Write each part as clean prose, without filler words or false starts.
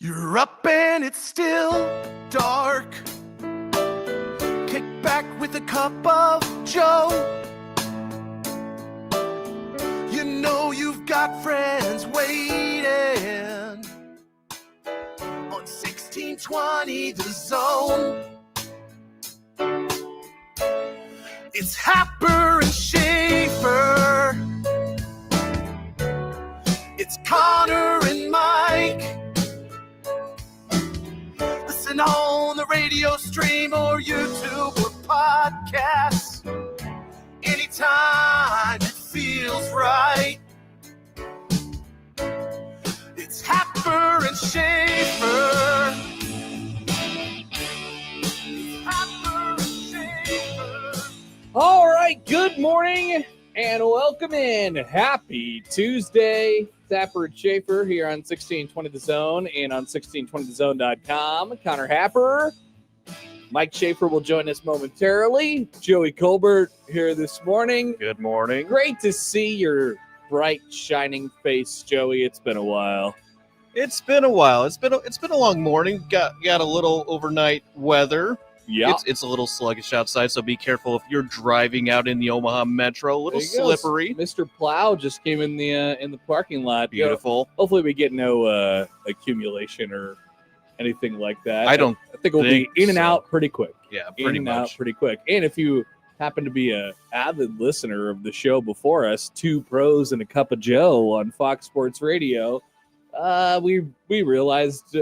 You're up and it's still dark. Kick back with a cup of Joe. You know you've got friends waiting on 1620 The Zone. It's Happer and Schaefer. It's Connor and Mike. Listen on the radio stream or YouTube or podcasts. Anytime it feels right. It's Happer and Schaefer. Happer and Schaefer. All right, good morning and welcome in. Happy Tuesday. Happer and Schaefer here on 1620 The Zone and on 1620thezone.com. Connor Happer. Mike Schaefer will join us momentarily. Joey Colbert here this morning. Good morning. Great to see your bright, shining face, Joey. It's been a while. It's been a while. It's been a long morning. Got a little overnight weather. Yeah. It's a little sluggish outside, so be careful if you're driving out in the Omaha Metro. A little slippery. Mr. Plow just came in the parking lot. Beautiful. Hopefully we get no accumulation or anything like that. I think we'll be in and out pretty quick. Yeah, In pretty and much. out pretty quick. And if you happen to be a avid listener of the show before us, Two Pros and a Cup of Joe on Fox Sports Radio, we realized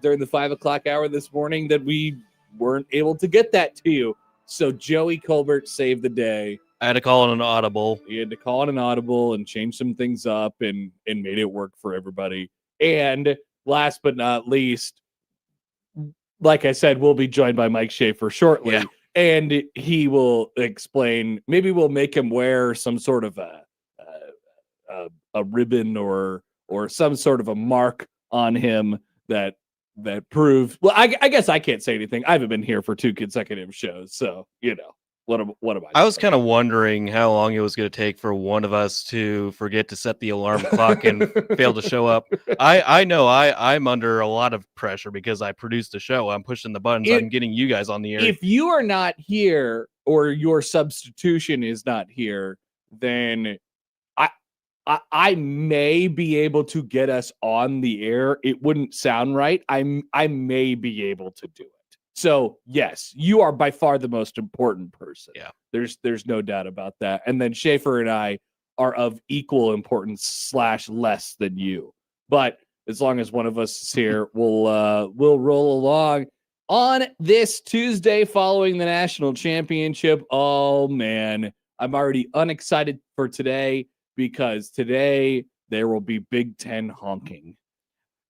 during the 5 o'clock hour this morning that we weren't able to get that to you. So Joey Colbert saved the day. I had to call in an audible. He had to call in an audible and change some things up and made it work for everybody. And last but not least, like I said, we'll be joined by Mike Schaefer shortly. Yeah. And he will explain, maybe we'll make him wear some sort of a ribbon or some sort of a mark on him that proves, well, I guess I can't say anything. I haven't been here for 2 consecutive shows. So, what am I? I was kind of wondering how long it was going to take for one of us to forget to set the alarm clock and fail to show up. I know I'm under a lot of pressure because I produced the show. I'm pushing the buttons. I'm getting you guys on the air. If you are not here or your substitution is not here, then I may be able to get us on the air. It wouldn't sound right. I may be able to do it. So yes, you are by far the most important person. Yeah. There's no doubt about that. And then Schaefer and I are of equal importance / less than you. But as long as one of us is here, we'll roll along on this Tuesday following the national championship. Oh man, I'm already unexcited for today because today there will be Big Ten honking.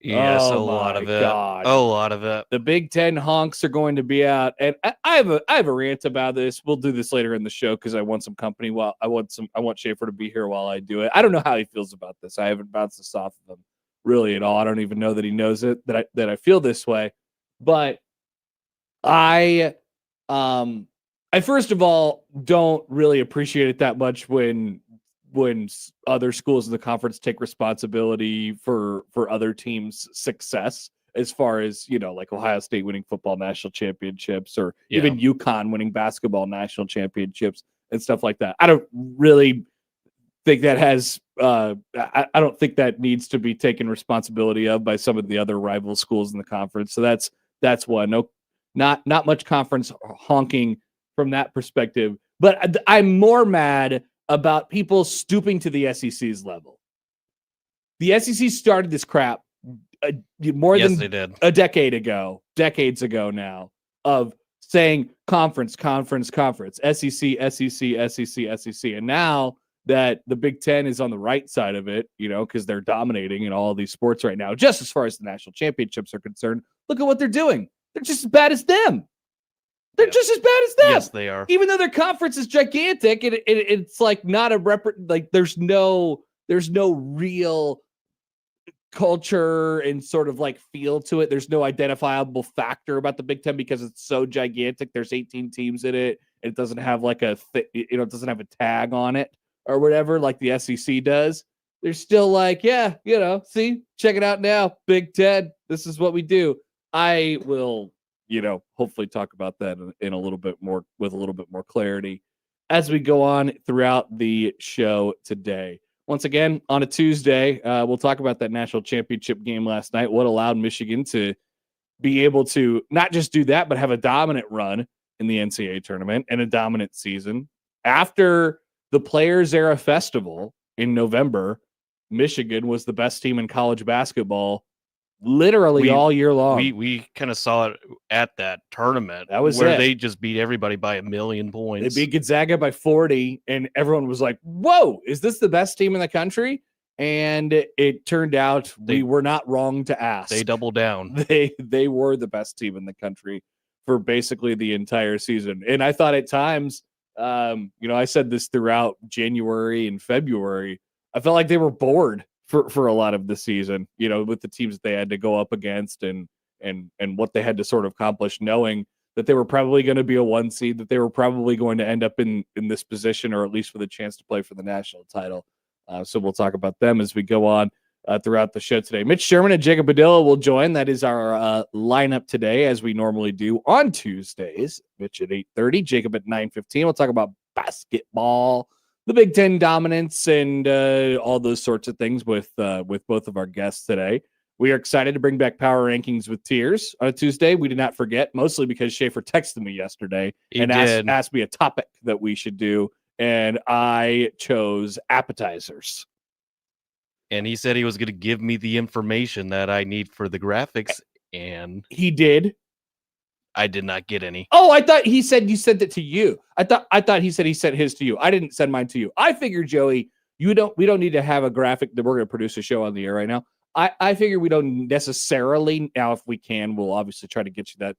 Yes, Oh a lot of my it. God. A lot of it. The Big Ten honks are going to be out, and I have a rant about this. We'll do this later in the show because I want some company. I want Schaefer to be here while I do it. I don't know how he feels about this. I haven't bounced this off of him really at all. I don't even know that he knows it that I feel this way. But I first of all don't really appreciate it that much when other schools in the conference take responsibility for other teams' success, as far as, like Ohio State winning football national championships or even UConn winning basketball national championships and stuff like that. I don't really think that has I don't think that needs to be taken responsibility of by some of the other rival schools in the conference. So that's one. No, not much conference honking from that perspective. But I'm more mad about people stooping to the SEC's level. The SEC started this crap than a decades ago now, of saying conference, SEC. And now that the Big Ten is on the right side of it, because they're dominating in all of these sports right now, just as far as the national championships are concerned, look at what they're doing. They're just as bad as them. They're just as bad as them. Yes, they are. Even though their conference is gigantic, it's like not there's no real culture and sort of like feel to it. There's no identifiable factor about the Big Ten because it's so gigantic. There's 18 teams in it. It doesn't have like it doesn't have a tag on it or whatever like the SEC does. they're still like, yeah, see, check it out now, Big Ten. This is what we do. I will, hopefully talk about that in a little bit more with a little bit more clarity as we go on throughout the show today. Once again, on a Tuesday, we'll talk about that national championship game last night. What allowed Michigan to be able to not just do that, but have a dominant run in the NCAA tournament and a dominant season. After the Players Era Festival in November, Michigan was the best team in college basketball literally all year long. We kind of saw it at that tournament. That was where it. They just beat everybody by 1,000,000 points. They beat Gonzaga by 40, and everyone was like, whoa, is this the best team in the country? And it turned out we were not wrong to ask. They doubled down. They were the best team in the country for basically the entire season. And I thought at times, I said this throughout January and February, I felt like they were bored for a lot of the season, with the teams that they had to go up against and what they had to sort of accomplish, knowing that they were probably going to be a 1 seed, that they were probably going to end up in this position, or at least with a chance to play for the national title. So we'll talk about them as we go on throughout the show today. Mitch Sherman and Jacob Padilla will join. That is our lineup today, as we normally do on Tuesdays. Mitch at 8:30, Jacob at 9:15. We'll talk about basketball, the Big Ten dominance, and all those sorts of things with both of our guests today. We are excited to bring back Power Rankings with Tears on a Tuesday. We did not forget, mostly because Schaefer texted me yesterday and asked me a topic that we should do, and I chose appetizers. And he said he was going to give me the information that I need for the graphics, and he did. I did not get any. Oh, I thought he said you sent it to you. I thought he said he sent his to you. I didn't send mine to you. I figured, Joey, we don't need to have a graphic that we're going to produce a show on the air right now. I figure we don't necessarily, now if we can, we'll obviously try to get you that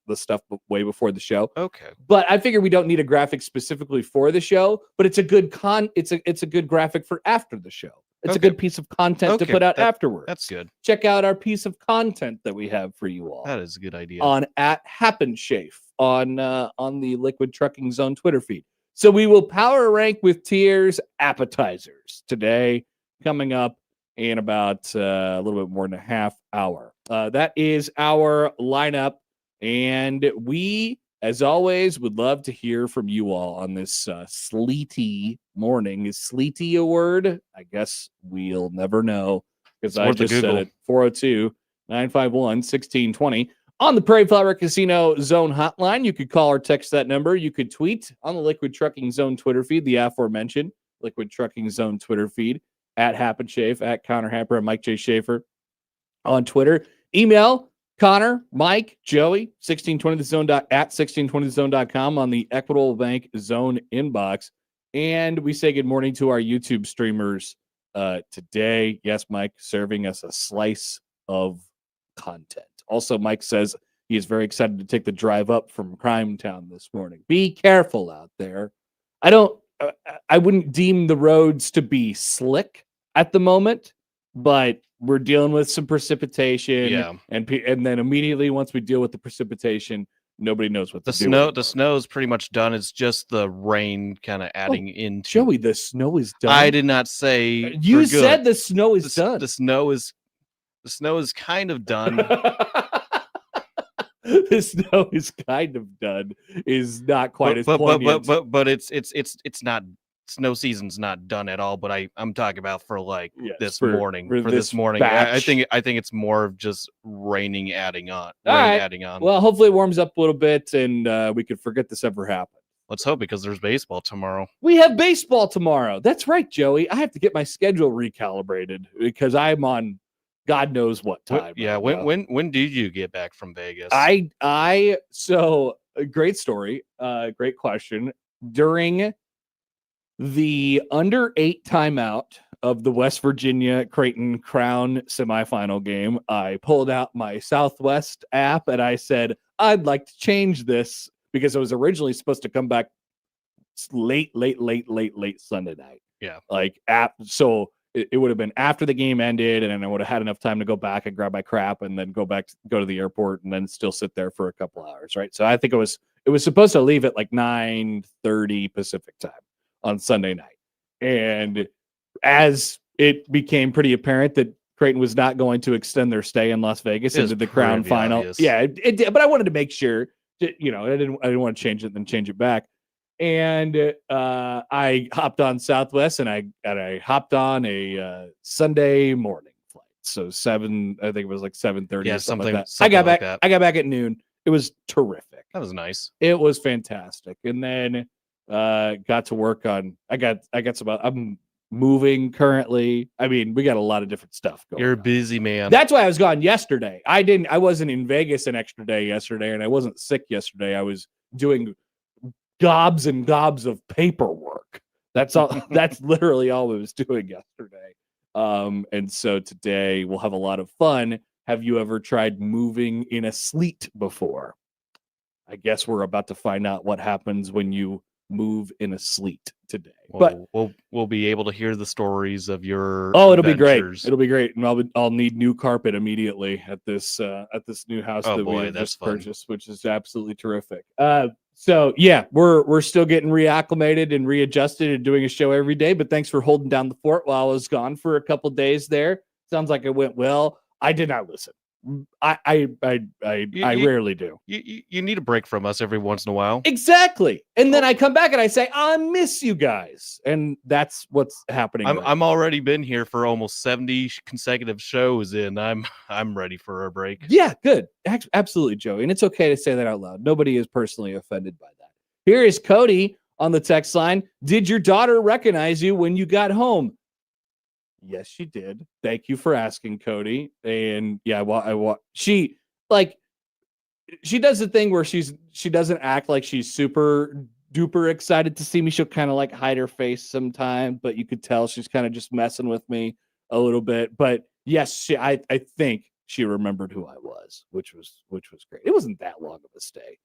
the stuff way before the show. Okay. But I figure we don't need a graphic specifically for the show, but it's a good it's a good graphic for after the show. It's a good piece of content to put out afterwards. That's good. Check out our piece of content that we have for you all. That is a good idea. On @HappenSchafe on the Liquid Trucking Zone Twitter feed. So we will power rank with Tears appetizers today, coming up in about a little bit more than a half hour. That is our lineup, and we, as always, would love to hear from you all on this sleety morning. Is sleety a word? I guess we'll never know, because I just said it. 402-951-1620 on the Prairie Flower Casino Zone hotline. You could call or text that number. You could tweet on the Liquid Trucking Zone Twitter feed, the aforementioned Liquid Trucking Zone Twitter feed, @HappenSchafe, @ConnorHapper, and Mike J. Schaefer on Twitter. Email Connor, Mike, Joey, 1620thezone at 1620thezone.com on the Equitable Bank Zone inbox. And we say good morning to our YouTube streamers today. Yes, Mike, serving us a slice of content. Also, Mike says he is very excited to take the drive up from Crime Town this morning. Be careful out there. I wouldn't deem the roads to be slick at the moment, but we're dealing with some precipitation. Yeah. And then immediately once we deal with the precipitation, nobody knows what the to do. The snow is pretty much done. It's just the rain kind of adding into. Joey, the snow is done. I did not say you said the snow is done. The snow is kind of done. The snow is kind of done is not quite as poignant. But it's not, snow season's not done at all. But I'm talking about for this morning. For this morning. I think it's more of just raining adding on. Adding on. Well, hopefully it warms up a little bit and we could forget this ever happened. Let's hope, because there's baseball tomorrow. We have baseball tomorrow. That's right, Joey. I have to get my schedule recalibrated because I'm on God knows what time. When did you get back from Vegas? So a great story. Great question. During the under 8 timeout of the West Virginia Creighton Crown semifinal game, I pulled out my Southwest app and I said, I'd like to change this, because it was originally supposed to come back late Sunday night. Yeah. So it would have been after the game ended, and then I would have had enough time to go back and grab my crap and then go to the airport and then still sit there for a couple hours, right? So I think it was supposed to leave at 9:30 Pacific time on Sunday night. And as it became pretty apparent that Creighton was not going to extend their stay in Las Vegas It was into the Crown pretty final. obvious. Yeah, it did, but I wanted to make sure that, I didn't want to change it and then change it back. And I hopped on Southwest, and I hopped on a Sunday morning flight. So I think it was like 7:30 Yeah, or something like that. something I got like back. that. I got back at noon. It was terrific. That was nice. It was fantastic. And then got to work on. I got some. I'm moving currently. I mean, we got a lot of different stuff going. You're a on. busy man. That's why I was gone yesterday. I wasn't in Vegas an extra day yesterday, and I wasn't sick yesterday. I was doing gobs and gobs of paperwork. That's all. That's literally all I was doing yesterday. And so today we'll have a lot of fun. Have you ever tried moving in a sleet before? I guess we're about to find out what happens when you move in a sleet today. But we'll be able to hear the stories of your it'll be great. adventures. It'll be great, and I'll need new carpet immediately at this new house that we have just purchased, which is absolutely terrific. So yeah, we're still getting reacclimated and readjusted and doing a show every day. But thanks for holding down the fort while I was gone for a couple days there. Sounds like it went well. I did not listen. I rarely do. You need a break from us every once in a while. Exactly. And then I come back and I say, I miss you guys. And that's what's happening. I'm already been here for almost 70 consecutive shows, and I'm ready for a break. Yeah, good. Absolutely, Joey. And it's okay to say that out loud. Nobody is personally offended by that. Here is Cody on the text line. Did your daughter recognize you when you got home? Yes, she did. Thank you for asking, Cody. And yeah, she does the thing where she doesn't act like she's super duper excited to see me. She'll kind of like hide her face sometimes, but you could tell she's kind of just messing with me a little bit. But yes, I think she remembered who I was, which was great. It wasn't that long of a stay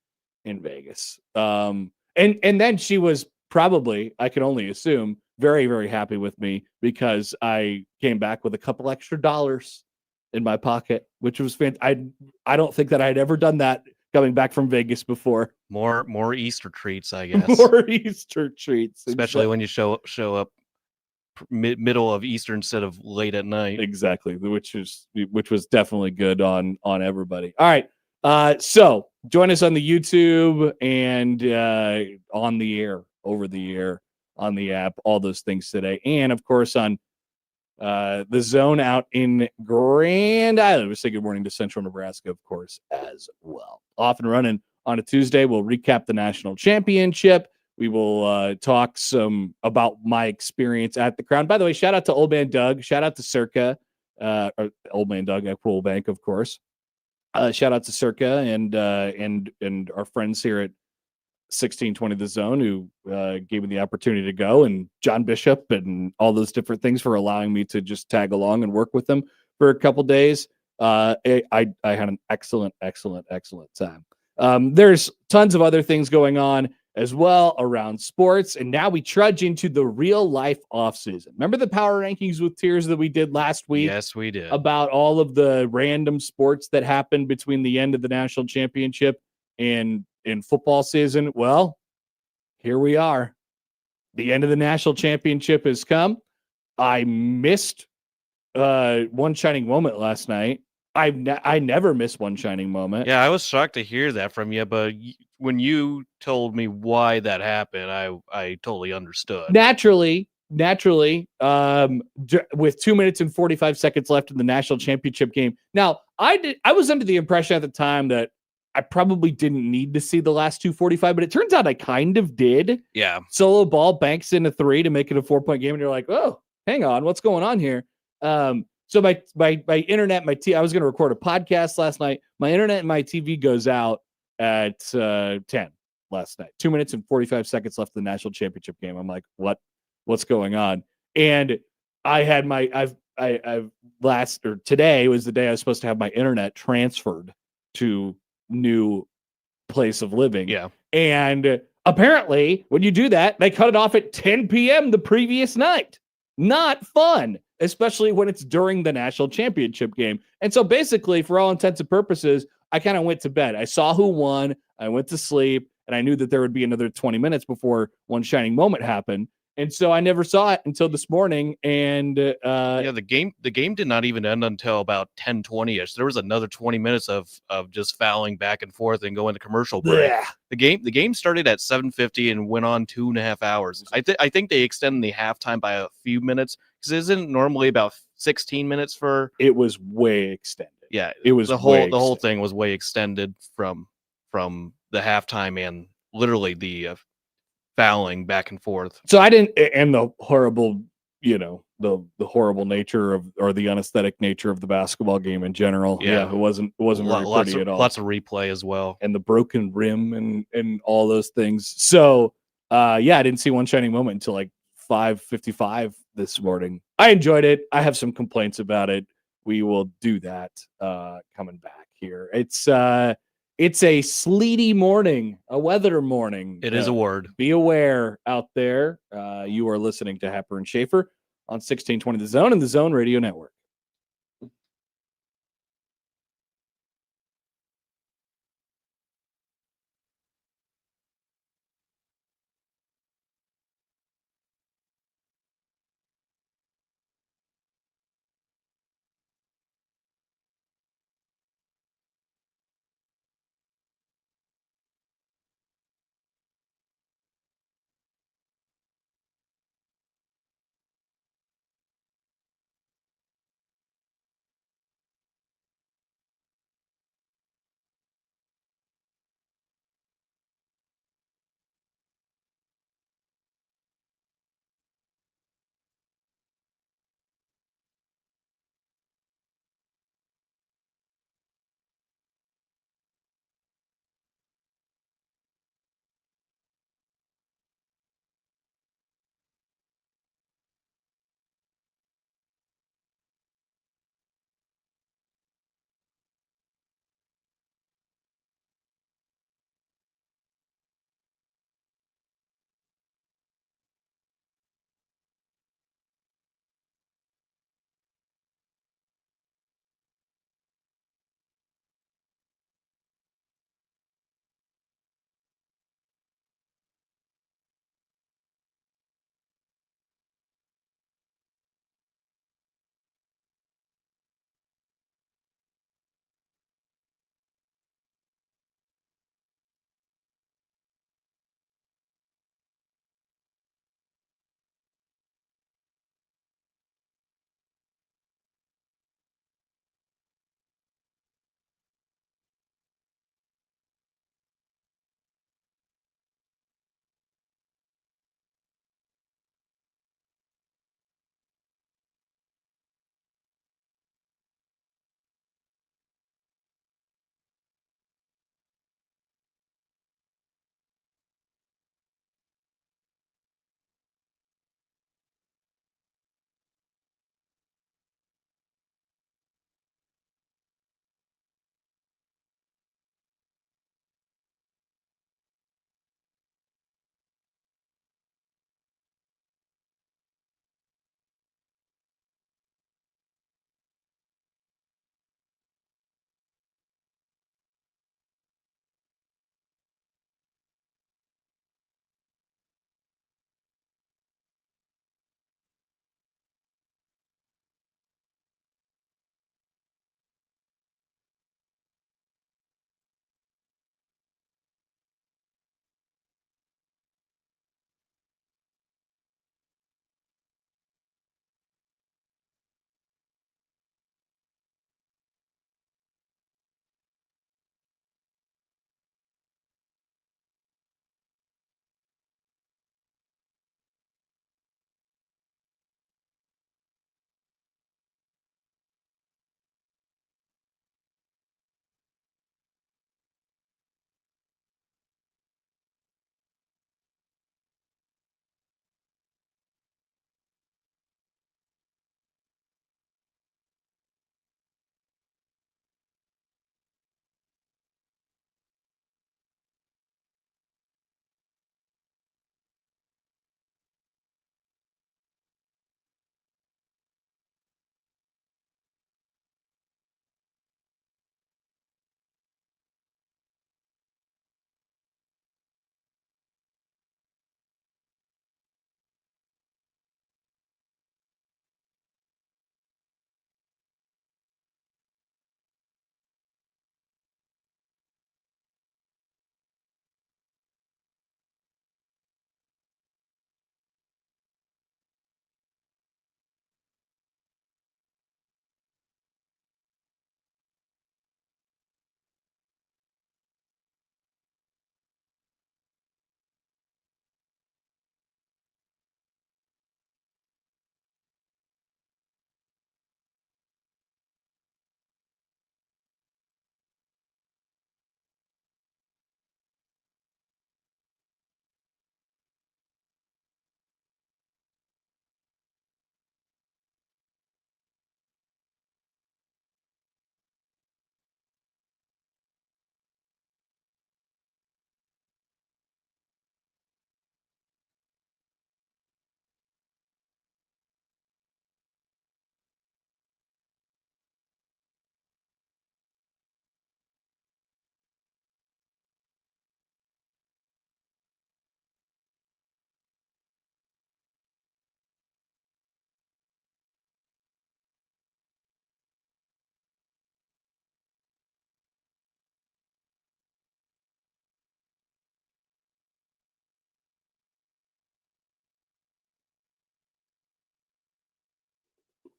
in Vegas. And then she was probably, I can only assume, very, very happy with me because I came back with a couple extra dollars in my pocket, which was fantastic. I don't think that I had ever done that coming back from Vegas before. More Easter treats, I guess. More Easter treats, especially when you show up middle of Easter instead of late at night. Exactly, which was definitely good on everybody. All right, so join us on the YouTube and on the air, over the air, on the app, all those things today. And of course on the Zone out in Grand Island. We say good morning to Central Nebraska, of course, as well. Off and running on a Tuesday. We'll recap the national championship. We will talk some about my experience at the Crown. By the way, shout out to Old Man Doug. Shout out to Circa. Old Man Doug at Pool Bank, of course. Shout out to Circa and our friends here at 1620 The Zone who gave me the opportunity to go, and John Bishop and all those different things for allowing me to just tag along and work with them for a couple days. I had an excellent time. There's tons of other things going on as well around sports, and now we trudge into the real life off season. Remember the power rankings with tiers that we did last week? Yes, we did. About all of the random sports that happened between the end of the national championship and in football season. Well, here we are. The end of the national championship has come. I missed one shining moment last night. I never miss one shining moment. Yeah, I was shocked to hear that from you, but when you told me why that happened, I totally understood. Naturally, with 2 minutes and 45 seconds left in the national championship game. Now, I was under the impression at the time that I probably didn't need to see the last 2:45, but it turns out I kind of did. Yeah. Solo ball banks in a 3 to make it a 4-point game, and you're like, oh, hang on, what's going on here? So my internet, I was going to record a podcast last night. My internet and my TV goes out at 10 last night. 2 minutes and 45 seconds left in the national championship game. I'm like, what's going on? And I had today was the day I was supposed to have my internet transferred to new place of living. Yeah. And apparently when you do that, they cut it off at 10 p.m. the previous night. Not fun, especially when it's during the national championship game. And so basically, for all intents and purposes, I kind of went to bed. I saw who won. I went to sleep, and I knew that there would be another 20 minutes before one shining moment happened. And so I never saw it until this morning. And Yeah, the game did not even end until about 10:20ish. There was another 20 minutes of just fouling back and forth and going to commercial break. bleh. The game started at 7:50 and went on 2.5 hours. I think they extended the halftime by a few minutes because isn't normally about 16 minutes for. It was way extended. Yeah, It was the way whole extended. thing was way extended from the halftime and literally the fouling back and forth. So I didn't, and the horrible, the horrible nature of, or the unaesthetic nature of the basketball game in general. Yeah. It wasn't very pretty at all. Lots of replay as well. And the broken rim and all those things. So I didn't see one shining moment until like 5:55 this morning. I enjoyed it. I have some complaints about it. We will do that coming back here. It's a sleety morning, a weather morning. It is a word. Be aware out there. You are listening to Happer and Schaefer on 1620 The Zone and the Zone Radio Network.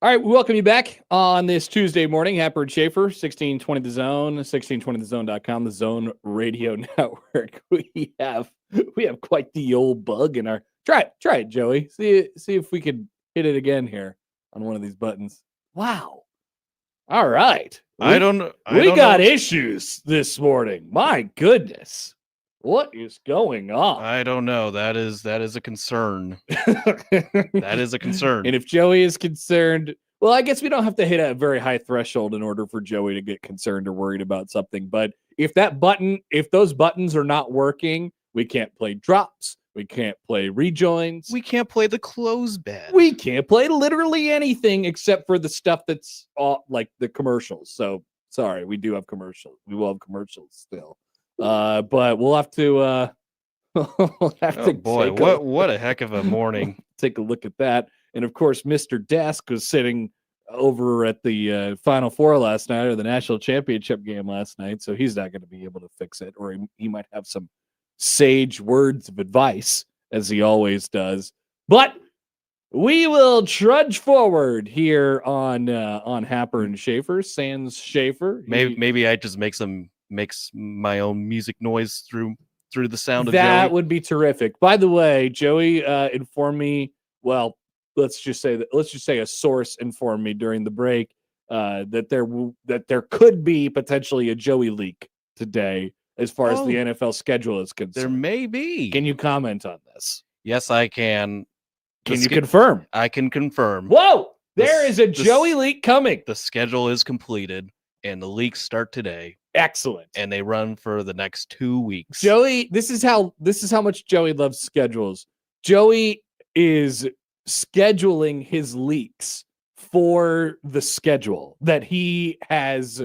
All right, we welcome you back on this Tuesday morning. Happer and Schaefer, 1620 The Zone, 1620thezone.com, the Zone Radio Network. We have quite the old bug in our. Try it, Joey. See if we can hit it again here on one of these buttons. Wow. All right. I don't know. We got issues this morning. My goodness. What is going on? I don't know. That is a concern. That is a concern. And if Joey is concerned, well, I guess we don't have to hit a very high threshold in order for Joey to get concerned or worried about something. But if those buttons are not working, we can't play drops. We can't play rejoins. We can't play the close bed. We can't play literally anything except for the stuff that's like the commercials. So sorry, we do have commercials. We will have commercials still. But we'll have to boy, what a heck of a morning. Take a look at that. And of course, Mr. Desk was sitting over at the Final Four last night, or the national championship game last night, so he's not going to be able to fix it, or he might have some sage words of advice, as he always does. But we will trudge forward here on Happer and Schaefer, sans Schaefer. Maybe I just makes my own music noise through the sound of that Joey. would be terrific. By the way, Joey informed me. Well, let's just say a source informed me during the break that there could be potentially a Joey leak today as far as the NFL schedule is concerned. There may be. Can you comment on this? Yes, I can. Can you confirm? I can confirm. Whoa! There is a Joey leak coming. The schedule is completed, and the leaks start today. Excellent. And they run for the next 2 weeks. Joey, this is how much Joey loves schedules. Joey is scheduling his leaks for the schedule that he has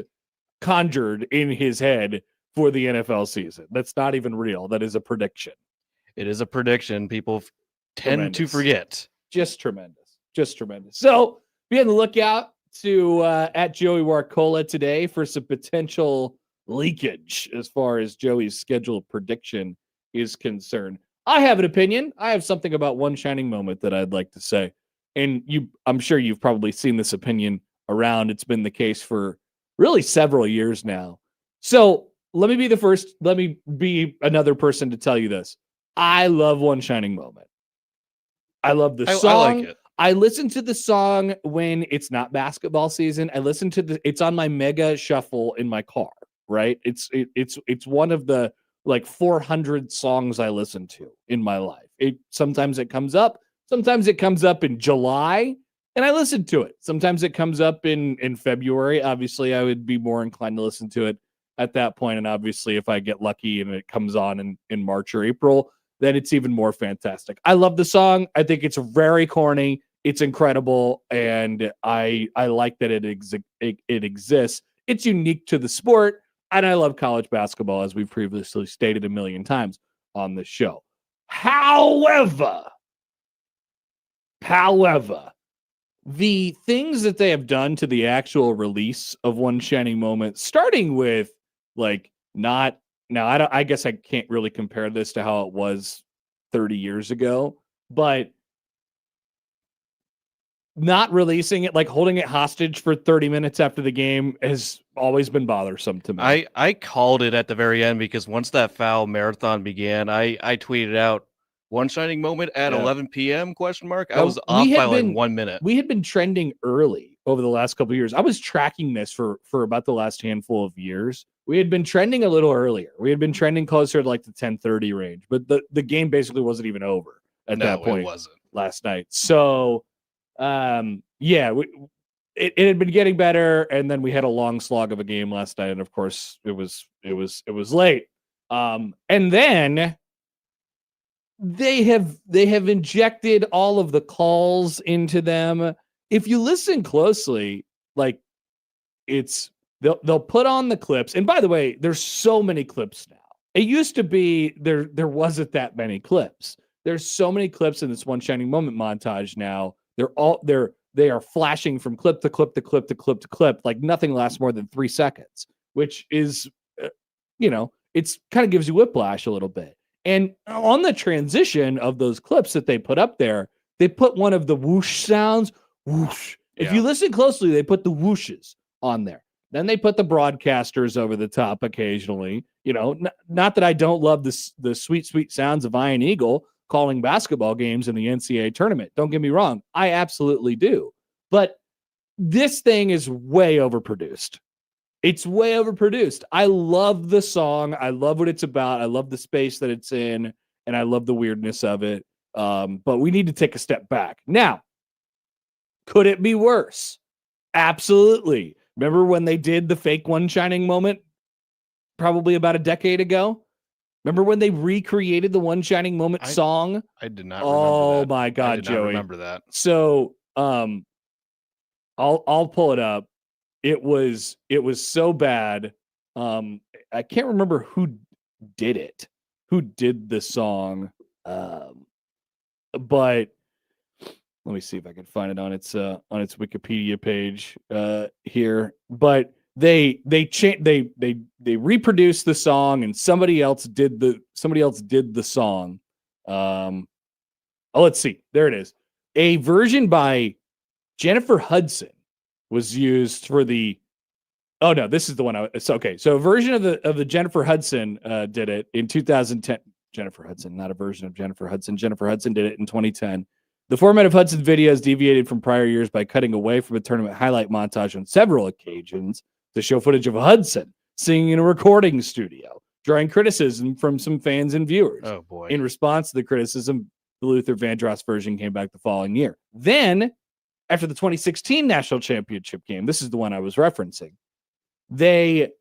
conjured in his head for the NFL season. That's not even real. That is a prediction. It is a prediction. People tend to forget. Just tremendous. Just tremendous. So be on the lookout to at Joey Warcola today for some potential leakage as far as Joey's schedule prediction is concerned. I have an opinion. I have something about one shining moment that I'd like to say. And I'm sure you've probably seen this opinion around. It's been the case for really several years now. So let me be the first. Let me be another person to tell you this. I love One Shining Moment. I love the song. I like it. I listen to the song when it's not basketball season. I listen to it's on my mega shuffle in my car, right? It's one of the like 400 songs I listen to in my life. Sometimes it comes up in July and I listen to it. Sometimes it comes up in February. Obviously, I would be more inclined to listen to it at that point. And obviously, if I get lucky and it comes on in March or April, then it's even more fantastic. I love the song. I think it's very corny. It's incredible. And I like that it exists. It's unique to the sport. And I love college basketball, as we've previously stated a million times on this show. However, the things that they have done to the actual release of One Shining Moment, starting with I guess I can't really compare this to how it was 30 years ago, but not releasing it, like holding it hostage for 30 minutes after the game, has always been bothersome to me. I called it at the very end because once that foul marathon began, I tweeted out One Shining Moment at 11 p.m. ? I was off by like 1 minute. We had been trending early over the last couple of years. I was tracking this for about the last handful of years. We had been trending a little earlier. We had been trending closer to like the 10:30 range, but the game basically wasn't even over at that point. It wasn't last night. So, it had been getting better, and then we had a long slog of a game last night, and of course it was late. And then they have injected all of the calls into them. If you listen closely, like they'll put on the clips. And by the way, there's so many clips now. It used to be there wasn't that many clips. There's so many clips in this One Shining Moment montage now. They are flashing from clip to clip to clip to clip to clip, like nothing lasts more than 3 seconds, which is, it's kind of gives you whiplash a little bit. And on the transition of those clips that they put up there, they put one of the whoosh sounds, whoosh, If you Yeah. listen closely, they put the whooshes on there. Then they put the broadcasters over the top occasionally. You know, not that I don't love the sweet, sweet sounds of Ian Eagle calling basketball games in the NCAA tournament. Don't get me wrong. I absolutely do. But this thing is way overproduced. It's way overproduced. I love the song. I love what it's about. I love the space that it's in, and I love the weirdness of it. But we need to take a step back. Now, could it be worse? Absolutely. Remember when they did the fake One Shining moment probably about a decade ago? Remember when they recreated the One Shining moment song? I did not remember Oh that. my God, I did Joey. not remember that. So I'll pull it up. It was so bad. I can't remember who did it, who did the song. But let me see if I can find it on its Wikipedia page here. But they reproduced the song, and somebody else did the song. Let's see. There it is. A version by Jennifer Hudson was used for the. Oh no, this is the one. It's okay. So a version of the Jennifer Hudson did it in 2010. Jennifer Hudson, not a version of Jennifer Hudson. Jennifer Hudson did it in 2010. The format of Hudson's videos deviated from prior years by cutting away from a tournament highlight montage on several occasions to show footage of Hudson singing in a recording studio, drawing criticism from some fans and viewers. Oh boy! In response to the criticism, the Luther Vandross version came back the following year. Then, after the 2016 national championship game, this is the one I was referencing. They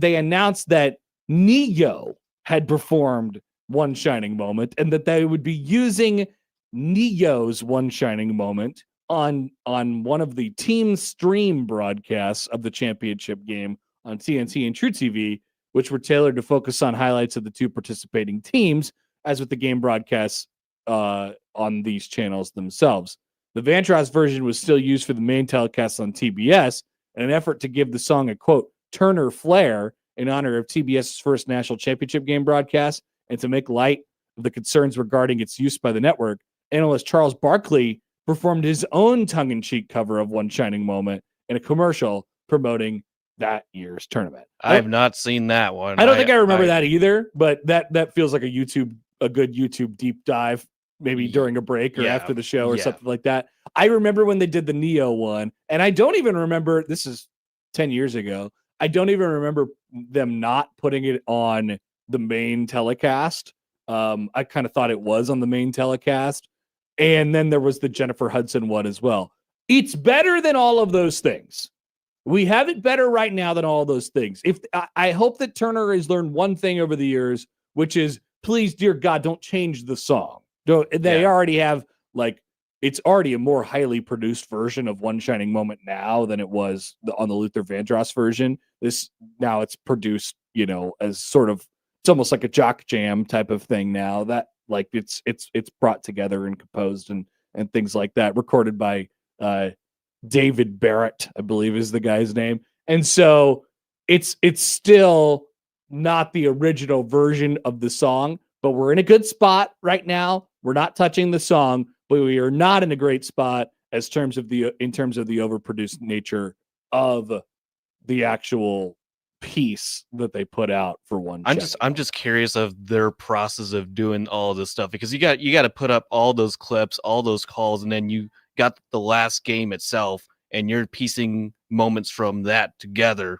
announced that Neo had performed One Shining Moment and that they would be using Neo's One Shining Moment on one of the team stream broadcasts of the championship game on TNT and True TV, which were tailored to focus on highlights of the two participating teams, as with the game broadcasts on these channels themselves. The Vandross version was still used for the main telecast on TBS in an effort to give the song a, quote, Turner flair in honor of TBS's first national championship game broadcast, and to make light of the concerns regarding its use by the network. Analyst Charles Barkley performed his own tongue-in-cheek cover of One Shining Moment in a commercial promoting that year's tournament. I have not seen that one. I don't think I remember that either, but that feels like a good YouTube deep dive, maybe during a break or after the show or something like that. I remember when they did the Neo one, and I don't even remember, this is 10 years ago, I don't even remember them not putting it on the main telecast. I kind of thought it was on the main telecast. And then there was the Jennifer Hudson one as well. It's better than all of those things. We have it better right now than all those things. If I hope that Turner has learned one thing over the years, which is, please, dear God, don't change the song. They already have, like, it's already a more highly produced version of One Shining Moment now than it was on the Luther Vandross version. Now it's produced, as sort of, it's almost like a jock jam type of thing now, that like it's brought together and composed and things like that, recorded by David Barrett, I believe is the guy's name. And so it's still not the original version of the song, but we're in a good spot right now. We're not touching the song, but we are not in a great spot in terms of the overproduced nature of the actual piece that they put out for One. I'm just curious of their process of doing all of this stuff, because you got to put up all those clips, all those calls, and then you got the last game itself, and you're piecing moments from that together.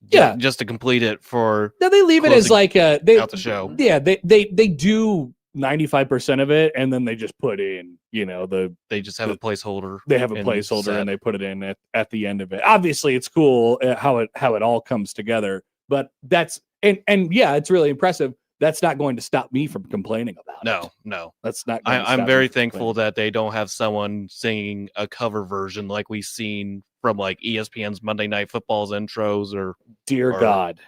Just to complete it for. Now they leave it as like out the show. Yeah, they do 95% of it, and then they just put in, they just have a placeholder. They have a placeholder and they put it in at the end of it. Obviously, it's cool how it all comes together, but that's and yeah, it's really impressive. That's not going to stop me from complaining about it. No, that's not. I'm very thankful that they don't have someone singing a cover version like we've seen from like ESPN's Monday Night Football's intros or Dear God,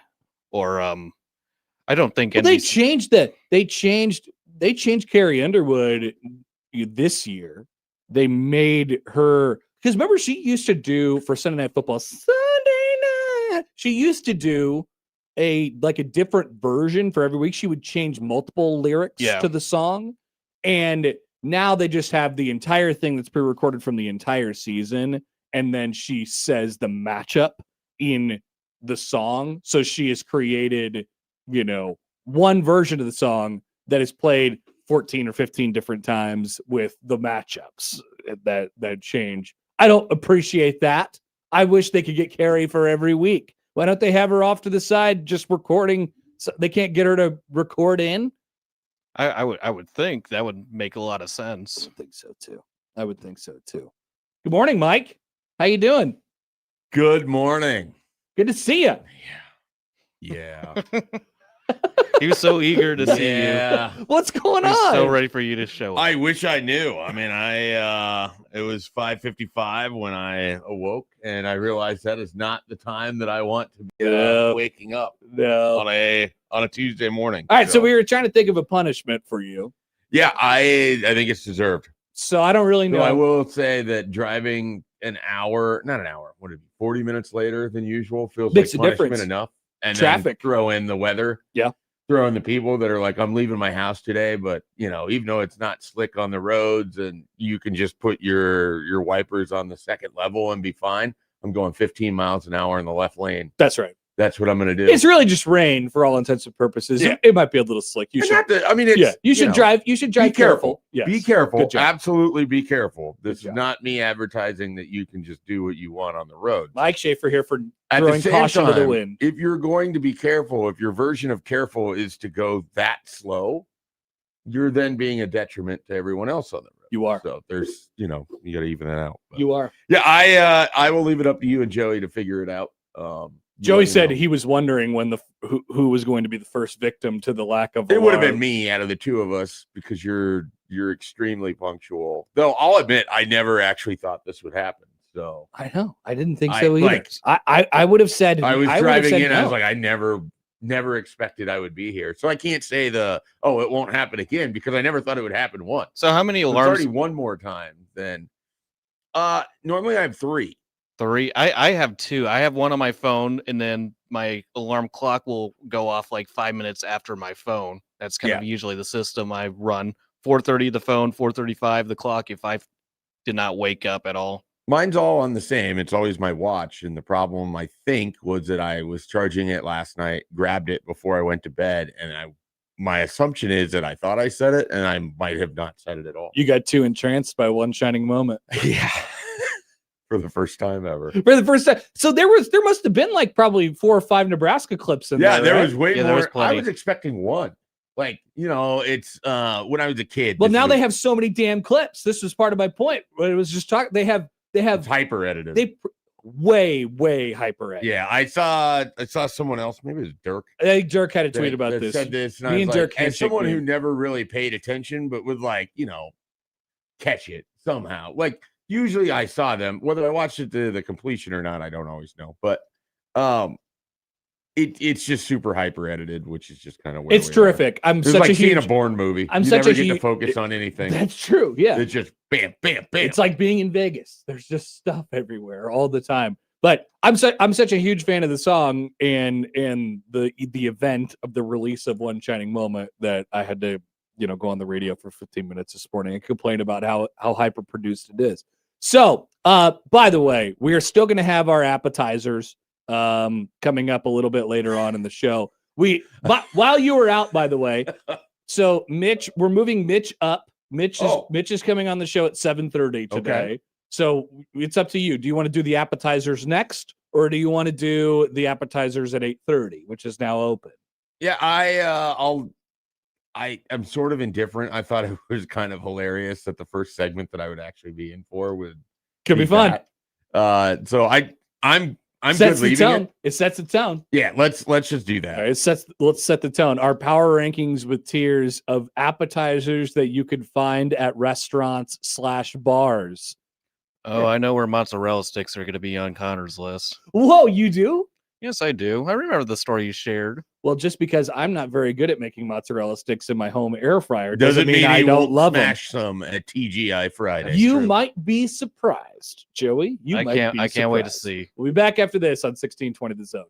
or I don't think they changed that. They changed Carrie Underwood this year. They made her, because remember she used to do for Sunday Night Football. Sunday night, she used to do a different version for every week. She would change multiple lyrics to the song, and Now they just have the entire thing that's pre-recorded from the entire season, and then she says the matchup in the song. So she has created, one version of the song that is played 14 or 15 different times with the matchups that change. I don't appreciate that. I wish they could get Carrie for every week. Why don't they have her off to the side just recording? So they can't get her to record in. I would think that would make a lot of sense. I would think so too. Good morning, Mike. How you doing? Good morning. Good to see you. Yeah. He was so eager to see you. What's going He was on? so ready for you to show up. I wish I knew. I mean, it was 5:55 when I awoke, and I realized that is not the time that I want to be waking up on a Tuesday morning. All right, so we were trying to think of a punishment for you. Yeah, I think it's deserved. So I don't really know. So I will say that driving not an hour, what would it be, 40 minutes later than usual feels Makes like a punishment difference. enough. And Traffic. then throw in the weather. Yeah. Throw in the people that are like, I'm leaving my house today, but even though it's not slick on the roads and you can just put your wipers on the second level and be fine, I'm going 15 miles an hour in the left lane. That's right. That's what I'm going to do. It's really just rain for all intents and purposes. Yeah. It might be a little slick. You should. You should drive. You should drive careful. Yes. Be careful. Good job. Absolutely be careful. This Good is job. not me advertising that you can just do what you want on the road. Mike Schaefer here for At the throwing same caution to the time, wind. if you're going to be careful, if your version of careful is to go that slow, you're then being a detriment to everyone else on the road. You are. So there's, you got to even that out. But You are. yeah, I will leave it up to you and Joey to figure it out. Joey said he was wondering when who was going to be the first victim to the lack of. It would have been me out of the two of us because you're extremely punctual. Though I'll admit I never actually thought this would happen. So I know. I didn't think so either. I would have said. I was would have driving said in. no. I was like, I never expected I would be here. So I can't say it won't happen again because I never thought it would happen once. So how many It's alarms? already one more time than. Normally I have 3. 3. I have 2. I have one on my phone, and then my alarm clock will go off like 5 minutes after my phone. That's kind of usually the system I run. 4:30 the phone, 4:35 the clock if I did not wake up at all. Mine's all on the same. It's always my watch. And the problem, I think, was that I was charging it last night, grabbed it before I went to bed. And my assumption is that I thought I said it, and I might have not said it at all. You got too entranced by one shining moment. Yeah. For the first time ever. For the first time. So there must have been like probably 4 or 5 Nebraska clips in there. Yeah, there right? was way Yeah, more. there was plenty. I was expecting one. Like, it's when I was a kid. Well, now they have so many damn clips. This was part of my point. It was just talk. They have it's hyper edited. way hyper edited. Yeah, I saw someone else. Maybe it was Dirk. I think Dirk had a tweet that- about that this. Said this, and Me I was and like, Dirk can't as shake someone who hands. never really paid attention, but would catch it somehow. Like usually I saw them, whether I watched it to the completion or not, I don't always know. But it's just super hyper edited, which is just kind of weird. It's terrific. I'm It's such like a seeing huge. a Bourne movie. I'm you such never a get to huge- focus on anything. That's true. Yeah. It's just bam, bam, bam. It's like being in Vegas. There's just stuff everywhere all the time. But I'm such a huge fan of the song and the event of the release of One Shining Moment that I had to go on the radio for 15 minutes this morning and complain about how hyper produced it is. So by the way, we are still going to have our appetizers coming up a little bit later on in the show. But while you were out, by the way, so Mitch, we're moving Mitch up. Mitch is coming on the show at 7:30 today. Okay. So it's up to you. Do you want to do the appetizers next, or do you want to do the appetizers at 8:30, which is now open? Yeah, I'm sort of indifferent. I thought it was kind of hilarious that the first segment that I would actually be in for Could be fun. that. So I'm Sets good the leaving tone. it. It sets the tone. Yeah, let's just do that. All right, let's set the tone. Our power rankings with tiers of appetizers that you could find at restaurants/bars. Oh, I know where mozzarella sticks are going to be on Connor's list. Whoa, you do? Yes, I do. I remember the story you shared. Well, just because I'm not very good at making mozzarella sticks in my home air fryer Doesn't mean I you don't won't love them. smash some at TGI Friday. You might be surprised, Joey. I can't wait to see. We'll be back after this on 1620 The Zone.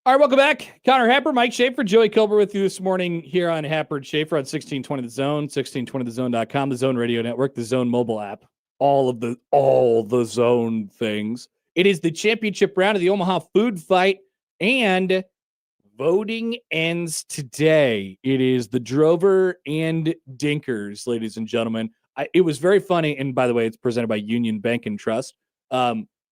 All right, welcome back. Connor Happer, Mike Schaefer, Joey Kilber with you this morning here on Happer and Schaefer on 1620 The Zone, 1620thezone.com, the Zone Radio Network, the Zone mobile app, all the Zone things. It is the championship round of the Omaha Food Fight, and voting ends today. It is the Drover and Dinkers, ladies and gentlemen. It was very funny, and by the way, it's presented by Union Bank and Trust.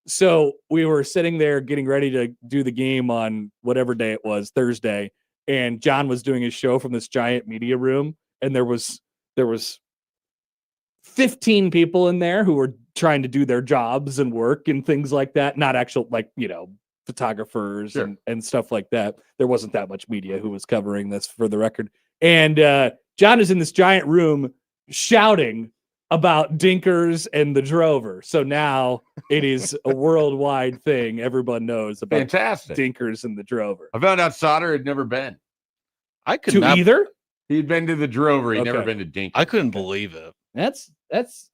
So we were sitting there getting ready to do the game on whatever day it was, Thursday, and John was doing his show from this giant media room, and there was 15 people in there who were trying to do their jobs and work and things like that, not actual, like, photographers and stuff like that. There wasn't that much media who was covering this, for the record. And John is in this giant room shouting about Dinkers and the Drover. So now it is a worldwide thing. Everyone knows about Dinkers and the Drover. I found out Sauter had never been. I could To not. either? He'd been to the Drover. He'd Okay. never been to Dink. I couldn't believe it. That's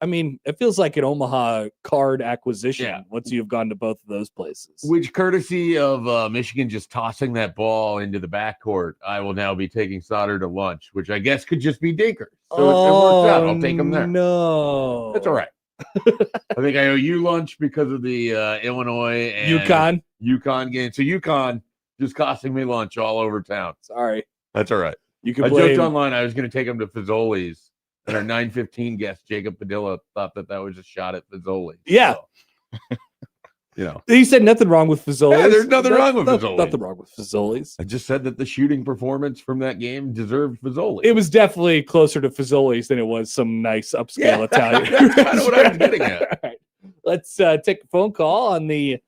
I mean, it feels like an Omaha card acquisition Yeah. once you've gone to both of those places. Which, courtesy of Michigan just tossing that ball into the backcourt, I will now be taking Sauter to lunch, which I guess could just be Dinkers. So it works out. I'll take him there. No. That's all right. I think I owe you lunch because of the Illinois and UConn game. So UConn just costing me lunch all over town. Sorry. That's all right. You can I blame. joked online I was going to take him to Fazoli's, and our 9:15 guest Jacob Padilla thought that was a shot at Fazoli. Yeah. So, He said nothing wrong with Fazoli's. Yeah, there's nothing wrong with Fazoli's. Nothing wrong with Fazoli's. I just said that the shooting performance from that game deserved Fazoli. It was definitely closer to Fazoli's than it was some nice upscale Italian. That's kind of what I was getting at. All right. Let's take a phone call on the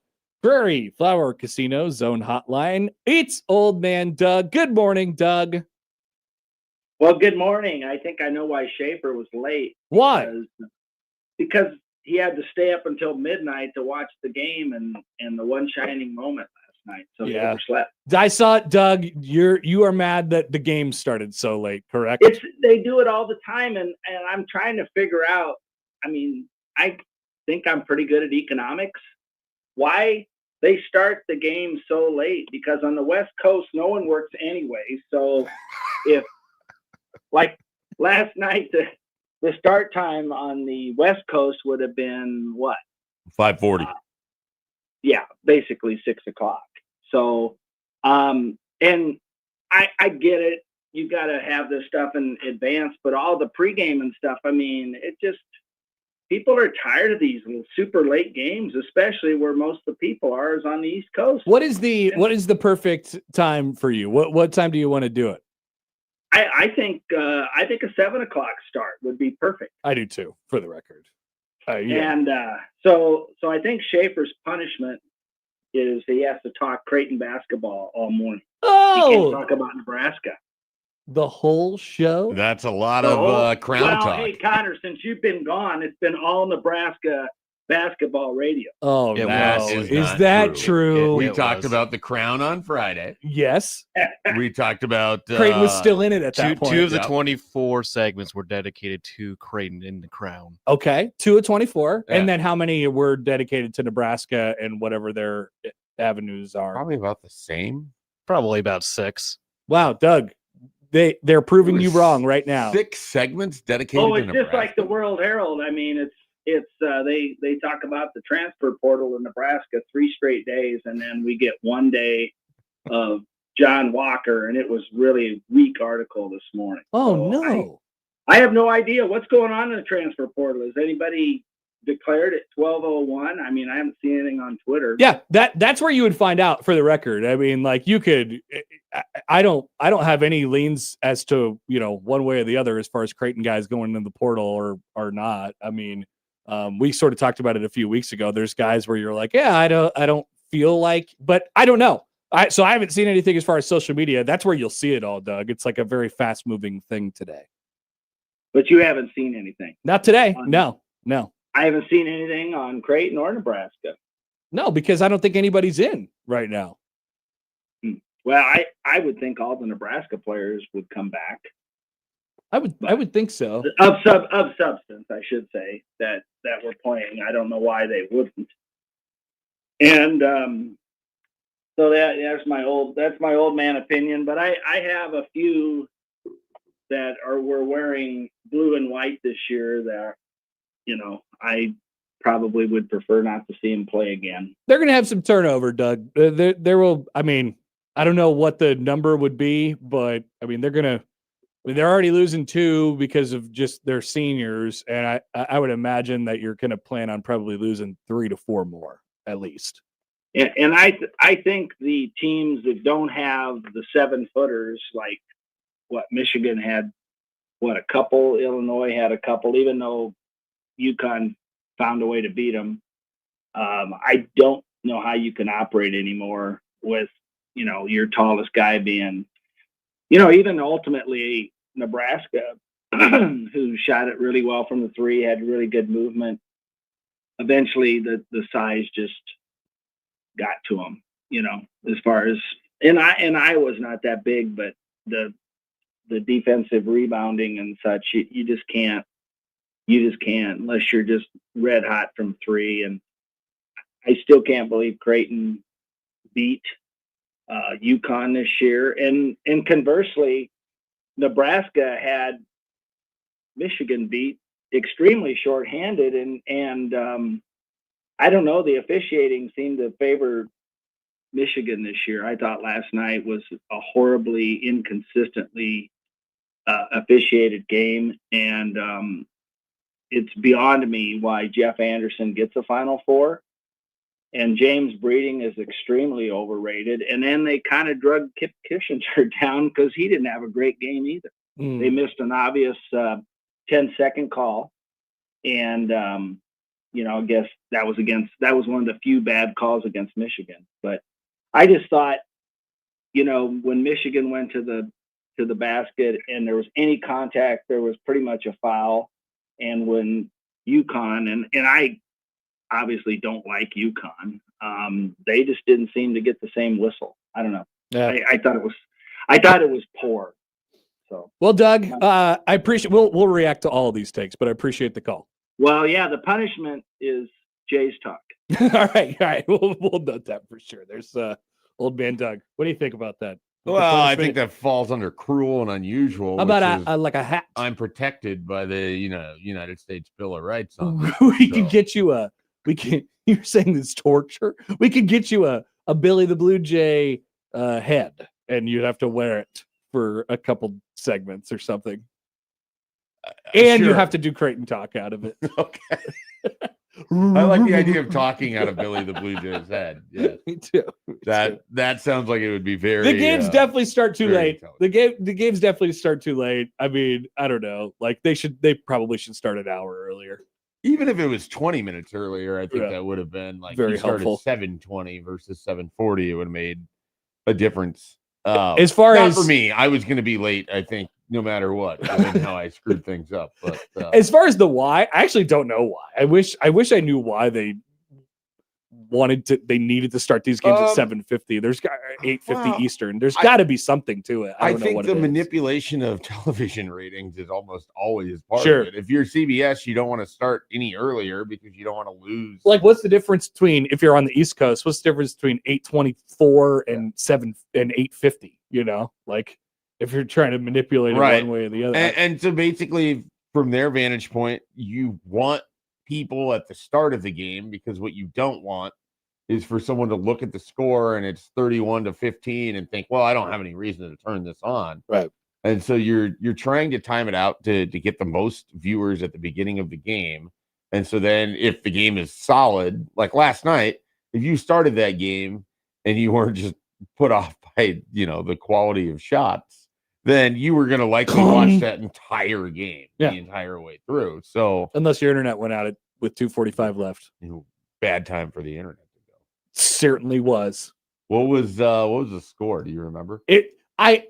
Prairie Flower Casino Zone Hotline. It's Old Man Doug. Good morning, Doug. Well, good morning. I think I know why Schaefer was late. Why? Because he had to stay up until midnight to watch the game and the one shining moment last night. So he overslept. I saw it, Doug. You are mad that the game started so late, correct? They do it all the time, and I'm trying to figure out. I mean, I think I'm pretty good at economics. Why they start the game so late? Because on the West Coast, no one works anyway. So if like last night, the start time on the West Coast would have been what? 5:40. Yeah, basically 6 o'clock. So, and I get it. You got to have this stuff in advance, but all the pregame and stuff, I mean, it just, people are tired of these super late games, especially where most of the people are is on the East Coast. What is the perfect time for you? What time do you want to do it? I think a 7 o'clock start would be perfect. I do too, for the record. Yeah. And so I think Schaefer's punishment is he has to talk Creighton basketball all morning. He can't talk about Nebraska. The whole show? That's a lot of crown talk. Hey, Connor, since you've been gone, it's been all Nebraska basketball radio. Oh, It no. was. Is that true? We It talked was. about the crown on Friday. Yes. We talked about Creighton was still in it at that point. Two of the Yep. 24 segments were dedicated to Creighton in the crown. Okay. 2 of 24. Yeah. And then how many were dedicated to Nebraska and whatever their avenues are? probably about the same. Probably about 6. Wow, Doug. They're proving you wrong right now. 6 segments dedicated Oh, to it's Nebraska. just like the World Herald. I mean, it's they talk about the transfer portal in Nebraska 3 straight days, and then we get 1 day of John Walker, and it was really a weak article this morning. Oh, So no. I have no idea what's going on in the transfer portal. Has anybody declared at 12:01? I mean, I haven't seen anything on Twitter. Yeah, that's where you would find out, for the record. I mean, like, you could I don't have any leans as to, one way or the other as far as Creighton guys going in the portal or not. I mean, we sort of talked about it a few weeks ago. There's guys where you're like, yeah, I don't feel like, but I don't know. So I haven't seen anything as far as social media. That's where you'll see it all, Doug. It's like a very fast moving thing today. But you haven't seen anything. Not today. No. I haven't seen anything on Creighton or Nebraska. No, because I don't think anybody's in right now. Well, I would think all the Nebraska players would come back. I would think so. Of substance, I should say, that were playing. I don't know why they wouldn't. And So that's my old man opinion. But I have a few that were wearing blue and white this year that, I probably would prefer not to see him play again. They're going to have some turnover, Doug. There will. I mean, I don't know what the number would be, but I mean, they're already losing 2 because of just their seniors, and I would imagine that you're going to plan on probably losing 3 to 4 more at least. And I think the teams that don't have the 7-footers, like what Michigan had, a couple, Illinois had a couple, even though UConn found a way to beat them. I don't know how you can operate anymore with, your tallest guy being, even ultimately Nebraska, who shot it really well from the 3, had really good movement. Eventually the size just got to him, as far as, and I was not that big, but the defensive rebounding and such, you just can't unless you're just red hot from 3. And I still can't believe Creighton beat UConn this year. And conversely, Nebraska had Michigan beat extremely shorthanded, and I don't know, the officiating seemed to favor Michigan this year. I thought last night was a horribly inconsistently officiated game, and it's beyond me why Jeff Anderson gets a Final Four, and James Breeding is extremely overrated. And then they kind of drug Kip Kishinger down because he didn't have a great game either. They missed an obvious 10-second call, and I guess that was one of the few bad calls against Michigan. But I just thought, when Michigan went to the basket and there was any contact, there was pretty much a foul. And when UConn, and I obviously don't like UConn, they just didn't seem to get the same whistle. I don't know. Yeah. I thought it was poor. So well, Doug, I appreciate. We'll react to all of these takes, but I appreciate the call. Well, yeah, the punishment is Jay's talk. all right. We'll note that for sure. There's old man Doug. What do you think about that? Well, I think that falls under cruel and unusual. How about like a hat? I'm protected by the United States Bill of Rights. Can get you you're saying it's torture? We could get you a Billy the Blue Jay head, and you'd have to wear it for a couple segments or something. And sure. You have to do Creighton talk out of it. Okay. I like the idea of talking out of Billy the Blue Jay's head. Yeah, me too. That sounds like it would be very. The games definitely start too late. The games definitely start too late. I mean, I don't know. Like they probably should start an hour earlier. Even if it was 20 minutes earlier, I think that would have been like very helpful. 7:20 versus 7:40. It would have made a difference. As far as for me, I was going to be late. I think no matter what, given how I screwed things up. But as far as the why, I actually don't know why. I wish I knew why they needed to start these games at 7:50. There's 8:50 Eastern. There's got to be something to it. I don't know what the manipulation of television ratings is almost always part of it. If you're CBS, you don't want to start any earlier because you don't want to lose. Like, what's the difference between, if you're on the East Coast, what's the difference between 8:24 and 8:50? Like if you're trying to manipulate it one way or the other. And so basically, from their vantage point, you want people at the start of the game, because what you don't want is for someone to look at the score and it's 31-15 and think, well, I don't have any reason to turn this on. Right. And so you're trying to time it out to get the most viewers at the beginning of the game. And so then if the game is solid, like last night, if you started that game and you weren't just put off by, the quality of shots, then you were going to likely watch that entire game the entire way through. So unless your internet went out with 2:45 left, bad time for the internet to go. Certainly was. What was the score? Do you remember? I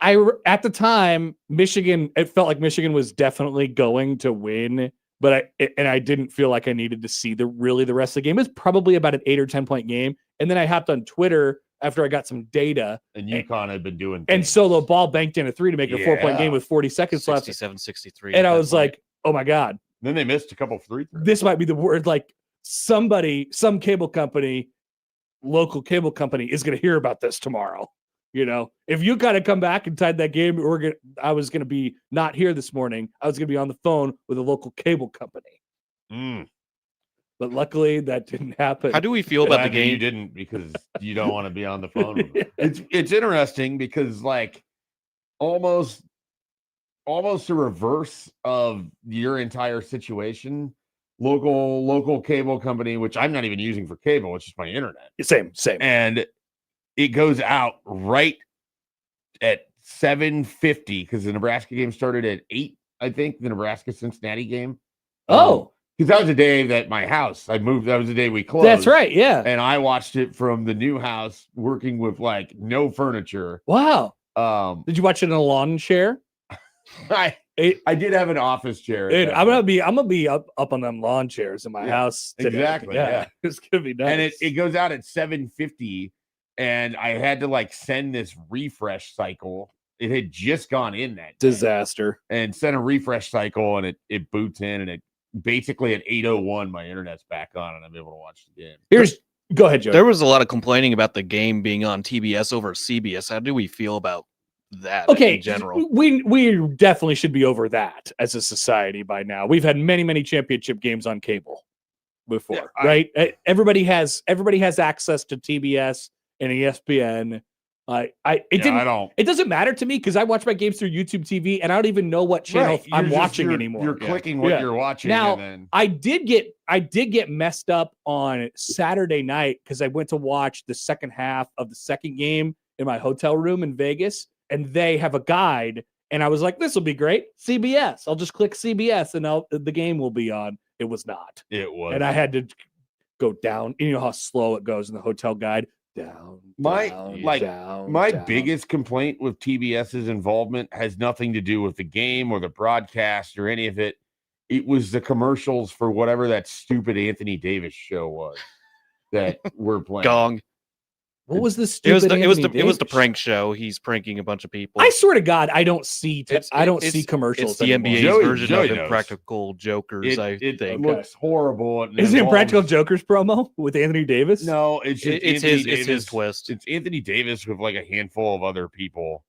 at the time, Michigan. It felt like Michigan was definitely going to win, but I didn't feel like I needed to see the rest of the game. It was probably about an 8 or 10 point game, and then I hopped on Twitter after I got some data. And UConn had been doing things. And Solo ball banked in a 3 to make it a 4-point game with 40 seconds left. 67-63. And I was like, oh my God. Then they missed a couple of free throws. This might be the word. Like some cable company local cable company is going to hear about this tomorrow. You know, if you got to come back and tied that game, I was going to be not here this morning. I was going to be on the phone with a local cable company. But luckily that didn't happen. How do we feel about the Glad that you game? didn't, because you don't want to be on the phone with them. It's interesting because like almost the reverse of your entire situation. Local cable company, which I'm not even using for cable, it's just my internet. Same. And it goes out right at 7:50 because the Nebraska game started at 8, I think, the Nebraska Cincinnati game. Oh, because that was the day that my house, I moved. That was the day we closed. that's right. Yeah. And I watched it from the new house, working with like no furniture. Wow. Did Did you watch it in a lawn chair? I did have an office chair. Dude, I'm gonna be up on them lawn chairs in my house today. Exactly. Yeah. It's gonna be nice. And it goes out at 7:50, and I had to like send this refresh cycle. It had just gone in that day, disaster. and send a refresh cycle, and it boots in, and it basically at 8:01 my internet's back on, and I'm able to watch the game. Go ahead, Joe. There was a lot of complaining about the game being on TBS over CBS. How do we feel about that in general? We definitely should be over that as a society by now. We've had many championship games on cable before, right? Everybody has access to TBS and ESPN. It doesn't matter to me because I watch my games through YouTube TV and I don't even know what channel I'm watching anymore. You're clicking what you're watching. Now, and then... I did get messed up on Saturday night because I went to watch the second half of the second game in my hotel room in Vegas, and they have a guide, and I was like, this will be great. CBS. I'll just click CBS and the game will be on. It was not. It was. And I had to go down. You know how slow it goes in the hotel guide. Down. My biggest complaint with TBS's involvement has nothing to do with the game or the broadcast or any of it. It was the commercials for whatever that stupid Anthony Davis show was that we're playing. Gong. What was the stupid? It was the prank show. He's pranking a bunch of people. I swear to God, I don't see commercials. It's the anymore. NBA's version of Impractical Jokers. It think looks horrible. Is it Impractical Jokers promo with Anthony Davis? No, it's his twist. It's Anthony Davis with like a handful of other people,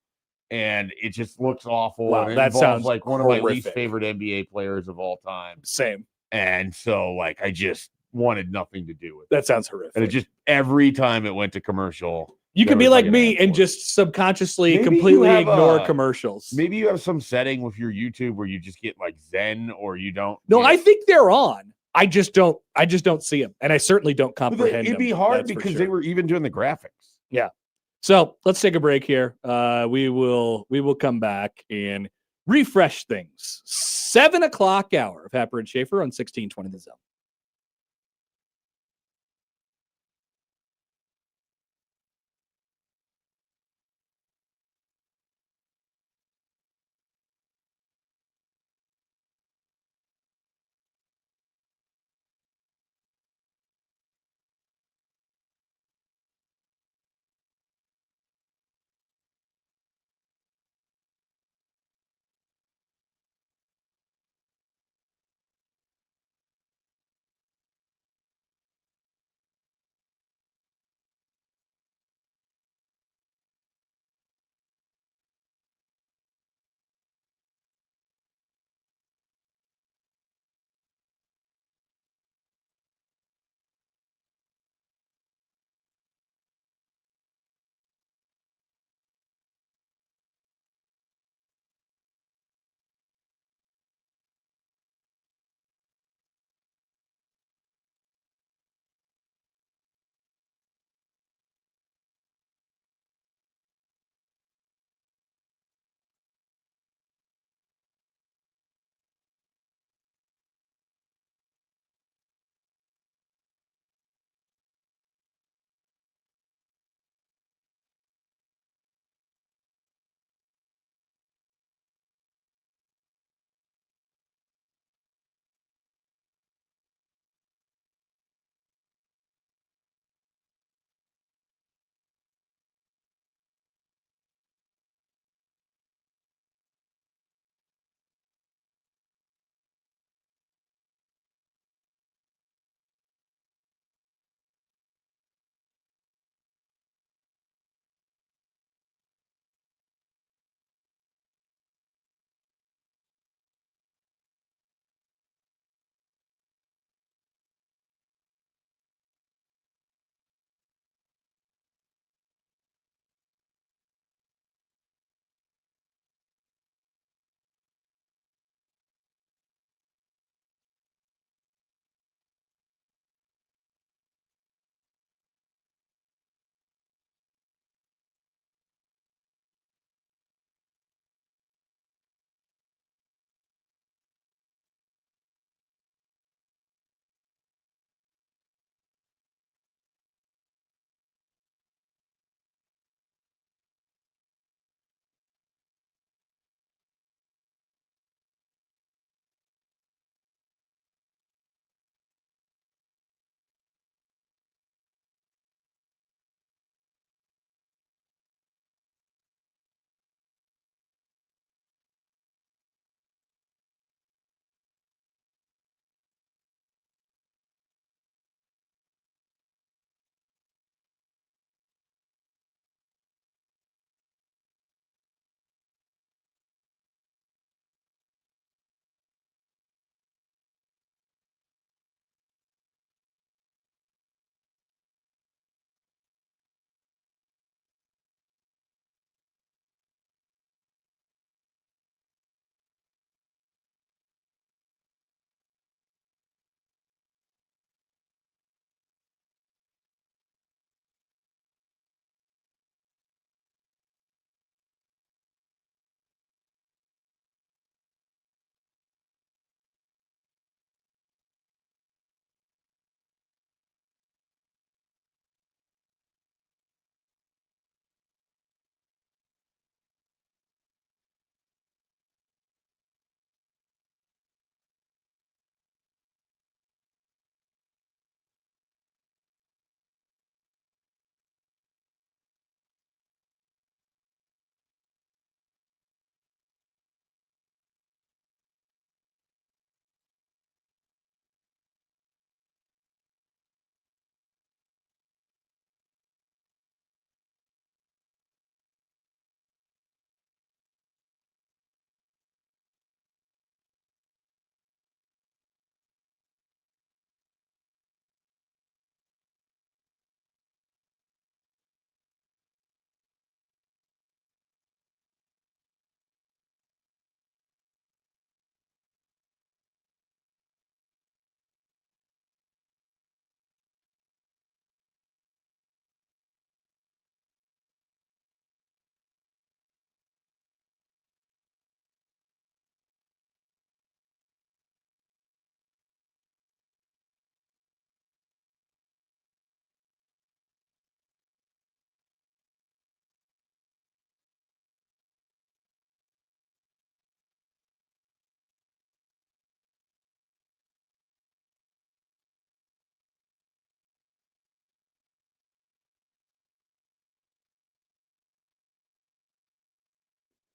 and it just looks awful. Wow, and that sounds like one horrific. of my least favorite NBA players of all time. Same. And so, like, I just wanted nothing to do with it. That sounds horrific. And it just every time it went to commercial. You could be like me and just subconsciously completely ignore commercials. Maybe you have some setting with your YouTube where you just get like Zen, or you don't. No, I think they're on. I just don't see them, and I certainly don't comprehend. It'd be hard because they were even doing the graphics. Yeah. So let's take a break here. We will come back and refresh things. 7 o'clock hour of Happer and Schaefer on 1620 The Zone.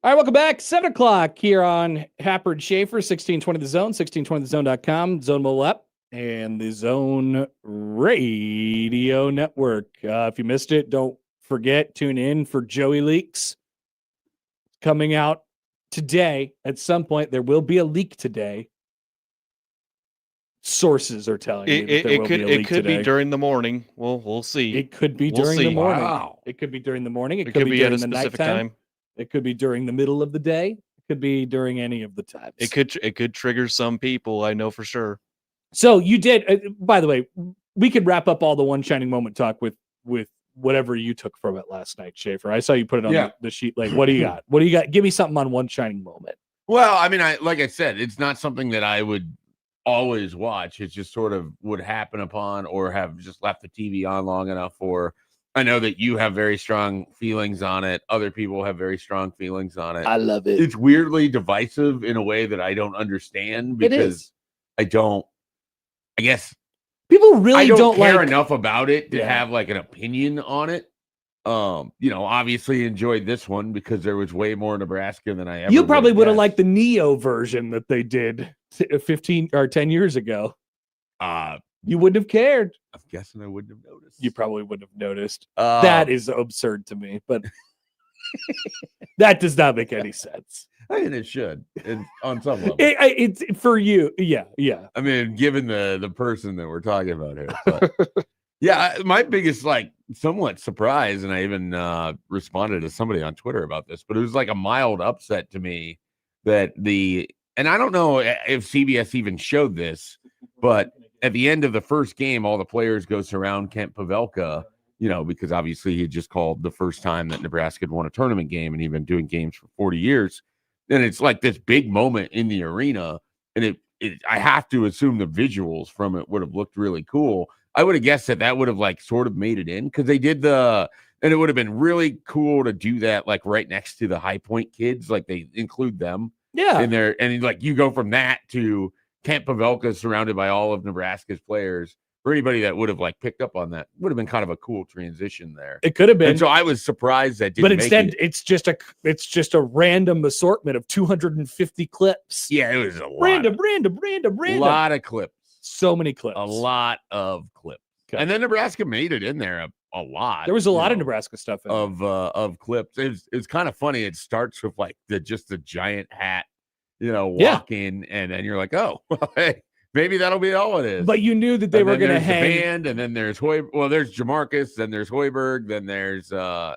All right, welcome back. 7 o'clock here on Happer and Schaefer, 1620 The Zone, 1620thezone.com, Zone Mobile app, and the Zone Radio Network. If you missed it, don't forget, tune in for Joey Leaks coming out today. At some point, there will be a leak today. Sources are telling me that there will be a leak It could today. be during the morning. We'll see. It could be We'll during the see. morning. Wow. It could be during the morning. It could be at during a the specific nighttime. time. It could be during the middle of the day. It could be during any of the times. It could trigger some people. I know for sure. So you did. By the way, we could wrap up all the one shining moment talk with whatever you took from it last night, Schaefer. I saw you put it on the sheet. Like, what do you got? What do you got? Give me something on one shining moment. Well, I mean, like I said, it's not something that I would always watch. It just sort of would happen upon, or have just left the TV on long enough for. I know that you have very strong feelings on it. Other people have very strong feelings on it. I love it. It's weirdly divisive in a way that I don't understand, because I guess People really I don't care like enough about it to Yeah. have like an opinion on it. Obviously enjoyed this one because there was way more Nebraska than I ever. You probably would have guessed. liked the Neo version that they did 15 or 10 years ago. You wouldn't have cared. I'm guessing I wouldn't have noticed. You probably wouldn't have noticed. Uh, That is absurd to me, but that does not make any sense. I mean, it should, on some level. It's for you. Yeah. I mean, given the person that we're talking about here, but yeah, my biggest somewhat surprise, and I even responded to somebody on Twitter about this, but it was like a mild upset to me that and I don't know if CBS even showed this, but at the end of the first game, all the players go surround Kent Pavelka, because obviously he just called the first time that Nebraska had won a tournament game, and he'd been doing games for 40 years. And it's like this big moment in the arena. And I have to assume the visuals from it would have looked really cool. I would have guessed that would have sort of made it in, because they did and it would have been really cool to do that right next to the High Point kids. Like they include them in there. And you go from that to Kent Pavelka surrounded by all of Nebraska's players. For anybody that would have picked up on that, would have been kind of a cool transition there. It could have been. And so I was surprised that didn't but make instead, it. it's just a random assortment of 250 clips. Yeah, it was a lot. Random. A lot of clips. So many clips. A lot of clips. Okay. And then Nebraska made it in there a lot. There was a lot of Nebraska stuff in of clips. It's kind of funny. It starts with just the giant hat, walk in, and then you're like, oh, well, hey, maybe that'll be all it is. But you knew that they were going to hang. The band, and then there's there's Jamarcus, then there's Hoiberg, then there's the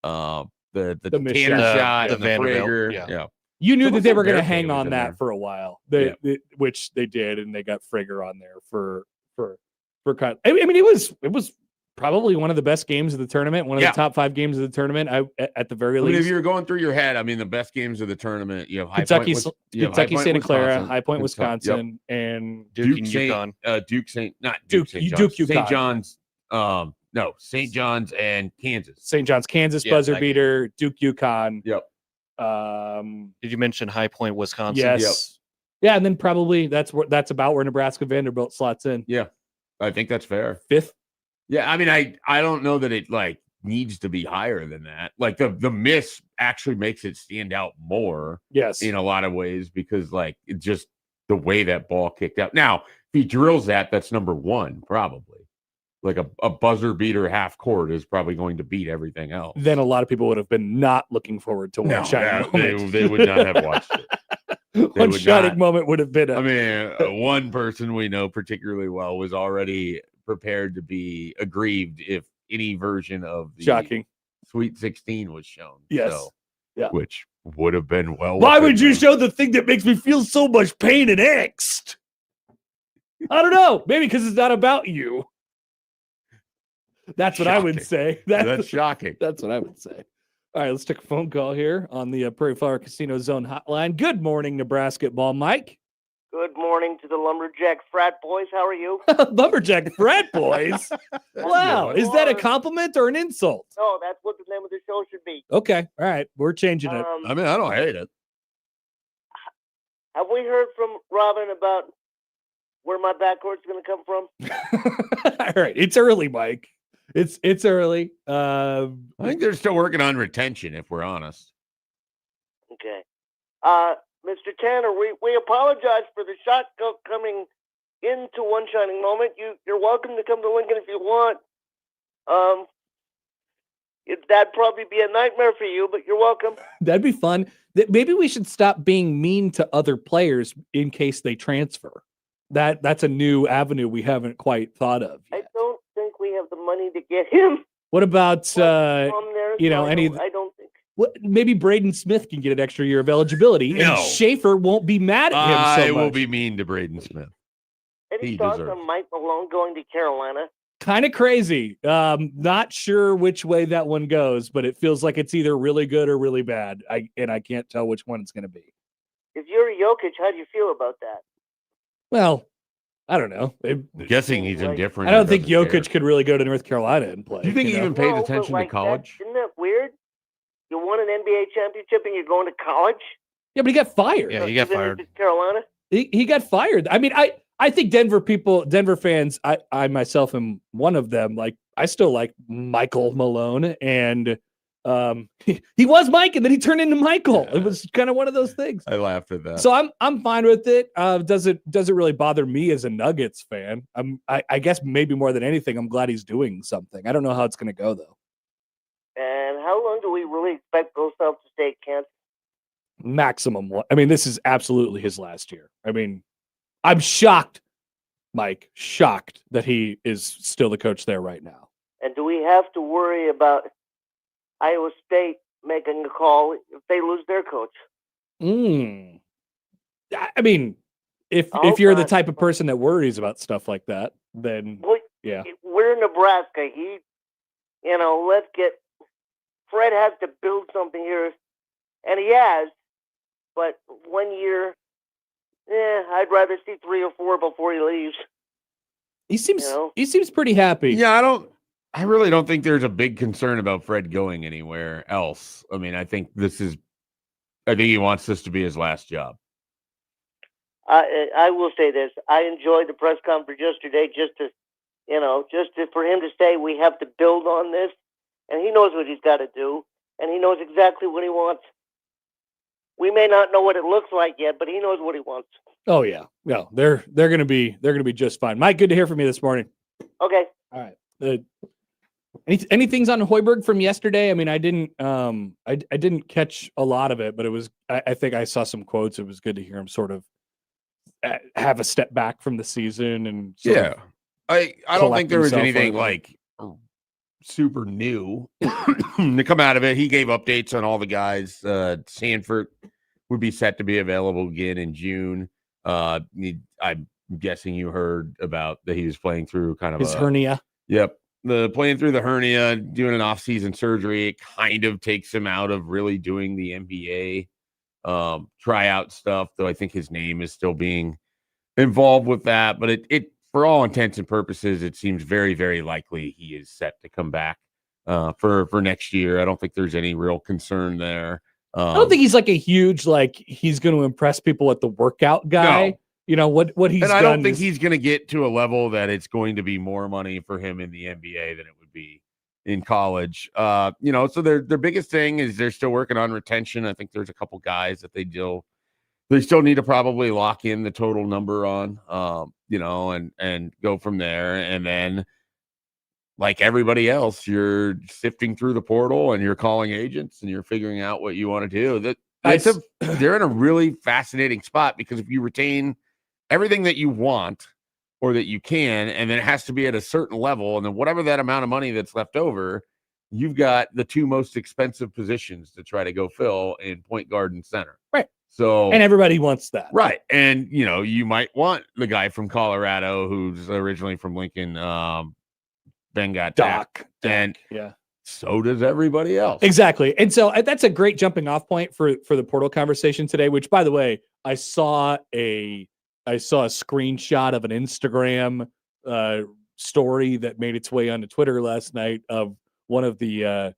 cannon shot, the and the Vanderbilt, Prager. yeah. You knew Some that of they the were going to Bear hang Kid was on in that there. for a while, which they did, and they got Frigger on there for kind. I mean, it was probably one of the best games of the tournament, one of the top 5 games of the tournament. At the very least, if you're going through your head, I mean, the best games of the tournament, you have Kentucky, Kentucky, Santa Clara, Wisconsin, High Point, Wisconsin, yep. and Duke and UConn. Duke St. UConn. John's. St. John's and Kansas. St. John's, Kansas buzzer beater, Duke, UConn. Yep. Did you mention High Point, Wisconsin? Yes. Yep. Yeah, and then probably that's about where Nebraska Vanderbilt slots in. Yeah, I think that's fair. 5th. Yeah, I mean, I don't know that it needs to be higher than that. The miss actually makes it stand out more. Yes. In a lot of ways, because it just the way that ball kicked out. Now, if he drills that's number 1, probably. A buzzer beater half court is probably going to beat everything else. Then a lot of people would have been not looking forward to one shining moment. They would not have watched it. One shining moment would have been I mean, one person we know particularly well was already prepared to be aggrieved if any version of the shocking Sweet 16 was shown. Yes. So, yeah. Which would have been well. Why would you show the thing that makes me feel so much pain and angst? I don't know. Maybe because it's not about you. That's what I would say. That's shocking. That's what I would say. All right, let's take a phone call here on the Prairie Flower Casino Zone hotline. Good morning, Nebraska ball, Mike. Good morning to the Lumberjack frat boys. How are you? Lumberjack frat boys? Wow. Is that a compliment or an insult? No, that's what the name of the show should be. Okay. All right. We're changing it. I mean, I don't hate it. Have we heard from Robin about where my backcourt's going to come from? All right. It's early, Mike. It's early. I think they're still working on retention, if we're honest. Okay. Mr. Tanner, we apologize for the shot coming into One Shining Moment. You're welcome to come to Lincoln if you want. That'd probably be a nightmare for you, but you're welcome. That'd be fun. Maybe we should stop being mean to other players in case they transfer. That's a new avenue we haven't quite thought of I yet. don't think we have the money to get him. What about I don't think. maybe Braden Smith can get an extra year of eligibility, No. and Schaefer won't be mad at him I so will much. be mean to Braden Smith. Any He thoughts deserves on Mike Malone going to Carolina? Kind of crazy. Not sure which way that one goes, but it feels like it's either really good or really bad. I can't tell which one it's going to be. If you're Jokic, how do you feel about that? Well, I don't know. I'm guessing he's indifferent. I don't think doesn't care. Jokic could really go to North Carolina and play. Do you think he know? even pays No, but attention like to college? isn't that weird? You won an NBA championship and you're going to college? Yeah, but he got fired. Yeah, he got Even if fired. it's Carolina? He got fired. I mean, I think Denver fans, I myself am one of them. Like, I still like Michael Malone, and he was Mike, and then he turned into Michael. Yeah. It was kind of one of those things. I laughed at that. So I'm fine with it. Doesn't really bother me as a Nuggets fan. I guess maybe more than anything, I'm glad he's doing something. I don't know how it's going to go though. And how long do we really expect Bill Self to stay at Kansas? Maximum one. I mean, this is absolutely his last year. I mean, I'm shocked, Mike, shocked that he is still the coach there right now. And do we have to worry about Iowa State making a call if they lose their coach? I mean, if hope you're the not. type of person that worries about stuff like that, then Well, yeah. we're in Nebraska. Fred has to build something here, and he has. But 1 year, I'd rather see 3 or 4 before he leaves. He seems You know? he seems pretty happy. Yeah, I really don't think there's a big concern about Fred going anywhere else. I mean, I think he wants this to be his last job. I will say this: I enjoyed the press conference yesterday, for him to say we have to build on this, and he knows what he's got to do, and he knows exactly what he wants. We may not know what it looks like yet, but he knows what he wants. Oh yeah. No, they're gonna be just fine. Mike, good to hear from you this morning. Okay. All right. Anything's on Hoiberg from yesterday? I mean, I didn't catch a lot of it, but it was I think I saw some quotes. It was good to hear him sort of have a step back from the season and sort of I don't think there was himself anything on- like super new to come out of it. He gave updates on all the guys. Sanford would be set to be available again in June. I'm guessing you heard about that he was playing through kind of his hernia. Yep. Playing through the hernia, doing an off-season surgery, it kind of takes him out of really doing the NBA tryout stuff, though I think his name is still being involved with that. But it for all intents and purposes, it seems very, very likely he is set to come back for next year. I don't think there's any real concern there. I don't think he's like a huge, he's going to impress people at the workout guy. No. You know, what he's and done. I don't think is- he's going to get to a level that it's going to be more money for him in the NBA than it would be in college. So their biggest thing is they're still working on retention. I think there's a couple guys that they still need to probably lock in the total number on, and go from there. And then, like everybody else, you're sifting through the portal and you're calling agents and you're figuring out what you want to do. They're in a really fascinating spot because if you retain everything that you want or that you can, and then it has to be at a certain level, and then whatever that amount of money that's left over, you've got the two most expensive positions to try to go fill in point guard and center. Right. So, and everybody wants that. right. And, you might want the guy from Colorado who's originally from Lincoln, Ben got Doc. and Yeah. so does everybody else. Exactly. And so that's a great jumping off point for the portal conversation today, which, by the way, I saw a screenshot of an Instagram story that made its way onto Twitter last night of one of the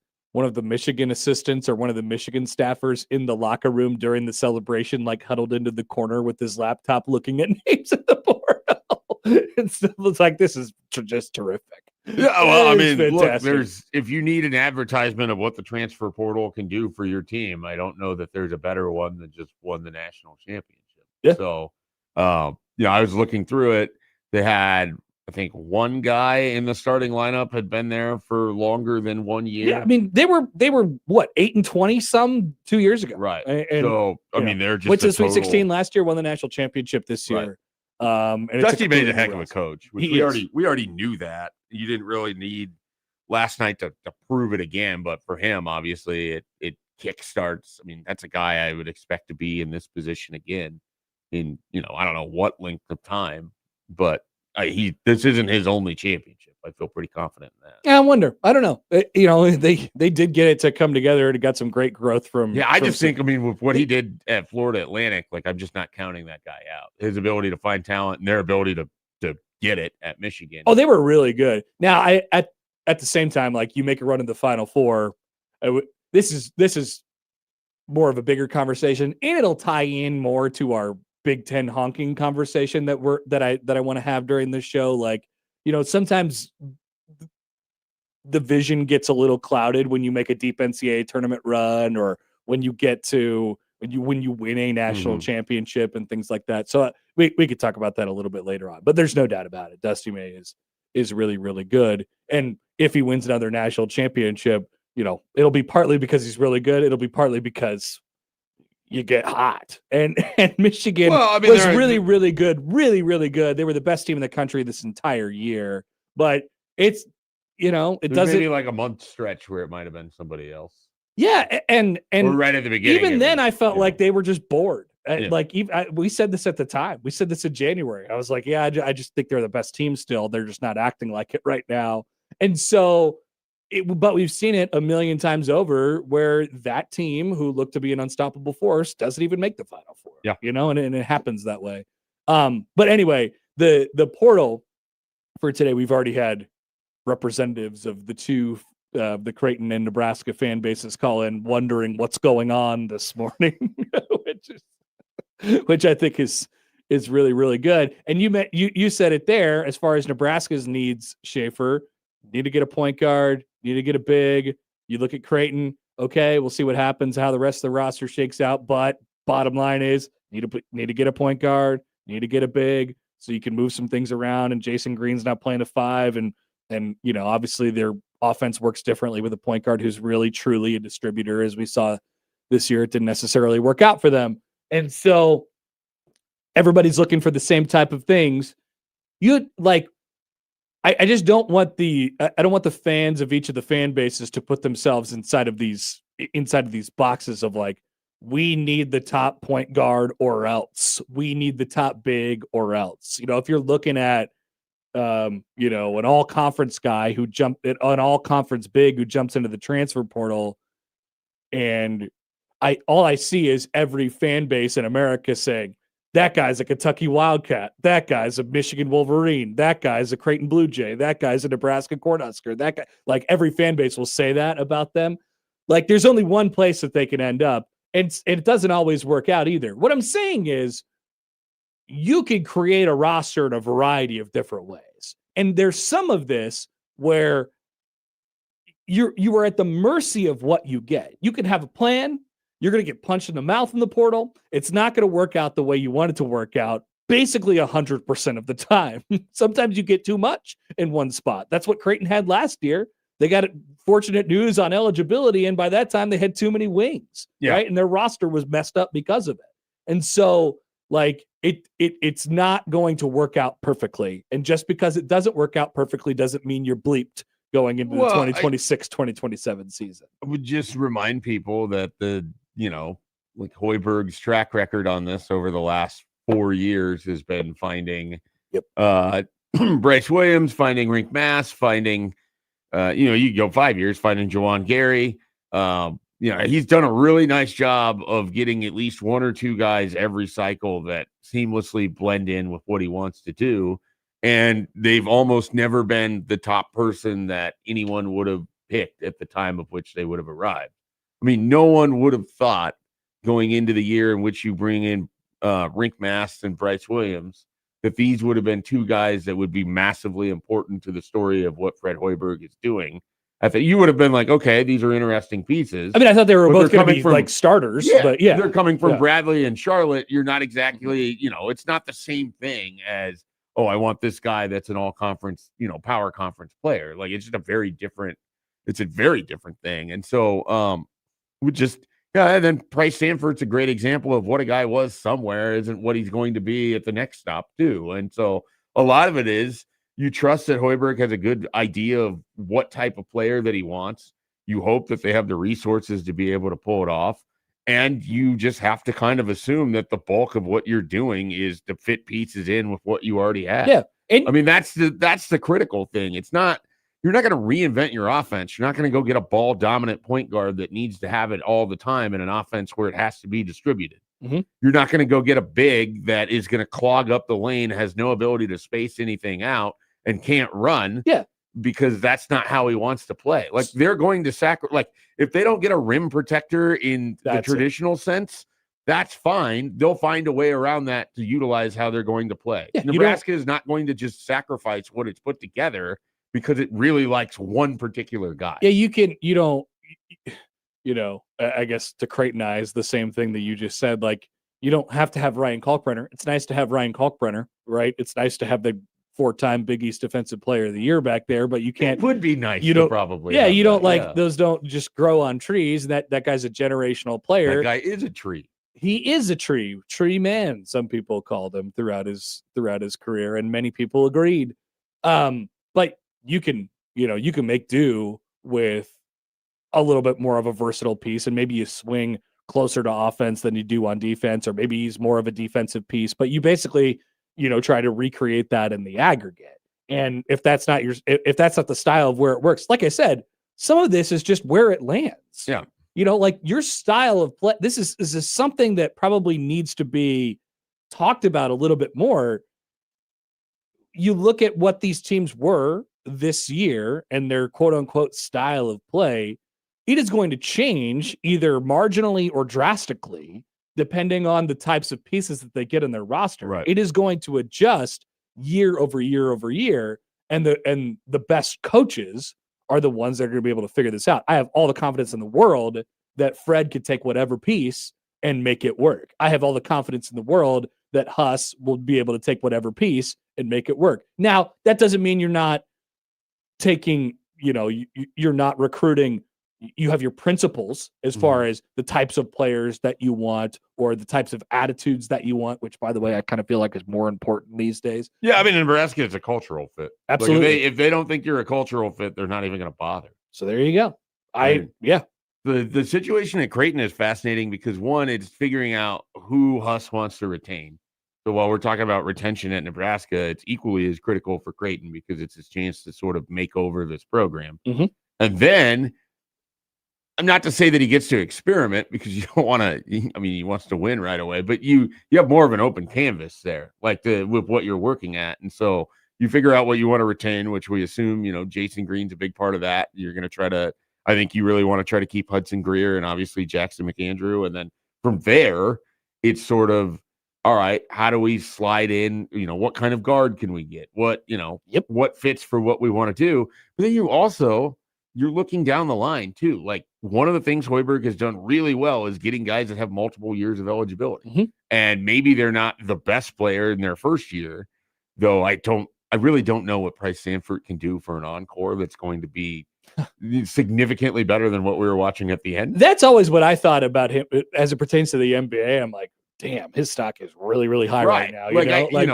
Michigan assistants or one of the Michigan staffers in the locker room during the celebration, huddled into the corner with his laptop looking at names at the portal. And so it's like, this is just terrific. Yeah, well, I It's mean, look, fantastic. if you need an advertisement of what the transfer portal can do for your team, I don't know that there's a better one than just won the national championship. Yeah. So, I was looking through it. They had, I think, one guy in the starting lineup had been there for longer than 1 year. Yeah, I mean, they were what, 8-20 some 2 years ago, Right. And So, I you mean, they're just went to a the Sweet 16 total. last year, won the national championship this Right. year. And it's Dusty May's a completely heck new of a roster. coach, which He we is. already knew that. You didn't really need last night to prove it again, but for him, obviously, it kickstarts. I mean, that's a guy I would expect to be in this position again in, I don't know what length of time, but this isn't his only championship. I feel pretty confident in that. Yeah, I wonder. I don't know. They did get it to come together, and it got some great growth from. Yeah, I from just think, with what he did at Florida Atlantic, like, I'm just not counting that guy out. His ability to find talent and their ability to get it at Michigan. Oh, they were really good. Now, at the same time, like, you make a run in the Final Four. This is more of a bigger conversation, and it'll tie in more to our Big Ten honking conversation that I want to have during this show. Like, sometimes the vision gets a little clouded when you make a deep NCAA tournament run, or when you get to when you win a national championship and things like that. So we could talk about that a little bit later on. But there's no doubt about it. Dusty May is really, really good. And if he wins another national championship, it'll be partly because he's really good. It'll be partly because you get hot. And Michigan was really, really good. Really, really good. They were the best team in the country this entire year. But it's, it doesn't, maybe like a month stretch where it might have been somebody else. Yeah, and or right at the beginning. Even then, I felt like they were just bored. Yeah. Like, we said this at the time. We said this in January. I was like, yeah, I just think they're the best team still. They're just not acting like it right now. And so, but we've seen it a million times over where that team who looked to be an unstoppable force doesn't even make the Final Four. Yeah, and it happens that way. But anyway, the portal for today, we've already had representatives of the two. The Creighton and Nebraska fan bases call in, wondering what's going on this morning, which I think is really, really good. And you said it there. As far as Nebraska's needs, Schaefer, need to get a point guard, need to get a big. You look at Creighton. Okay, we'll see what happens, how the rest of the roster shakes out. But bottom line is, need to get a point guard, need to get a big, so you can move some things around. And Jason Green's not playing a 5, and obviously their offense works differently with a point guard who's really truly a distributor. As we saw this year, it didn't necessarily work out for them. And so everybody's looking for the same type of things. I just don't want I don't want the fans of each of the fan bases to put themselves inside of these boxes of like, we need the top point guard or else, we need the top big or else. If you're looking at an all conference guy an all conference big who jumps into the transfer portal, and all I see is every fan base in America saying, that guy's a Kentucky Wildcat, that guy's a Michigan Wolverine, that guy's a Creighton Blue Jay, that guy's a Nebraska Cornhusker, that guy, like, every fan base will say that about them. Like, there's only one place that they can end up, and it doesn't always work out either. What I'm saying is, you can create a roster in a variety of different ways. And there's some of this where you are at the mercy of what you get. You can have a plan. You're going to get punched in the mouth in the portal. It's not going to work out the way you want it to work out, basically 100% of the time. Sometimes you get too much in one spot. That's what Creighton had last year. They got fortunate news on eligibility, and by that time they had too many wings, right? And their roster was messed up because of it. And so, like, it's not going to work out perfectly. And just because it doesn't work out perfectly doesn't mean you're bleeped going into the 2026-2027 season. I would just remind people that like Hoiberg's track record on this over the last 4 years has been finding Bryce Williams, finding Rink Mass, finding you go 5 years, finding Jawan Gary. He's done a really nice job of getting at least one or two guys every cycle that seamlessly blend in with what he wants to do. And they've almost never been the top person that anyone would have picked at the time of which they would have arrived. I mean, no one would have thought going into the year in which you bring in Rink Mass and Bryce Williams that these would have been two guys that would be massively important to the story of what Fred Hoiberg is doing. I think you would have been like, okay, these are interesting pieces. I mean, I thought they were But both they're going to coming be from- like starters, Yeah, but yeah, they're coming from Yeah. Bradley and Charlotte. You're not exactly, it's not the same thing as, oh, I want this guy that's an all conference, power conference player. Like, it's just it's a very different thing. And so, and then Price Sanford's a great example of what a guy was somewhere isn't what he's going to be at the next stop too. And so a lot of it is you trust that Hoiberg has a good idea of what type of player that he wants. You hope that they have the resources to be able to pull it off. And you just have to kind of assume that the bulk of what you're doing is to fit pieces in with what you already have. Yeah. And I mean, that's the critical thing. You're not going to reinvent your offense. You're not going to go get a ball dominant point guard that needs to have it all the time in an offense where it has to be distributed. Mhm. You're not going to go get a big that is going to clog up the lane, has no ability to space anything out, and can't run. Yeah. Because that's not how he wants to play. Like, they're going to like, if they don't get a rim protector in the traditional sense, that's fine. They'll find a way around that to utilize how they're going to play. Yeah, Nebraska is not going to just sacrifice what it's put together because it really likes one particular guy. Yeah, I guess to Creightonize the same thing that you just said, like, you don't have to have Ryan Kalkbrenner. It's nice to have Ryan Kalkbrenner, right? It's nice to have the 4-time Big East Defensive Player of the Year back there, but you can't. It would be nice. You to don't probably. Yeah, have you don't that, those don't just grow on trees. That guy's a generational player. That guy is a tree. He is a tree man. Some people called him throughout his career, and many people agreed. But you can make do with a little bit more of a versatile piece, and maybe you swing closer to offense than you do on defense, or maybe he's more of a defensive piece. But you basically, try to recreate that in the aggregate. And if that's not if that's not the style of where it works, like I said, some of this is just where it lands. Yeah. Like your style of play, this is something that probably needs to be talked about a little bit more. You look at what these teams were this year and their quote unquote style of play, it is going to change either marginally or drastically, depending on the types of pieces that they get in their roster. Right. It is going to adjust year over year over year. And the best coaches are the ones that are going to be able to figure this out. I have all the confidence in the world that Fred could take whatever piece and make it work. I have all the confidence in the world that Huss will be able to take whatever piece and make it work. Now, that doesn't mean you're not taking, you're not recruiting. You have your principles as far as the types of players that you want or the types of attitudes that you want, which, by the way, I kind of feel like is more important these days. Yeah, I mean, in Nebraska, it's a cultural fit. Absolutely. Like if they don't think you're a cultural fit, they're not even going to bother. So there you go. The situation at Creighton is fascinating because, one, it's figuring out who Huss wants to retain. So while we're talking about retention at Nebraska, it's equally as critical for Creighton because it's his chance to sort of make over this program. Mhm. And then, I'm not to say that he gets to experiment because you don't want to. I mean, he wants to win right away, but you have more of an open canvas there, like with what you're working at, and so you figure out what you want to retain, which we assume, Jason Green's a big part of that. You're going to try to. I think you really want to try to keep Hudson Greer and obviously Jackson McAndrew, and then from there, it's sort of all right. How do we slide in? What kind of guard can we get? What what fits for what we want to do? But then you're looking down the line too. Like, one of the things Hoiberg has done really well is getting guys that have multiple years of eligibility. Mhm. And maybe they're not the best player in their first year, though I really don't know what Price Sanford can do for an encore that's going to be significantly better than what we were watching at the end. That's always what I thought about him as it pertains to the NBA. I'm like, damn, his stock is really, really high right now.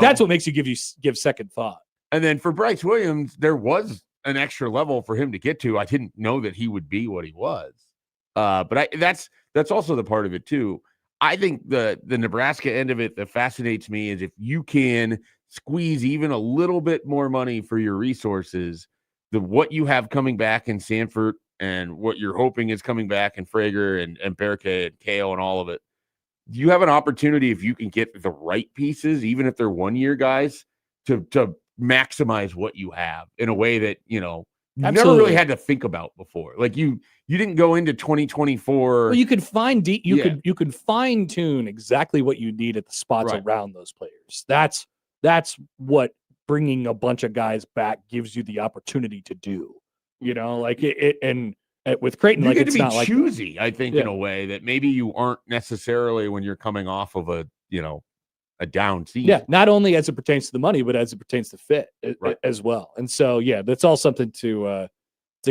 That's what makes you give second thought. And then for Bryce Williams, there was an extra level for him to get to. I didn't know that he would be what he was. But that's also the part of it too. I think the Nebraska end of it that fascinates me is if you can squeeze even a little bit more money for your resources, what you have coming back in Sanford and what you're hoping is coming back in Frager and Berke and Kale and all of it, you have an opportunity if you can get the right pieces, even if they're 1-year guys, to maximize what you have in a way that you never really had to think about before. Like you didn't go into 2024. Well, you could you could fine tune exactly what you need at the spots around those players. That's That's what bringing a bunch of guys back gives you the opportunity to do. Like and with Creighton, You like get to it's be not like choosy, I think, in Yeah. a way that maybe you aren't necessarily when you're coming off of a down season. Yeah, not only as it pertains to the money, but as it pertains to fit Right. as well. And so, yeah, that's all something to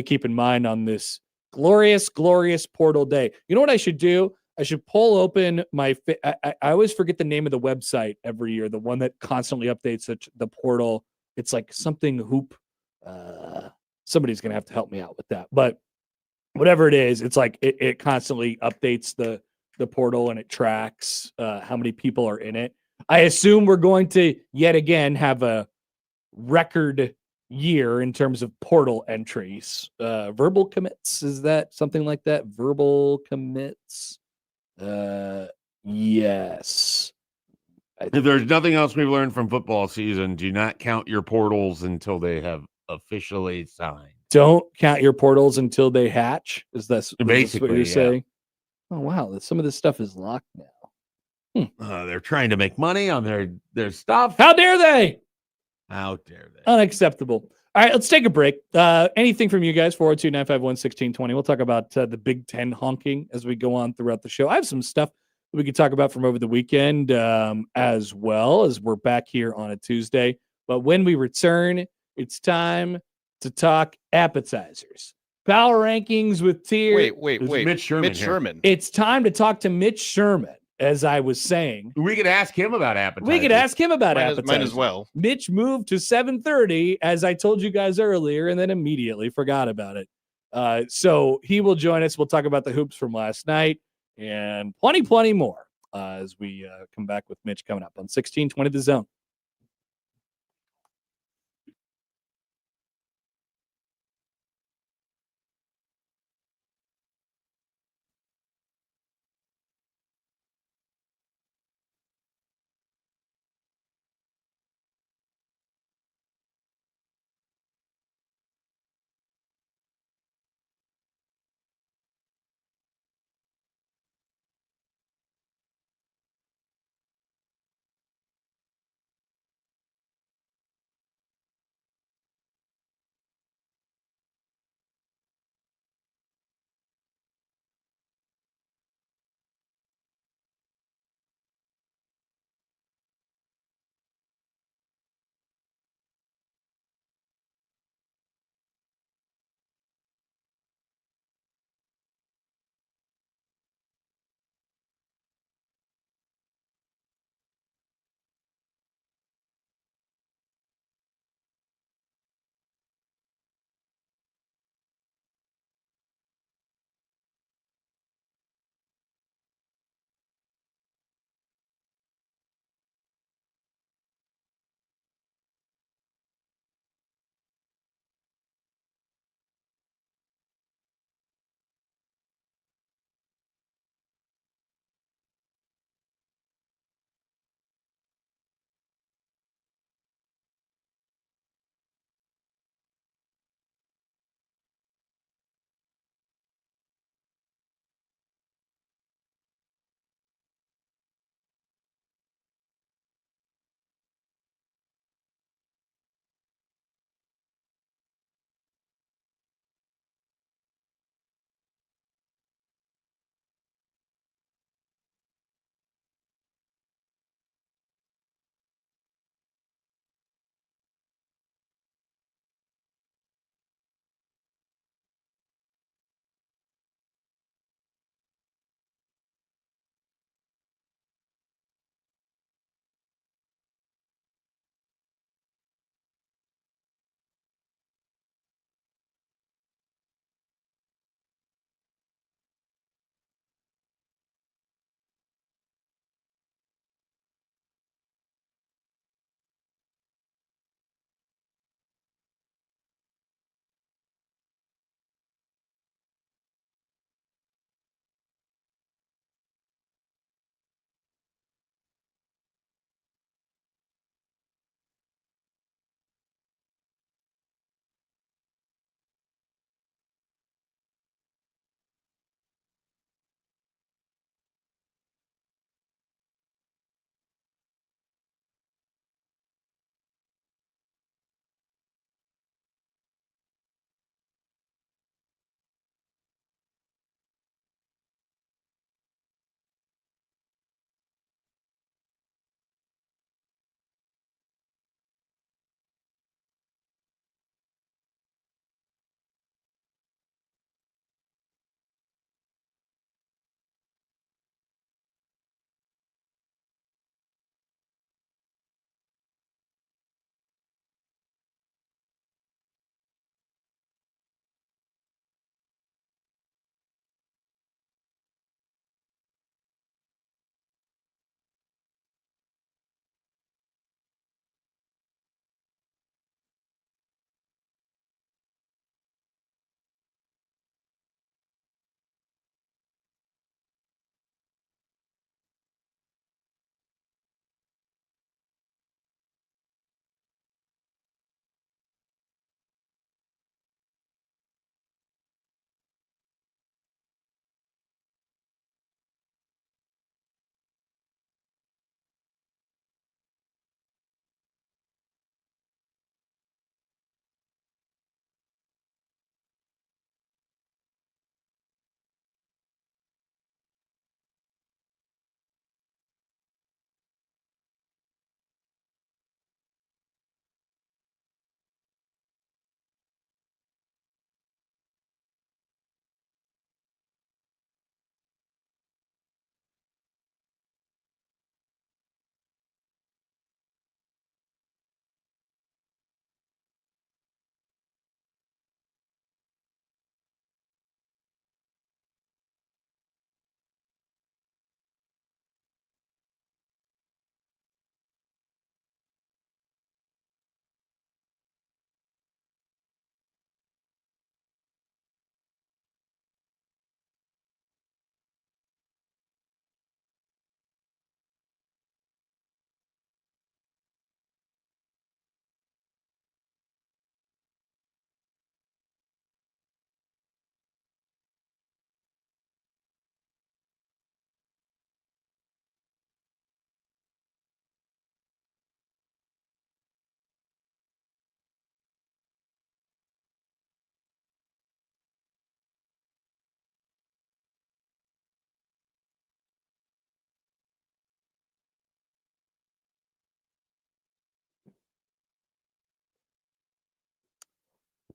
keep in mind on this glorious, glorious portal day. You know what I should do? I should pull open my. I always forget the name of the website every year. The one that constantly updates the portal. It's like something hoop. Somebody's gonna have to help me out with that. But whatever it is, it's like it constantly updates the portal and it tracks how many people are in it. I assume we're going to yet again have a record year in terms of portal entries. Verbal commits, is that something like that? Verbal commits. Yes. If there's nothing else we've learned from football season, do not count your portals until they have officially signed. Don't count your portals until they hatch. Is this Basically what you're yeah. saying? Oh wow, some of this stuff is locked now. They're trying to make money on their stuff. How dare they? How dare they? Unacceptable. All right, let's take a break. Anything from you guys? 402-951-1620. We'll talk about the Big Ten honking as we go on throughout the show. I have some stuff we could talk about from over the weekend as well, as we're back here on a Tuesday. But when we return, it's time to talk appetizers. Power rankings with tier. Wait. Mitch Sherman Mitch here. Sherman. It's time to talk to Mitch Sherman, as I was saying. We could ask him about appetizers. We could ask him about Might appetizers. as well. Mitch moved to 7:30, as I told you guys earlier, and then immediately forgot about it. So he will join us. We'll talk about the hoops from last night and plenty more as we come back with Mitch coming up on 1620 The Zone.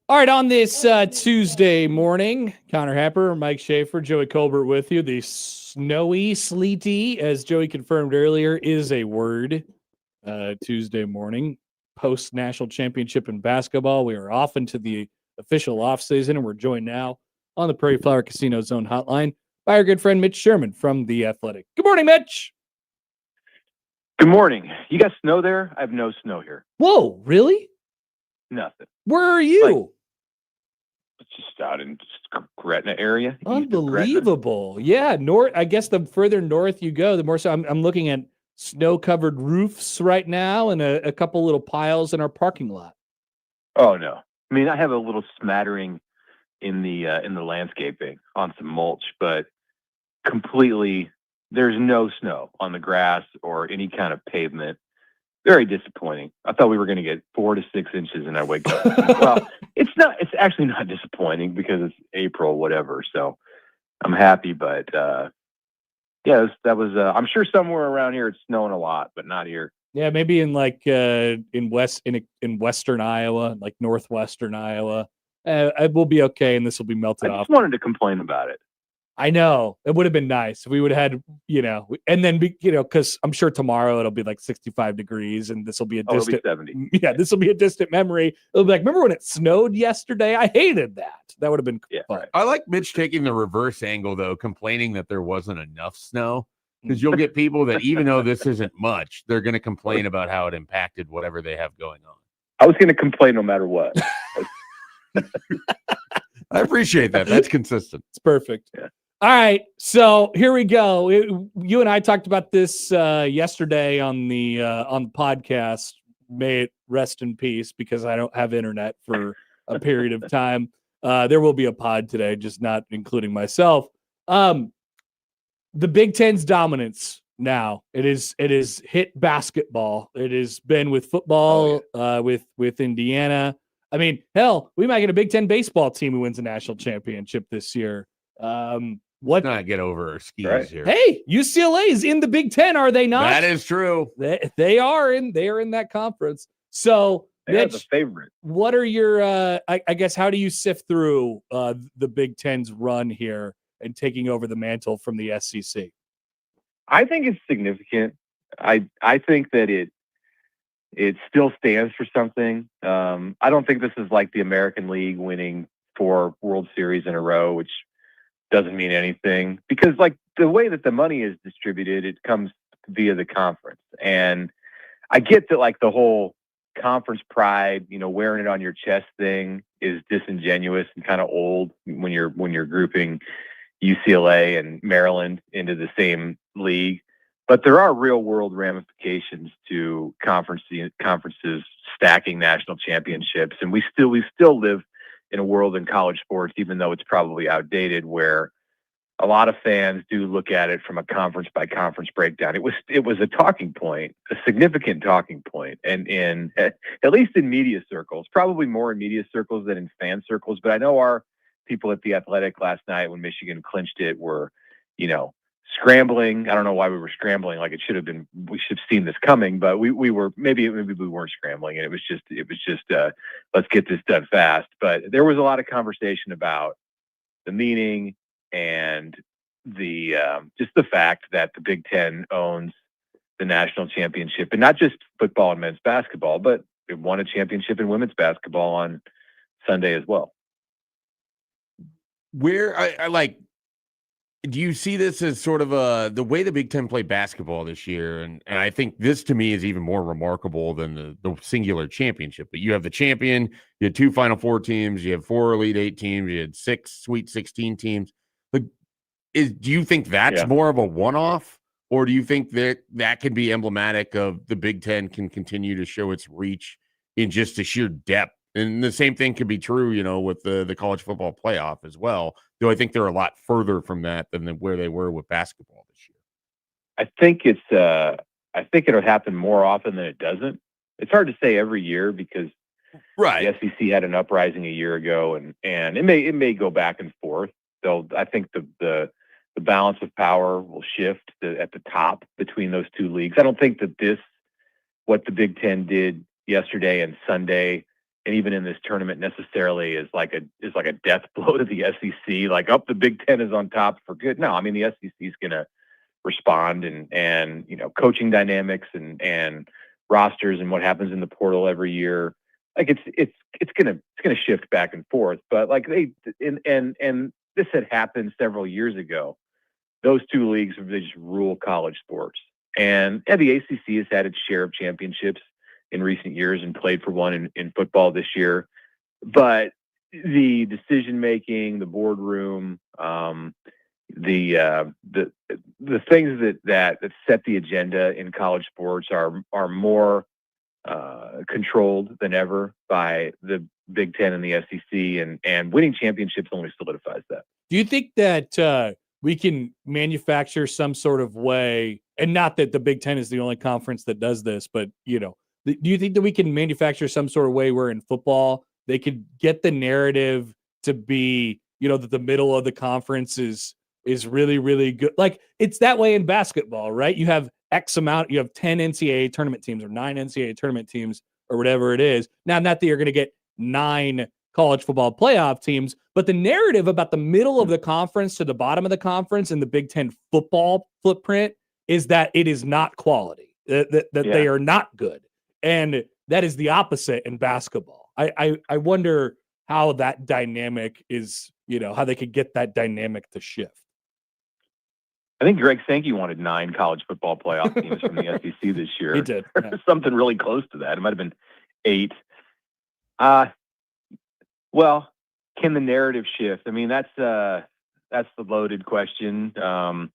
All right, on this Tuesday morning, Connor Happer, Mike Schaefer, Joey Colbert with you. The snowy, sleety, as Joey confirmed earlier, is a word. Tuesday morning, post national championship in basketball. We are off into the official off season, and we're joined now on the Prairie Flower Casino Zone hotline by our good friend Mitch Sherman from The Athletic. Good morning, Mitch. Good morning. You got snow there? I have no snow here. Whoa, really? Nothing. Where are you? It's just out in Gretna area. east of Gretna. Unbelievable. Yeah, north. I guess the further north you go, the more so. I'm looking at snow-covered roofs right now and a couple little piles in our parking lot. Oh no. I mean, I have a little smattering in the landscaping on some mulch, but completely there's no snow on the grass or any kind of pavement. Very disappointing. I thought we were going to get 4 to 6 inches, and I wake up. Well, it's not. It's actually not disappointing because it's April, whatever. So I'm happy, but yeah, that was. I'm sure somewhere around here it's snowing a lot, but not here. Yeah, maybe in like in western Iowa, like northwestern Iowa. It will be okay, and this will be melted I off. just wanted to complain about it. I know it would have been nice if we would have had, and then because I'm sure tomorrow it'll be like 65 degrees, and this will be a It'll be distant. 70. Yeah, this will be a distant memory. It'll be like, remember when it snowed yesterday? I hated that. That would have been fun. Right. I like Mitch taking the reverse angle, though, complaining that there wasn't enough snow. Because you'll get people that, even though this isn't much, they're going to complain about how it impacted whatever they have going on. I was going to complain no matter what. I appreciate that. That's consistent. It's perfect. Yeah. All right, so here we go. You and I talked about this yesterday on the podcast. May it rest in peace, because I don't have internet for a period of time. There will be a pod today, just not including myself. The Big Ten's dominance now. It is hit basketball. It has been with football, with Indiana. I mean, hell, we might get a Big Ten baseball team who wins a national championship this year. Let's not get over our skis here. Hey, UCLA is in the Big Ten, are they not? That is true. They are in that conference. So They're the favorite. What are your I guess how do you sift through the Big Ten's run here and taking over the mantle from the SEC? I think it's significant. I think that it still stands for something. I don't think this is like the American League winning 4 World Series in a row, which doesn't mean anything, because like the way that the money is distributed, it comes via the conference. And I get that like the whole conference pride, wearing it on your chest thing is disingenuous and kind of old when you're grouping UCLA and Maryland into the same league. But there are real world ramifications to conferences stacking national championships. And we still live in a world in college sports, even though it's probably outdated, where a lot of fans do look at it from a conference by conference breakdown. It was a talking point, a significant talking point, and at least in media circles, probably more in media circles than in fan circles. But I know our people at The Athletic last night, when Michigan clinched it, were, scrambling. I don't know why we were scrambling. Like, it should have been, we should have seen this coming, but we were, maybe we weren't scrambling, and it was just let's get this done fast. But there was a lot of conversation about the meaning and the just the fact that the Big Ten owns the national championship, and not just football and men's basketball, but it won a championship in women's basketball on Sunday as well. Where I like, do you see this as sort of the way the Big Ten played basketball this year? And I think this to me is even more remarkable than the singular championship. But you have the champion, you had 2 Final Four teams, you have 4 Elite 8 teams, you had 6 Sweet 16 teams. Like, do you think that's more of a one-off? Or do you think that can be emblematic of the Big Ten can continue to show its reach in just the sheer depth? And the same thing could be true, with the college football playoff as well. Though I think they're a lot further from that than where they were with basketball this year. I think it'll happen more often than it doesn't. It's hard to say every year because the SEC had an uprising a year ago, and it may go back and forth. So I think the balance of power will shift at the top between those two leagues. I don't think that what the Big Ten did yesterday and Sunday and even in this tournament necessarily is like a death blow to the SEC. Like, the Big Ten is on top for good. No, I mean, the SEC is going to respond, and coaching dynamics and rosters and what happens in the portal every year. Like, it's gonna shift back and forth. But like and this had happened several years ago. Those two leagues, they just rule college sports. And the ACC has had its share of championships in recent years and played for one in football this year. But the decision making, the boardroom, the things that set the agenda in college sports are more controlled than ever by the Big Ten and the SEC, and winning championships only solidifies that. Do you think that we can manufacture some sort of way, and not that the Big Ten is the only conference that does this, but do you think that we can manufacture some sort of way where in football they could get the narrative to be, that the middle of the conference is really, really good? Like, it's that way in basketball, right? You have X amount, you have 10 NCAA tournament teams or 9 NCAA tournament teams or whatever it is. Now, not that you're going to get 9 college football playoff teams, but the narrative about the middle of the conference to the bottom of the conference in the Big Ten football footprint is that it is not quality, that they are not good. And that is the opposite in basketball. I wonder how that dynamic is, how they could get that dynamic to shift. I think Greg Sankey wanted 9 college football playoff teams from the SEC this year. He did. Yeah. Something really close to that. It might have been 8. Well, can the narrative shift? I mean, that's the loaded question, and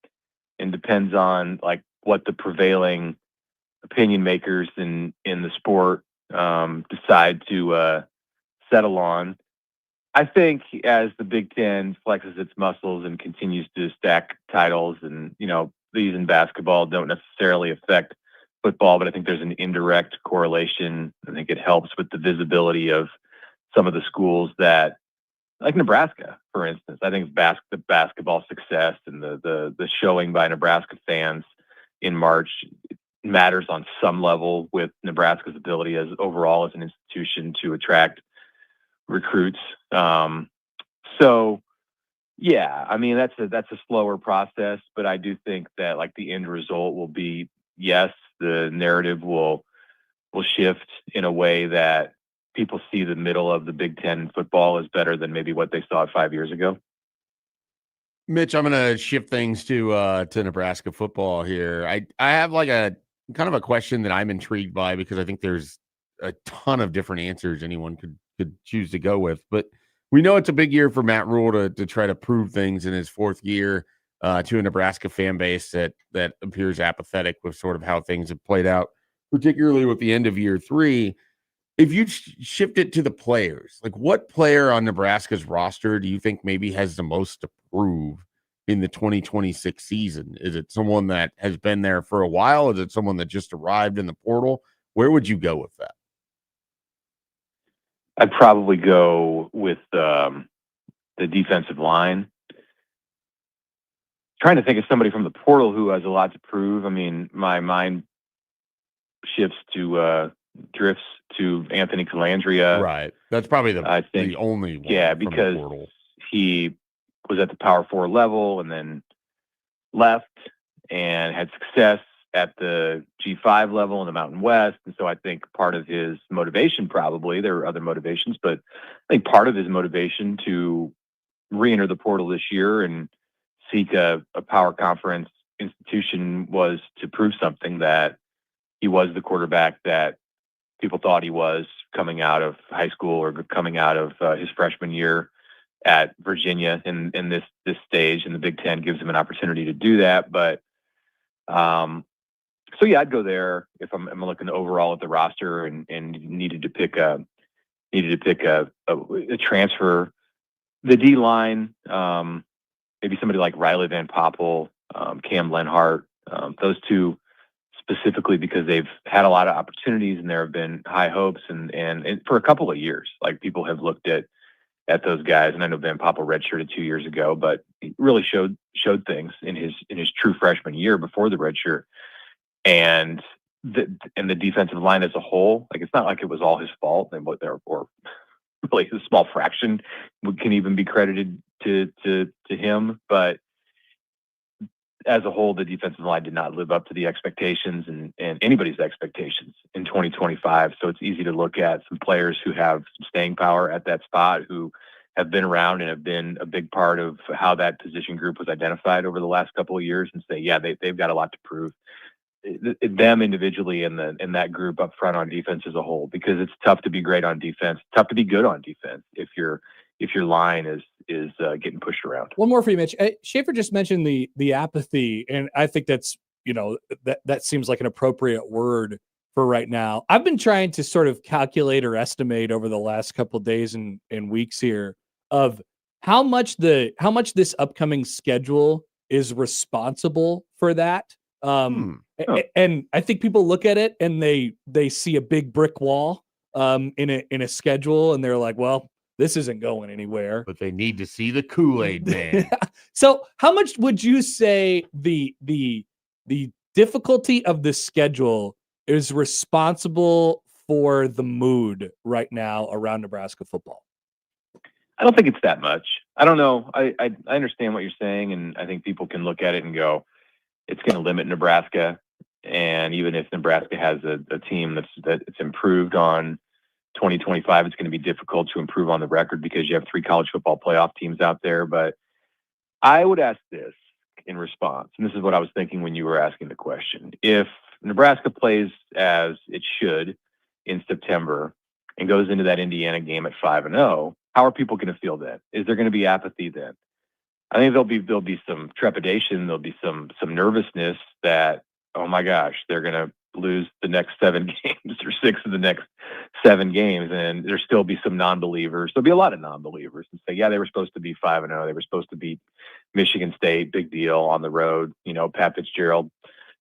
depends on like what the prevailing opinion makers in the sport decide to settle on. I think as the Big Ten flexes its muscles and continues to stack titles, and these in basketball don't necessarily affect football, but I think there's an indirect correlation. I think it helps with the visibility of some of the schools that, like Nebraska, for instance. I think the basketball success and the showing by Nebraska fans in March matters on some level with Nebraska's ability as overall as an institution to attract recruits. So yeah, I mean, that's a slower process, but I do think that like the end result will be, yes, the narrative will shift in a way that people see the middle of the Big Ten football is better than maybe what they saw 5 years ago. Mitch, I'm going to shift things to Nebraska football here. I have like a kind of a question that I'm intrigued by, because I think there's a ton of different answers anyone could choose to go with. But we know it's a big year for Matt Rule to try to prove things in his 4th year to a Nebraska fan base that appears apathetic with sort of how things have played out, particularly with the end of year 3. If you shift it to the players, like what player on Nebraska's roster do you think maybe has the most to prove in the 2026 season? Is it someone that has been there for a while? Is it someone that just arrived in the portal? Where would you go with that? I'd probably go with the defensive line. Trying to think of somebody from the portal who has a lot to prove. I mean, my mind drifts to Anthony Calandria. Right. That's probably the only one. Yeah, because he was at the Power 4 level and then left and had success at the G5 level in the Mountain West. And so I think part of his motivation, probably, there were other motivations, but I think part of his motivation to re-enter the portal this year and seek a power conference institution was to prove something, that he was the quarterback that people thought he was coming out of high school or coming out of his freshman year at Virginia. In this stage, and the Big Ten gives him an opportunity to do that. But so yeah, I'd go there if I'm looking overall at the roster and needed to pick a transfer. The D line, maybe somebody like Riley Van Poppel, Cam Lenhart, those two specifically, because they've had a lot of opportunities and there have been high hopes and for a couple of years, like people have looked at those guys. And I know Van Poppel redshirted 2 years ago, but he really showed things in his true freshman year before the redshirt. And and the defensive line as a whole, like it's not like it was all his fault, and what there or really a small fraction can even be credited to him, but as a whole, the defensive line did not live up to the expectations and anybody's expectations in 2025. So it's easy to look at some players who have some staying power at that spot, who have been around and have been a big part of how that position group was identified over the last couple of years, and say, yeah, they've got a lot to prove. Them individually and in that group up front on defense as a whole, because it's tough to be great on defense, tough to be good on defense if your line is getting pushed around. One more for you, Mitch. Schaefer just mentioned the apathy, and I think that's, that seems like an appropriate word for right now. I've been trying to sort of calculate or estimate over the last couple of days and weeks here of how much this upcoming schedule is responsible for that. And I think people look at it and they see a big brick wall in a schedule, and they're like, well, this isn't going anywhere. But they need to see the Kool-Aid man. So how much would you say the difficulty of the schedule is responsible for the mood right now around Nebraska football? I don't think it's that much. I don't know. I understand what you're saying, and I think people can look at it and go, it's going to limit Nebraska. And even if Nebraska has a team that's improved on 2025, it's going to be difficult to improve on the record because you have 3 college football playoff teams out there. But I would ask this in response, and this is what I was thinking when you were asking the question. If Nebraska plays as it should in September and goes into that Indiana game at 5-0, how are people going to feel then? Is there going to be apathy then? I think there'll be some trepidation. There'll be some nervousness that, oh my gosh, they're going to lose the next 7 games or 6 of the next 7 games, and there'll still be some non-believers. There'll be a lot of non-believers and say, yeah, they were supposed to be 5-0. They were supposed to beat Michigan State, big deal on the road. Pat Fitzgerald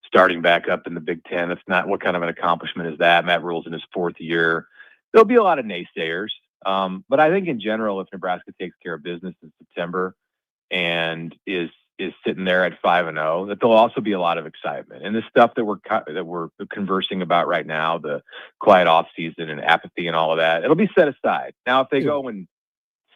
starting back up in the Big Ten. That's not, what kind of an accomplishment is that? Matt Rule's in his 4th year. There'll be a lot of naysayers. But I think in general, if Nebraska takes care of business in September and is sitting there at 5-0, that there'll also be a lot of excitement. And the stuff that we're conversing about right now, the quiet off season and apathy and all of that, it'll be set aside. Now, if they go and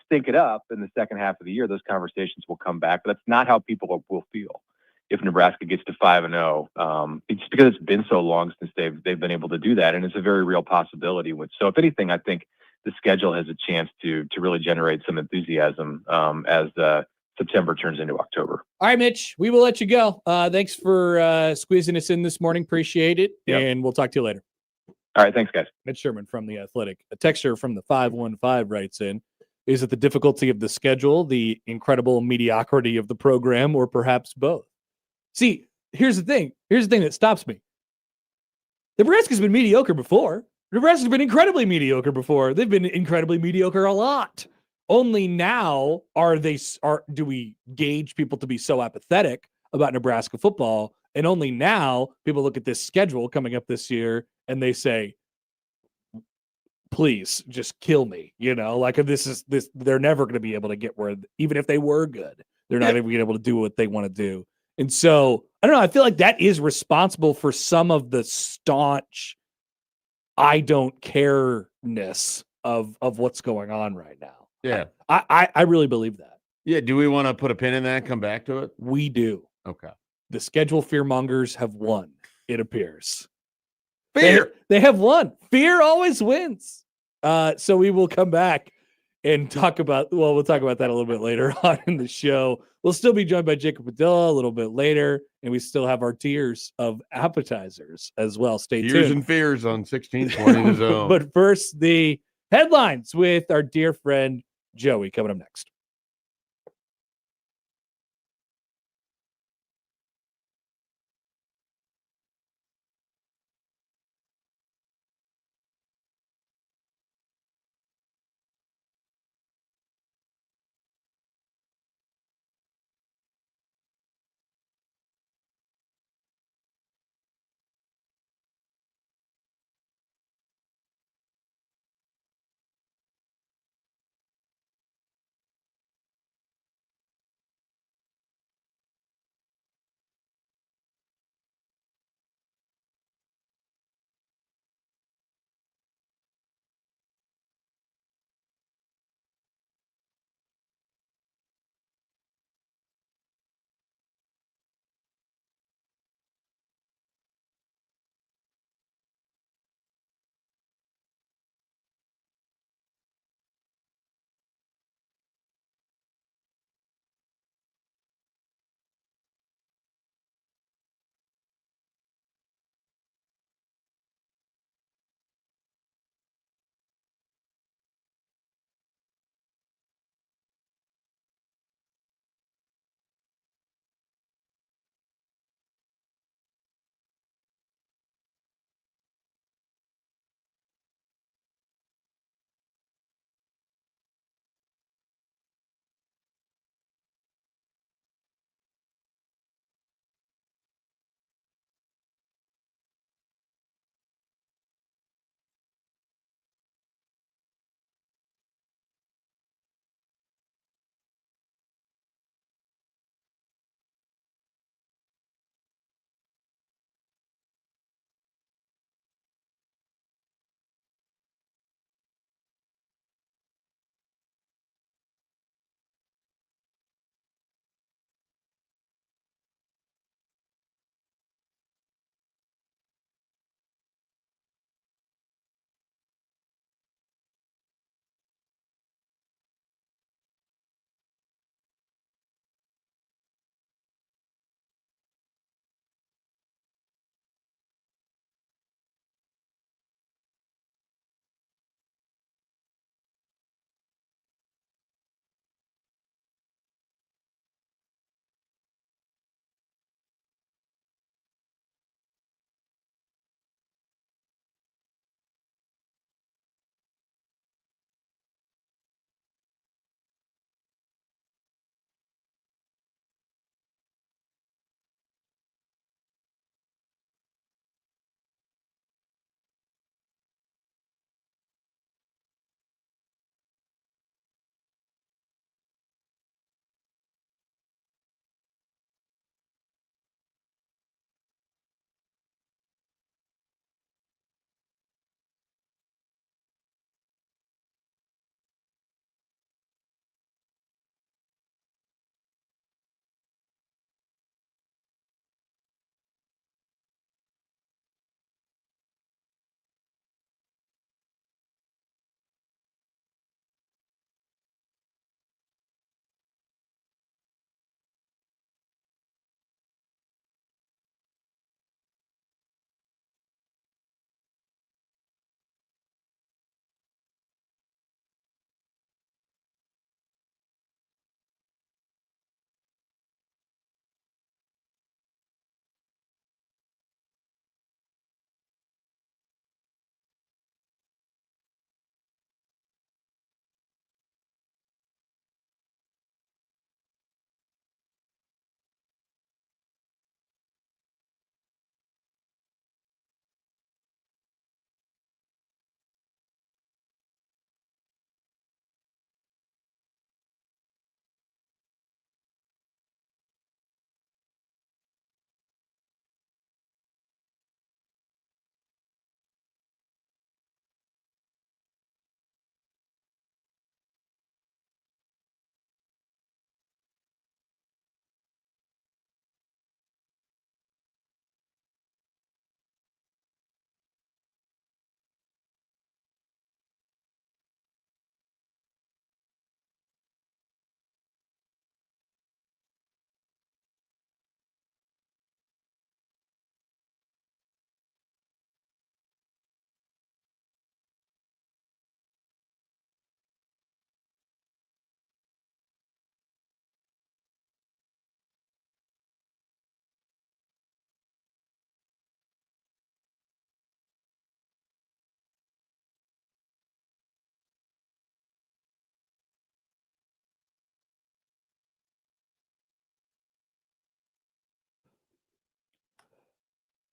stink it up in the second half of the year, those conversations will come back. But that's not how people will feel if Nebraska gets to 5-0. It's because it's been so long since they've been able to do that, and it's a very real possibility. So, if anything, I think the schedule has a chance to really generate some enthusiasm as September turns into October. All right, Mitch, we will let you go. Thanks for squeezing us in this morning. Appreciate it. Yep. And we'll talk to you later. All right. Thanks, guys. Mitch Sherman from The Athletic. A texter from the 515 writes in, is it the difficulty of the schedule, the incredible mediocrity of the program, or perhaps both? See, here's the thing. Here's the thing that stops me. Nebraska's been mediocre before. Nebraska's been incredibly mediocre before. They've been incredibly mediocre a lot. Only now do we gauge people to be so apathetic about Nebraska football, and only now people look at this schedule coming up this year and they say, please just kill me. Like this they're never going to be able to get where, even if they were good, they're not even able to do what they want to do. And so I don't know. I feel like that is responsible for some of the staunch I don't care-ness of what's going on right now. Yeah. I really believe that. Yeah. Do we want to put a pin in that and come back to it? We do. Okay. The schedule fearmongers have won, it appears. Fear. They have won. Fear always wins. So we will come back and we'll talk about that a little bit later on in the show. We'll still be joined by Jacob Padilla a little bit later, and we still have our tiers of appetizers as well. Stay tuned. Tears and fears on 1620 The Zone. But first, the headlines with our dear friend Joey coming up next.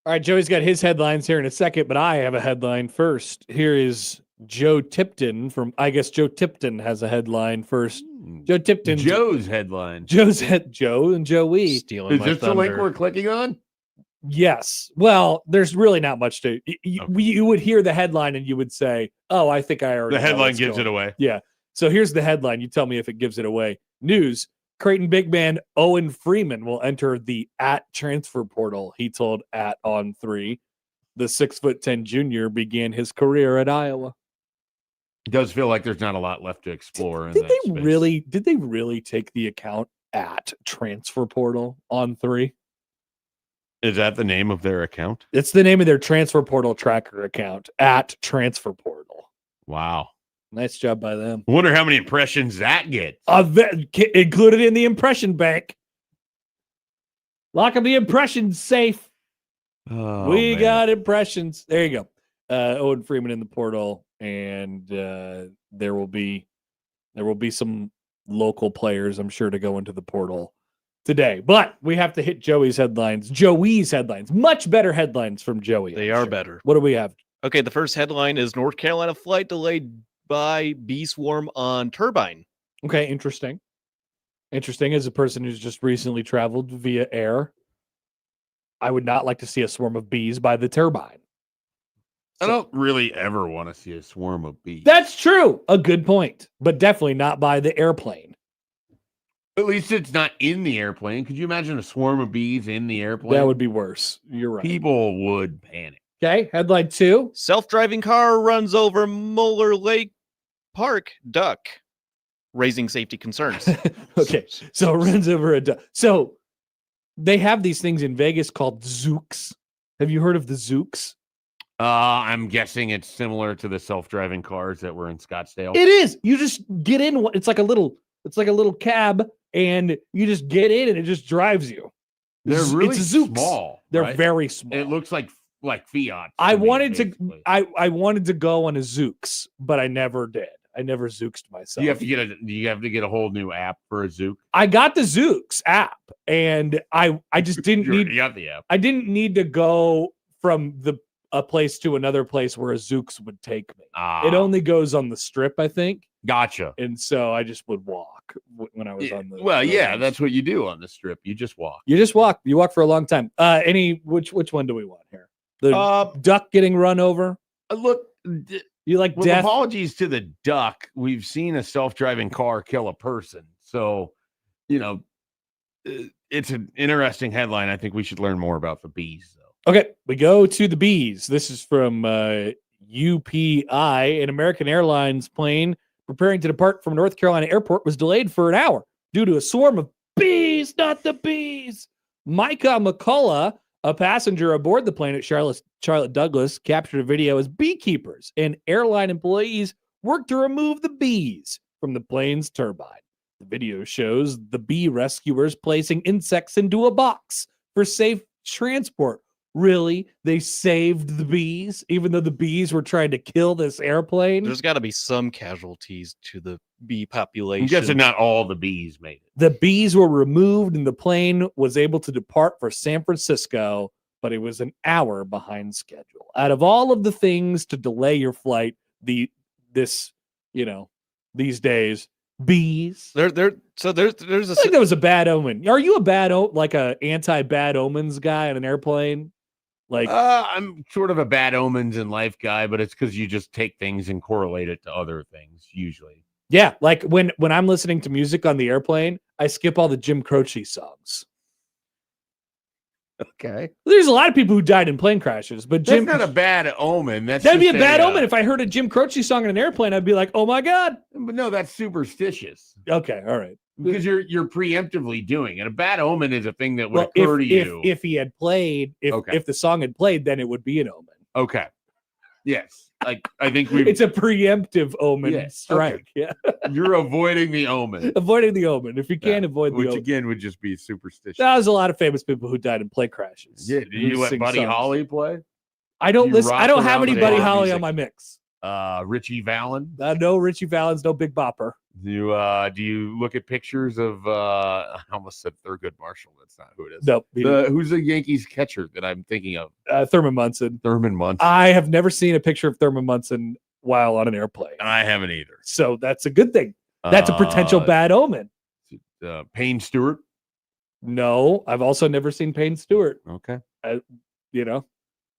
All right, Joey's got his headlines here in a second, but I have a headline first. Here is Joe Tipton from, I guess Joe Tipton has a headline first. Joe Tipton. Joe's headline. Joe and Joey. Stealing Is my this the link thunder. we're clicking on? Yes. Well, there's really not much to. You would hear the headline and you would say, "Oh, I think I already." The know headline what's gives going it on." away. Yeah. So here's the headline. You tell me if it gives it away. News: Creighton big man Owen Freeman will enter the transfer portal. He told @On3. The 6'10" junior began his career at Iowa. It does feel like there's not a lot left to explore. Did they really take the account at transfer portal on 3? Is that the name of their account? It's the name of their transfer portal tracker account at transfer portal. Wow. Nice job by them. I wonder how many impressions that gets. Included in the impression bank. Lock of the impressions safe. Oh, we man. got impressions. There you go. Owen Freeman in the portal, and there will be some local players, I'm sure, to go into the portal today. But we have to hit Joey's headlines. Much better headlines from Joey. They are better. What do we have? Okay, the first headline is North Carolina flight delayed by bee swarm on turbine. Okay, interesting. Interesting. As a person who's just recently traveled via air, I would not like to see a swarm of bees by the turbine. I don't really ever want to see a swarm of bees. That's true. A good point. But definitely not by the airplane. At least it's not in the airplane. Could you imagine a swarm of bees in the airplane? That would be worse. You're right. People would panic. Okay, headline 2. Self-driving car runs over Mueller Lake Park duck, raising safety concerns. Okay, so it runs over a duck. So they have these things in Vegas called zooks. Have you heard of the zooks? I'm guessing it's similar to the self-driving cars that were in Scottsdale. It is. You just get in. It's like a little cab, and you just get in, and it just drives you. They're really it's zooks. small. They're right? very small. It looks like Fiat. I wanted to go on a zooks, but I never did. I never zooked myself. You have to get a whole new app for a Zook. I got the Zooks app, and I just didn't You need. got the app. I didn't need to go from a place to another place where a Zooks would take me. It only goes on the strip, I think. Gotcha. And so I just would walk when I was on the. Well, yeah, that's what you do on the strip. You just walk. You just walk. You walk for a long time. Which one do we want here? The duck getting run over. Look, You like with death? apologies to the duck, we've seen a self-driving car kill a person. So, it's an interesting headline. I think we should learn more about the bees, though. Okay, we go to the bees. This is from UPI. An American Airlines plane preparing to depart from North Carolina Airport was delayed for an hour due to a swarm of bees, not the bees. Micah McCullough, a passenger aboard the plane at Charlotte Douglas, captured a video as beekeepers and airline employees worked to remove the bees from the plane's turbine. The video shows the bee rescuers placing insects into a box for safe transport. Really? They saved the bees, even though the bees were trying to kill this airplane? There's got to be some casualties to the bee population. I'm guessing not all the bees made it. The bees were removed and the plane was able to depart for San Francisco, but it was an hour behind schedule. Out of all of the things to delay your flight, these days, bees. There's a I think that was a bad omen. Are you a anti-bad omens guy on an airplane? Like, I'm sort of a bad omens in life guy, but it's because you just take things and correlate it to other things usually. yeah, like when I'm listening to music on the airplane, I skip all the Jim Croce songs. Okay, There's a lot of people who died in plane crashes, but that's not a bad omen. that'd be a bad omen. If I heard a Jim Croce song on an airplane, I'd be like, "Oh my god!" But no, that's superstitious Okay, all right. because you're preemptively doing it. A bad omen is a thing that would Well, occur to you. if he had played, if the song had played, then it would be an omen. Okay, yes, I think It's a preemptive omen Yeah, strike. Yeah, you're avoiding the omen, avoiding the omen. If you can't avoid the which omen, again would just be superstitious. that was a lot of famous people who died in plane crashes. Yeah, did you who let sing Buddy songs. Holly play? I don't you listen. I rock don't have around any to Buddy our Holly music? on my mix. Richie Valens? No Richie Valens, no Big Bopper. Do you look at pictures of I almost said Thurgood Marshall? That's not who it is. Nope. Who's the Yankees catcher that I'm thinking of? Thurman Munson. Thurman Munson. I have never seen a picture of Thurman Munson while on an airplane. I haven't either. So that's a good thing. That's a potential bad omen. Payne Stewart. No, I've also never seen Payne Stewart. Okay.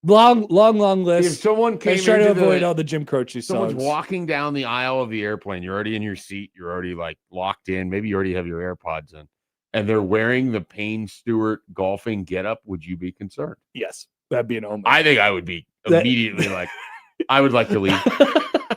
Long list. If someone came Let's try to into avoid all the Jim Croce songs. someone's walking down the aisle of the airplane, you're already in your seat, you're already like locked in, maybe you already have your AirPods in, and they're wearing the Payne Stewart golfing getup, would you be concerned? Yes, that'd be an omen. I think I would be immediately like, I would like to leave.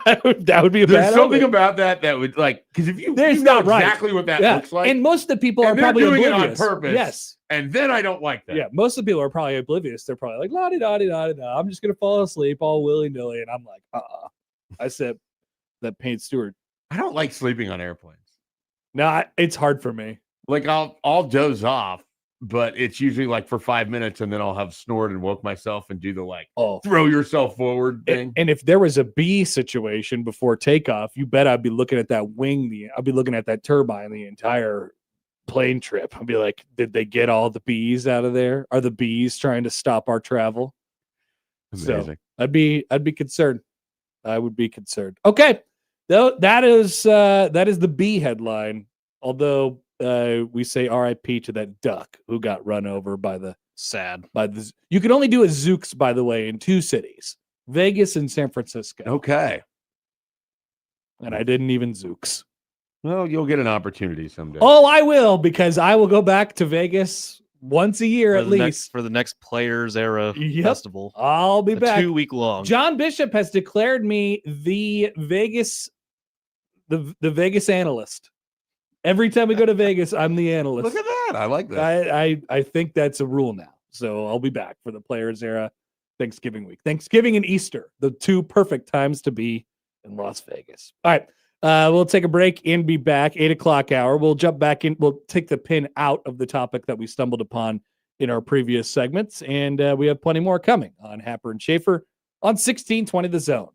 that would be a There's bad something omen. about that would like, because if you There's know not right. exactly what that Yeah. looks like, And most of the people are and they're probably doing oblivious. it on purpose. Yes. And then I don't like that. Yeah, most of the people are probably oblivious. They're probably like, la di da di da da. I'm just gonna fall asleep all willy nilly, and I'm like, I said that Payne Stewart. I don't like sleeping on airplanes. No, it's hard for me. Like I'll doze off, but it's usually like for 5 minutes, and then I'll have snored and woke myself and do the like throw yourself forward thing. And if there was a bee situation before takeoff, you bet I'd be looking at that wing. I'd be looking at that turbine the entire plane trip. I'd be like, did they get all the bees out of there? Are the bees trying to stop our travel? Amazing. So I'd be concerned. I would be concerned. Okay. Though that is the bee headline. Although we say RIP to that duck who got run over by the you can only do a Zooks, by the way, in 2 cities, Vegas and San Francisco. Okay. And I didn't even Zooks. Well, you'll get an opportunity someday. Oh, I will, because I will go back to Vegas once a year at least for the next Players Era festival. I'll be back. 2 week long. John Bishop has declared me the Vegas analyst. Every time we go to Vegas, I'm the analyst. Look at that. I like that. I think that's a rule now. So I'll be back for the Players Era Thanksgiving week. Thanksgiving and Easter, the 2 perfect times to be in Las Vegas. All right. We'll take a break and be back. 8:00 hour. We'll jump back in. We'll take the pin out of the topic that we stumbled upon in our previous segments. And we have plenty more coming on Happer and Schaefer on 1620 The Zone.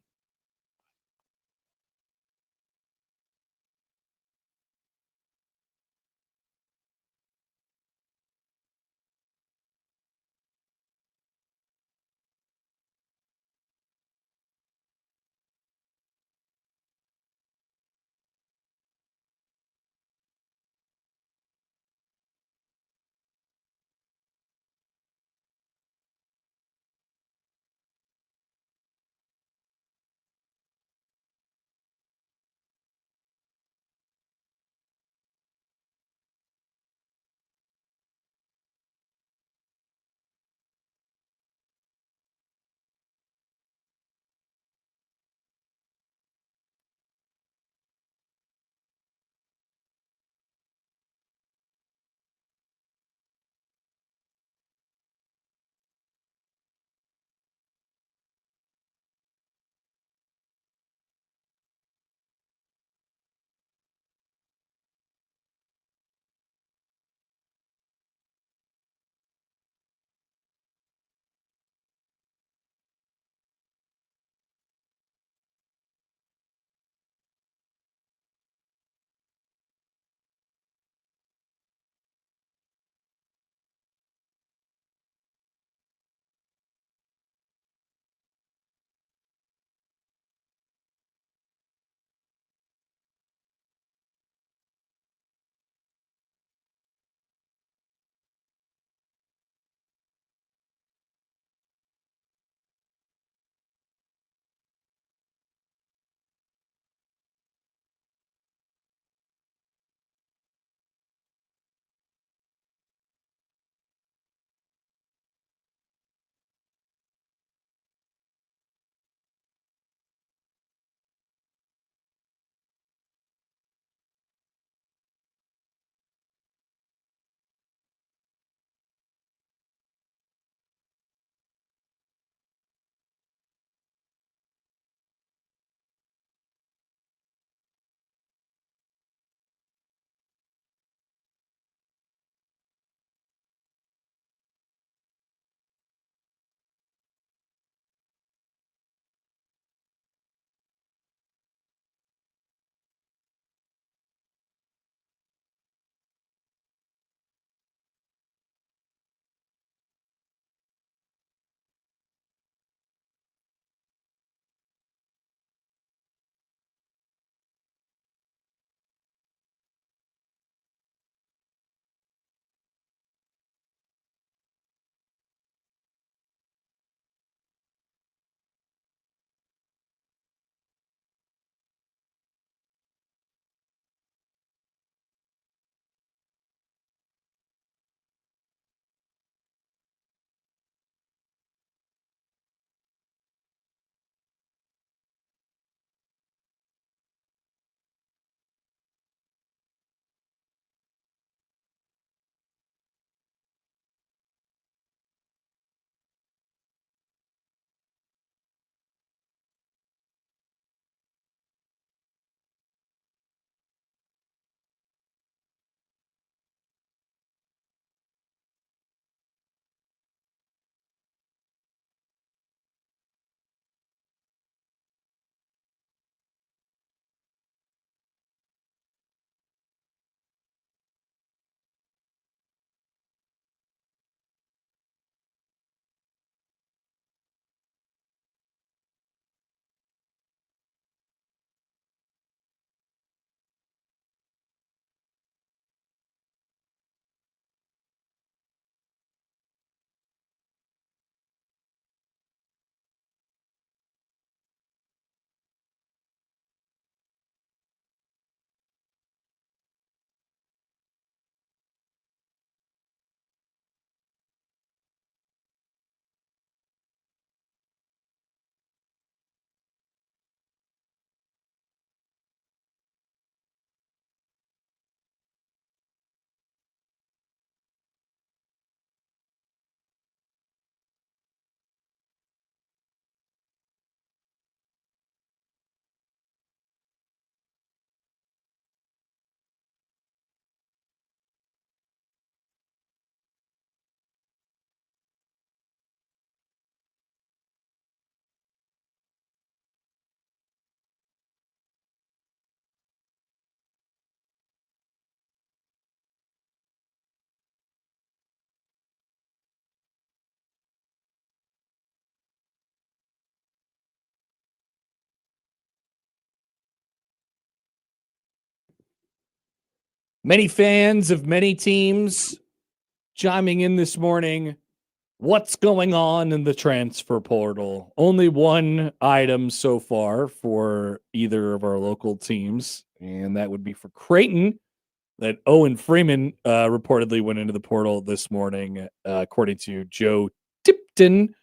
Many fans of many teams chiming in this morning. What's going on in the transfer portal? Only one item so far for either of our local teams, and that would be for Creighton. That Owen Freeman reportedly went into the portal this morning, according to Joe Tipton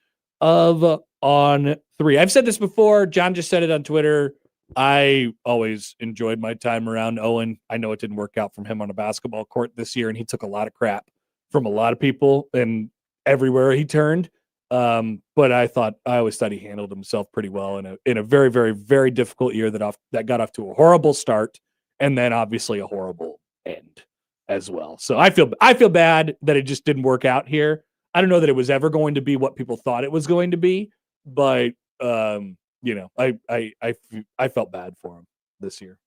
of On3. I've said this before. John just said it on Twitter. I always enjoyed my time around Owen. I know it didn't work out from him on a basketball court this year, and he took a lot of crap from a lot of people and everywhere he turned. But I always thought he handled himself pretty well in a very, very, very difficult year that got off to a horrible start and then obviously a horrible end as well. So I feel bad that it just didn't work out here. I don't know that it was ever going to be what people thought it was going to be, but I felt bad for him this year.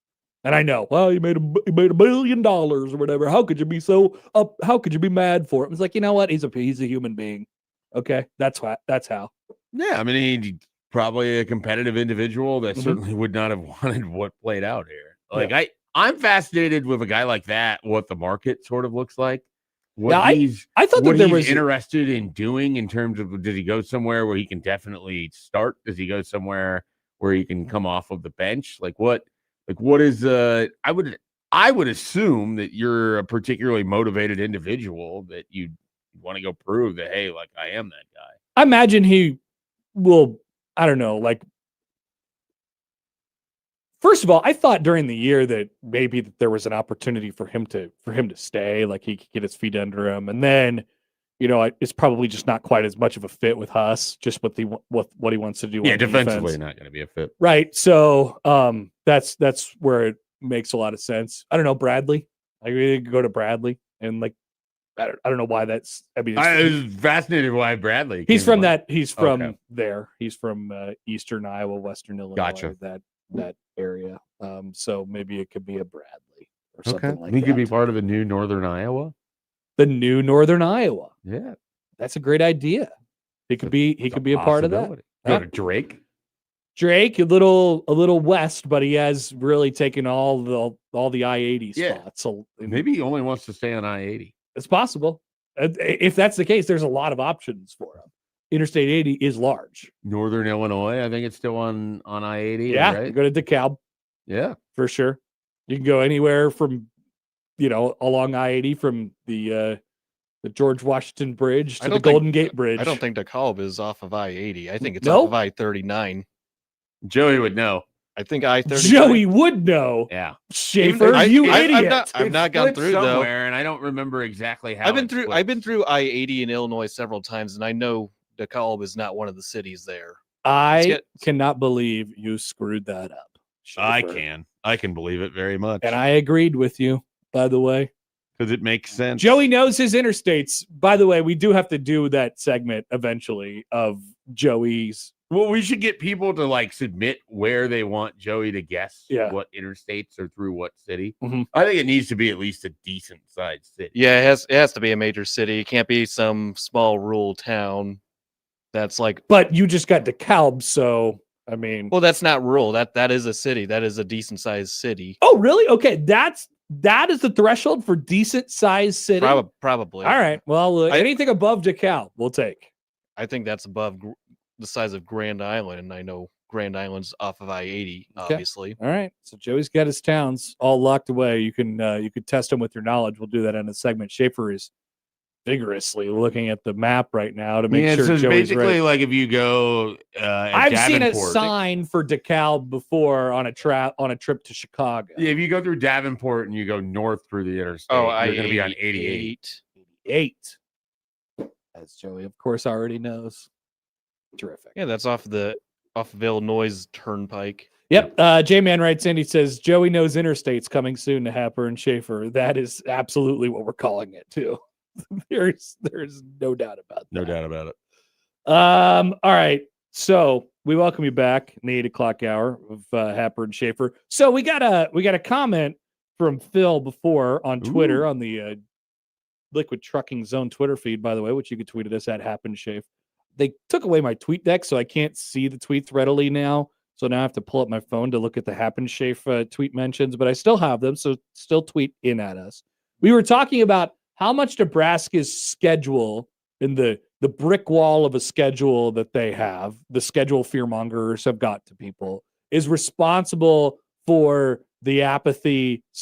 And I know, well, he made $1 billion or whatever. How could you be so up? How could you be mad for it? It's like, you know what? He's a human being. Okay, that's how. Yeah, I mean, he's probably a competitive individual that Mhm. certainly would not have wanted what played out here. Like, Yeah. I'm fascinated with a guy like that, what the market sort of looks like. What Yeah, he's I thought what that there he's was interested in doing in terms of, does he go somewhere where he can definitely start? Does he go somewhere where he can come off of the bench? Like what is I would assume that you're a particularly motivated individual that you want to go prove that, hey, like I am that guy. I imagine he will, I don't know, like, first of all, I thought during the year that maybe that there was an opportunity for him to stay, like he could get his feet under him. And then, it's probably just not quite as much of a fit with Huss, just what he wants to do. Yeah, on defensively defense. not going to be a fit. Right. So that's where it makes a lot of sense. I don't know, Bradley. I really could go to Bradley and like I don't know why that's. I mean, I was fascinated why Bradley. he's came from to mind. that. He's from Okay. there. He's from Eastern Iowa, Western Illinois. Gotcha. That area. So maybe it could be a Bradley or Okay, something like he that. could be part of the new Northern Iowa. The new Northern Iowa. Yeah, That's a great idea. He could be a part of that. possibility. Go to Drake. Drake, a little west, but he has really taken all the I-80 Yeah. spots. So Maybe he only wants to stay on I-80. it's possible. If that's the case, there's a lot of options for him. Interstate 80 is large. Northern Illinois, I think it's still on I-80. Yeah, right? you go to DeKalb Yeah, for sure. You can go anywhere from, along I-80 from the George Washington Bridge to the Golden Gate Bridge. I don't think DeKalb is off of I-80. I think it's No? off of I-39. Joey would know. I think I-39. Joey would know. Yeah, Schaefer, I- you I- idiot. I've not gone Flipped through though. somewhere, and I don't remember exactly how. I've been through I-80 in Illinois several times, and I know DeKalb is not one of the cities there. I cannot believe you screwed that up. Schaefer. I can believe it very much, And I agreed with you, by the way. because it makes sense. Joey knows his interstates. By the way, we do have to do that segment eventually of Joey's. Well, we should get people to like submit where they want Joey to guess what interstates are through what city. Mhm. I think it needs to be at least a decent sized city. Yeah, it has to be a major city. It can't be some small rural town that's like. But you just got DeKalb, so I mean. Well, that's not rural. That is a city. That is a decent sized city. Oh, really? Okay, that is the threshold for decent sized city. Probably. All right. Well, anything above DeKalb, we'll take. I think that's above the size of Grand Island, and I know Grand Island's off of I-80, obviously. All right. So Joey's got his towns all locked away. You could test him with your knowledge. We'll do that in a segment. Schaefer is vigorously looking at the map right now to make sure so Joey's basically right. like if you go, I've seen a Davenport- sign for DeKalb before on a trip to Chicago. Yeah, if you go through Davenport and you go north through the interstate, you're going to be on 88. 88. As Joey, of course, already knows. Terrific. Yeah, that's off of Illinois Turnpike. Yep. J-Man writes in, he says, Joey knows interstates coming soon to Happer and Schaefer. That is absolutely what we're calling it, too. There's no doubt about that. No doubt about it. All right. So we welcome you back in the 8 o'clock hour of Happer and Schaefer. So we got a comment from Phil before on Twitter, on the Liquid Trucking Zone Twitter feed, by the way, which you can tweet at us at Happen Schaefer. They took away my tweet deck, so I can't see the tweets readily now. So now I have to pull up my phone to look at the Happen Schaefer tweet mentions, but I still have them. So still tweet in at us. We were talking about how much Nebraska's schedule and the brick wall of a schedule that they have, the schedule fearmongers have got to people, is responsible for the apathy /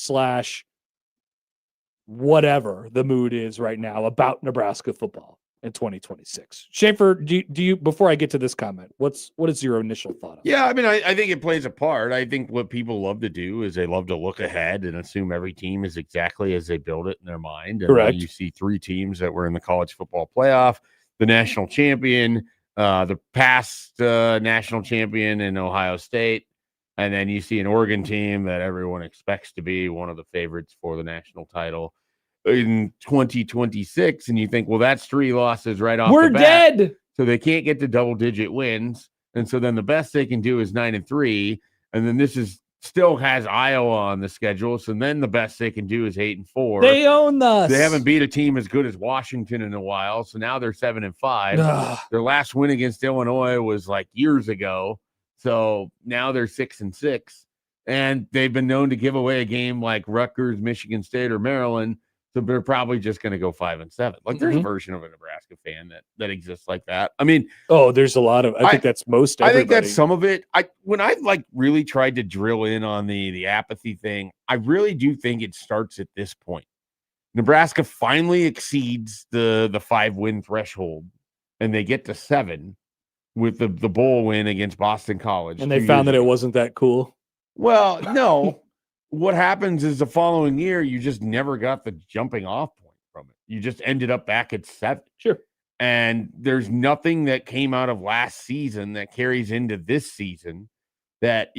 whatever the mood is right now about Nebraska football in 2026. Schaefer, do you before I get to this comment, what is your initial thought on Yeah, I mean, I think it plays a part. I think what people love to do is they love to look ahead and assume every team is exactly as they build it in their mind. And Correct. you see 3 teams that were in the college football playoff, the national champion, the past national champion in Ohio State, and then you see an Oregon team that everyone expects to be one of the favorites for the national title in 2026, and you think, well, that's 3 losses right off We're the bat. dead. So they can't get to double-digit wins, and so then the best they can do is 9-3, and then this is still has Iowa on the schedule. So then the best they can do is 8-4. They own us. They haven't beat a team as good as Washington in a while, so now they're 7-5. Ugh. Their last win against Illinois was like years ago, so now they're 6-6, and they've been known to give away a game like Rutgers, Michigan State, or Maryland. So they're probably just going to go 5-7. Like there's a version of a Nebraska fan that exists like that. I mean, there's a lot of. I think that's most. I Everybody. think that's some of it. When I like really tried to drill in on the apathy thing, I really do think it starts at this point. Nebraska finally exceeds the 5-win threshold, and they get to 7 with the bowl win against Boston College, and they found that it wasn't that cool. Well, no. What happens is the following year, you just never got the jumping off point from it. You just ended up back at 7. Sure. And there's nothing that came out of last season that carries into this season that,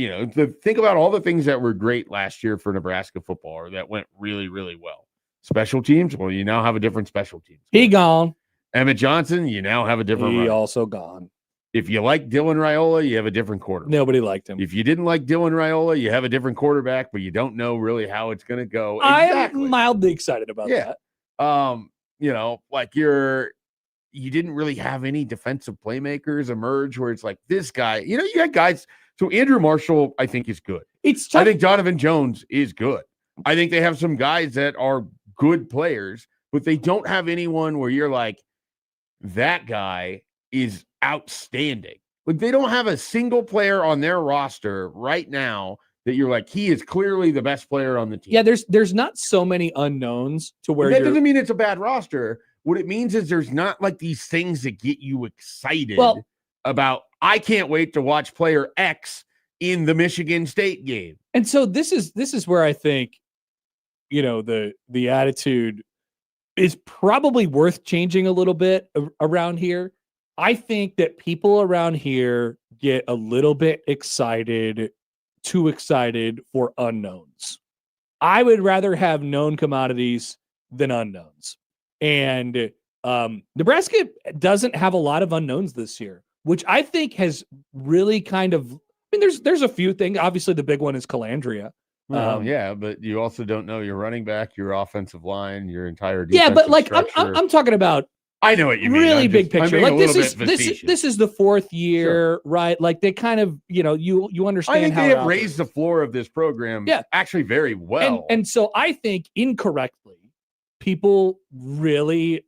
think about all the things that were great last year for Nebraska football or that went really, really well. Special teams, well, you now have a different special teams. He gone. Emmett Johnson, you now have a different He runner. also gone. If you like Dylan Raiola, you have a different quarterback. Nobody liked him. If you didn't like Dylan Raiola, you have a different quarterback, but you don't know really how it's going to go. Exactly. I'm mildly excited about that. Like you didn't really have any defensive playmakers emerge where it's like this guy, you had guys. So Andrew Marshall, I think, is good. I think Donovan Jones is good. I think they have some guys that are good players, but they don't have anyone where you're like, that guy is outstanding. Like they don't have a single player on their roster right now that you're like, he is clearly the best player on the team. Yeah, there's not so many unknowns to where that doesn't mean it's a bad roster. What it means is there's not like these things that get you excited about. I can't wait to watch player X in the Michigan State game. And so this is where I think, the attitude is probably worth changing a little bit around here. I think that people around here get a little bit too excited for unknowns. I would rather have known commodities than unknowns. And Nebraska doesn't have a lot of unknowns this year, which I think has really kind of, there's a few things. Obviously, the big one is Calandria. But you also don't know your running back, your offensive line, your entire defensive Yeah, but like structure. I'm talking about. I know what you mean. Really big picture. Like this is the 4th year, sure. right? Like they kind of, you understand. I think how they have raised the floor of this program. Actually very well. And so I think incorrectly, people really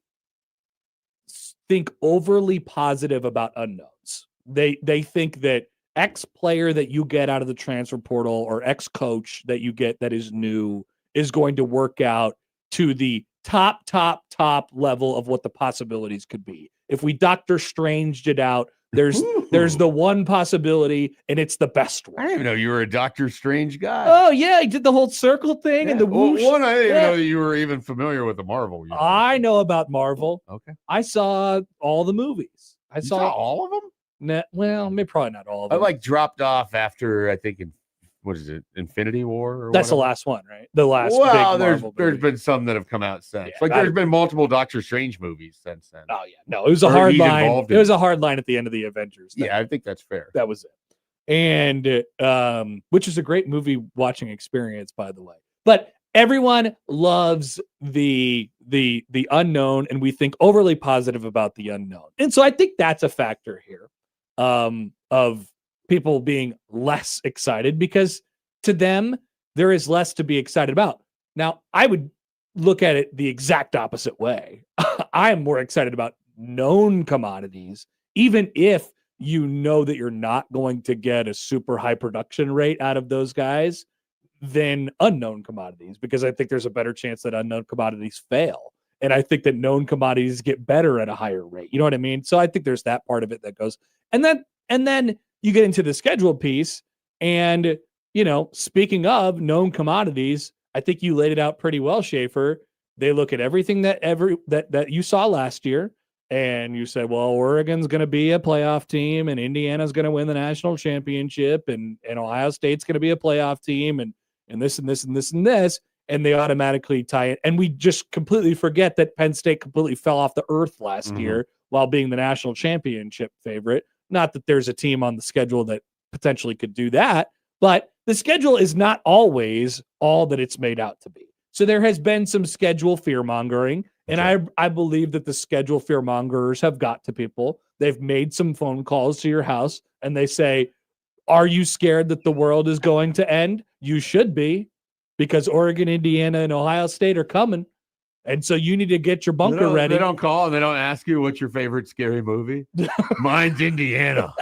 think overly positive about unknowns. They think that X player that you get out of the transfer portal or X coach that you get that is new is going to work out to the top level of what the possibilities could be. If we Doctor Stranged it out, there's the one possibility, and it's the best one. I didn't even know you were a Doctor Strange guy. Oh yeah, I did the whole circle thing and the whoosh. One, I didn't even know that you were even familiar with the Marvel universe. I know about Marvel. Okay, I saw all the movies. I saw all of them. Maybe probably not all of them. I dropped off after I think what is it, Infinity War? Or That's whatever? the last one, right? The last. Well, big there's been some that have come out since. There's been multiple Doctor Strange movies since then. Oh yeah, no, it was a hard line. It was a hard line at the end of the Avengers. Yeah, I think that's fair. That was it, and which is a great movie watching experience, by the way. But everyone loves the unknown, and we think overly positive about the unknown, and so I think that's a factor here, of people being less excited because to them, there is less to be excited about. Now, I would look at it the exact opposite way. I am more excited about known commodities, even if you know that you're not going to get a super high production rate out of those guys, than unknown commodities, because I think there's a better chance that unknown commodities fail. And I think that known commodities get better at a higher rate. You know what I mean? So I think there's that part of it that goes. And then you get into the schedule piece. And, speaking of known commodities, I think you laid it out pretty well, Schaefer. They look at everything that you saw last year, and you said, well, Oregon's going to be a playoff team, and Indiana's going to win the national championship, and Ohio State's going to be a playoff team, and this and this and this and this, and they automatically tie it. And we just completely forget that Penn State completely fell off the earth last year while being the national championship favorite. Not that there's a team on the schedule that potentially could do that, but the schedule is not always all that it's made out to be. So there has been some schedule fear-mongering, and I believe that the schedule fear-mongers have got to people. They've made some phone calls to your house, and they say, are you scared that the world is going to end? You should be, because Oregon, Indiana, and Ohio State are coming. And so you need to get your bunker ready. They don't call and they don't ask you what's your favorite scary movie. Mine's Indiana.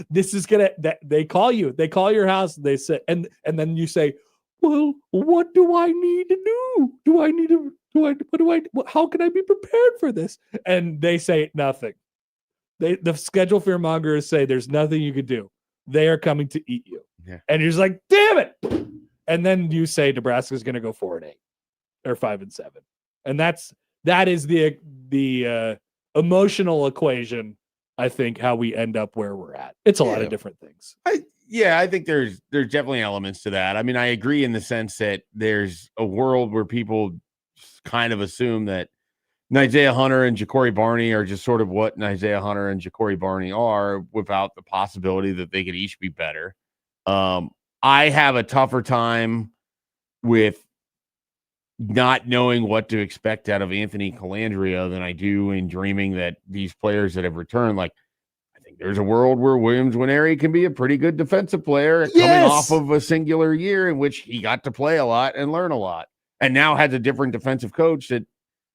This is they call you. They call your house. They say, and then you say, well, what do I need to do? How can I be prepared for this? And they say nothing. The schedule fearmongers say there's nothing you could do. They are coming to eat you. Yeah. And you're just like, damn it. And then you say Nebraska's going to go 4-8 or 5-7. And that is the emotional equation. I think how we end up where we're at. It's a lot of different things. I think there's definitely elements to that. I mean, I agree in the sense that there's a world where people kind of assume that Isaiah Hunter and Ja'Cory Barney are just sort of what Isaiah Hunter and Ja'Cory Barney are, without the possibility that they could each be better. I have a tougher time with not knowing what to expect out of Anthony Colandrea than I do in dreaming that these players that have returned, like, I think there's a world where Williams Nwaneri can be a pretty good defensive player coming off of a singular year in which he got to play a lot and learn a lot, and now has a different defensive coach that I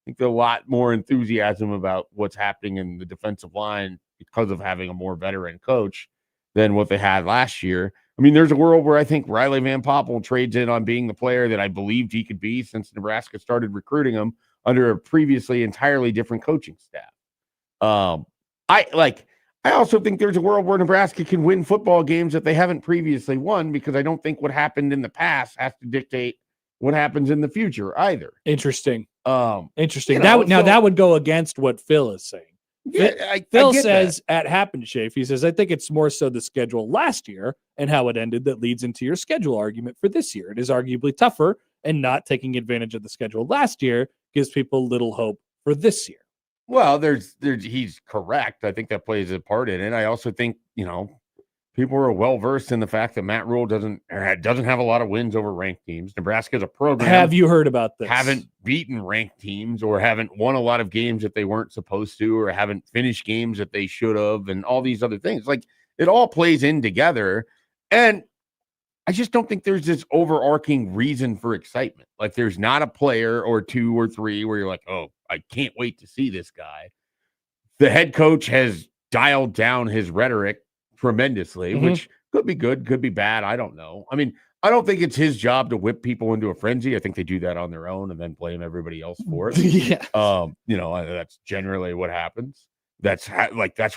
think a lot more enthusiasm about what's happening in the defensive line because of having a more veteran coach than what they had last year. I mean, there's a world where I think Riley Van Poppel trades in on being the player that I believed he could be since Nebraska started recruiting him under a previously entirely different coaching staff. I also think there's a world where Nebraska can win football games that they haven't previously won, because I don't think what happened in the past has to dictate what happens in the future either. Interesting. That would go against what Phil is saying. Yeah, Phil says at Happen Shafe, he says, I think it's more so the schedule last year and how it ended that leads into your schedule argument for this year. It is arguably tougher, and not taking advantage of the schedule last year gives people little hope for this year. Well, he's correct. I think that plays a part in it. I also think, people are well versed in the fact that Matt Rule doesn't have a lot of wins over ranked teams. Nebraska as a program. Have you heard about this? Haven't beaten ranked teams, or haven't won a lot of games that they weren't supposed to, or haven't finished games that they should have, and all these other things. Like, it all plays in together. And I just don't think there's this overarching reason for excitement. Like, there's not a player or two or three where you're like, oh, I can't wait to see this guy. The head coach has dialed down his rhetoric tremendously, which could be good, could be bad. I don't know. I mean, I don't think it's his job to whip people into a frenzy. I think they do that on their own and then blame everybody else for it. That's generally what happens. That's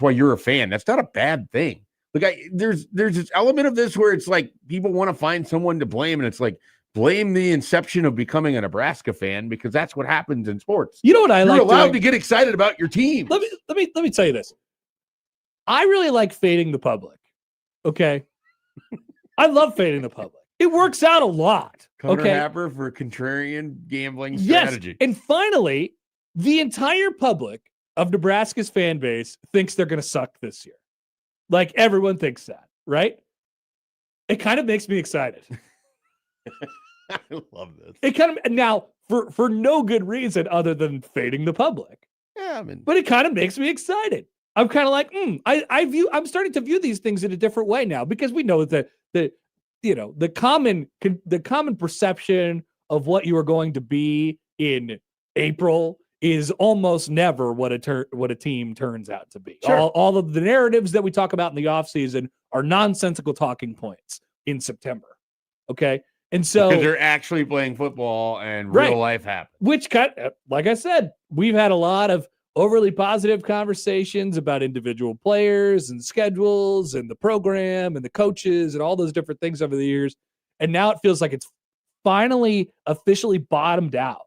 why you're a fan. That's not a bad thing. Like, there's this element of this where it's like people want to find someone to blame, and it's like, blame the inception of becoming a Nebraska fan, because that's what happens in sports. You know what You're allowed to get excited about your team. Let me tell you this. I really like fading the public. Okay. I love fading the public. It works out a lot. Connor Happer for contrarian gambling strategy. Yes. And finally, the entire public of Nebraska's fan base thinks they're going to suck this year. Like, everyone thinks that, right? It kind of makes me excited. I love this. It kind of, now for no good reason other than fading the public. Yeah, but it kind of makes me excited. I'm kind of like, I'm starting to view these things in a different way now, because we know that the common perception of what you are going to be in April is almost never what a team turns out to be. Sure. All of the narratives that we talk about in the offseason are nonsensical talking points in September. Okay. And so because they're actually playing football and Right. real life happens. which like I said, we've had a lot of overly positive conversations about individual players and schedules and the program and the coaches and all those different things over the years. And now it feels like it's finally officially bottomed out.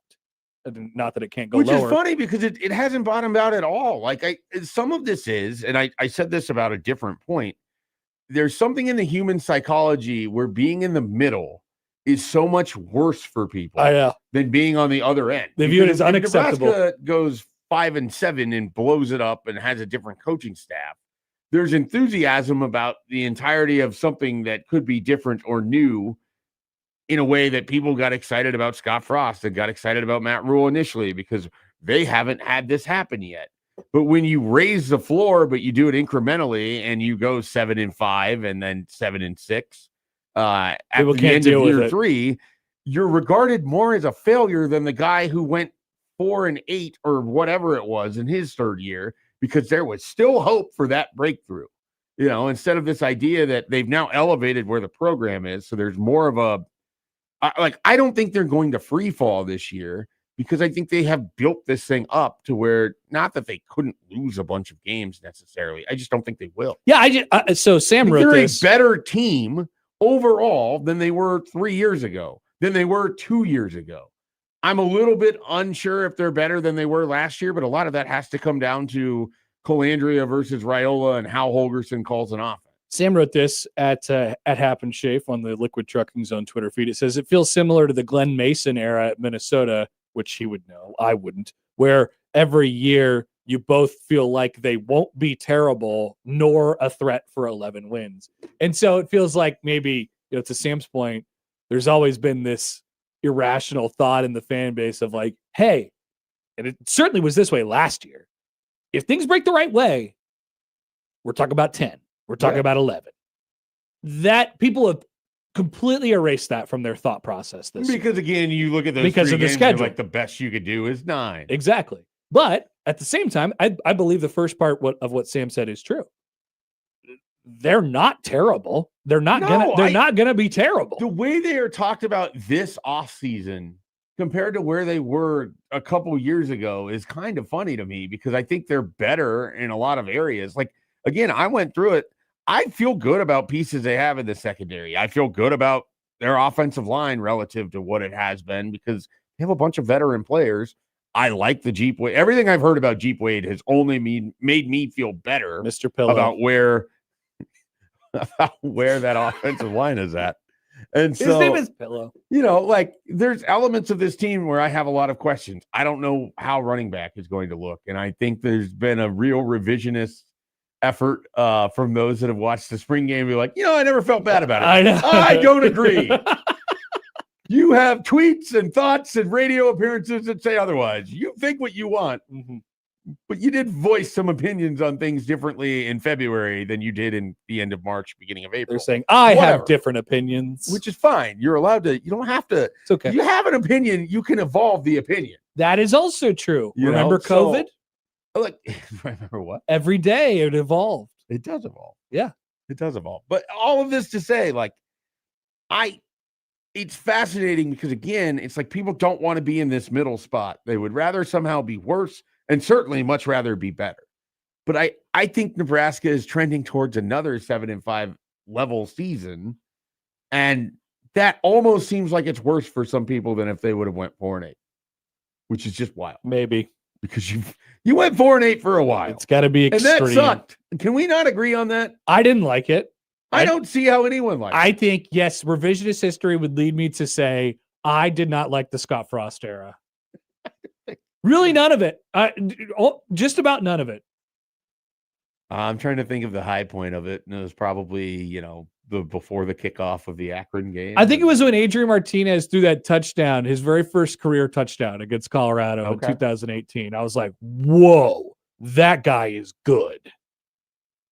Not that it can't go Which lower. is funny because it hasn't bottomed out at all. Like some of this is, and I said this about a different point. There's something in the human psychology where being in the middle is so much worse for people than being on the other end. They view it Because as if unacceptable. Nebraska goes 5-7 and blows it up and has a different coaching staff, there's enthusiasm about the entirety of something that could be different or new, in a way that people got excited about Scott Frost and got excited about Matt Rule initially, because they haven't had this happen yet. But when you raise the floor, but you do it incrementally and you go 7-5 and then 7-6 at People the can't end deal of with year it. 3, you're regarded more as a failure than the guy who went 4-8 or whatever it was in his third year, because there was still hope for that breakthrough. Instead of this idea that they've now elevated where the program is. So there's more of a, I don't think they're going to free fall this year, because I think they have built this thing up to where, not that they couldn't lose a bunch of games necessarily. I just don't think they will. Yeah, so Sam wrote They're this. a better team overall than they were 3 years ago, than they were 2 years ago. I'm a little bit unsure if they're better than they were last year, but a lot of that has to come down to Colandrea versus Raiola and how Holgerson calls an offense. Sam wrote this at Happen Schaefer on the Liquid Trucking Zone Twitter feed. It says, it feels similar to the Glenn Mason era at Minnesota, which he would know, I wouldn't, where every year you both feel like they won't be terrible nor a threat for 11 wins. And so it feels like maybe, to Sam's point, there's always been this irrational thought in the fan base of like, hey, and it certainly was this way last year, if things break the right way, we're talking about 10. We're talking about 11. That people have completely erased that from their thought process this year. Because again, you look at those Because three of the games, schedule. like the best you could do is 9. Exactly. But at the same time, I believe the first part of what Sam said is true. They're not terrible. They're not gonna be terrible. The way they are talked about this offseason compared to where they were a couple years ago is kind of funny to me, because I think they're better in a lot of areas. Like, again, I went through it. I feel good about pieces they have in the secondary. I feel good about their offensive line relative to what it has been, because they have a bunch of veteran players. I like the Jeep Wade. Everything I've heard about Jeep Wade has only made me feel better, Mr. Pillow, about where that offensive line is at. And so his name is Pillow. like, there's elements of this team where I have a lot of questions. I don't know how running back is going to look. And I think there's been a real revisionist effort from those that have watched the spring game. Be like, I never felt bad about it. I know. I don't agree. You have tweets and thoughts and radio appearances that say otherwise. You think what you want, but you did voice some opinions on things differently in February than you did in the end of March, beginning of April. They're saying, I Whatever. have different opinions. Which is fine. You're allowed to. You don't have to. It's okay. If you have an opinion, you can evolve the opinion. That is also true. You Remember know? So- COVID? Like, remember what? Every day it evolved. It does evolve. Yeah. It does evolve. But all of this to say, like, it's fascinating because, again, it's like people don't want to be in this middle spot. They would rather somehow be worse, and certainly much rather be better. But I think Nebraska is trending towards another 7-5 level season. And that almost seems like it's worse for some people than if they would have went 4-8, which is just wild. Maybe. Because you went 4-8 for a while. It's got to be extreme. And that sucked. Can we not agree on that? I didn't like it. I don't see how anyone likes it. I think, yes, revisionist history would lead me to say I did not like the Scott Frost era. Really, none of it. Just about none of it. I'm trying to think of the high point of it. And it was probably, before the kickoff of the Akron game. I think it was when Adrian Martinez threw that touchdown, his very first career touchdown against Colorado in 2018. I was like, whoa, that guy is good.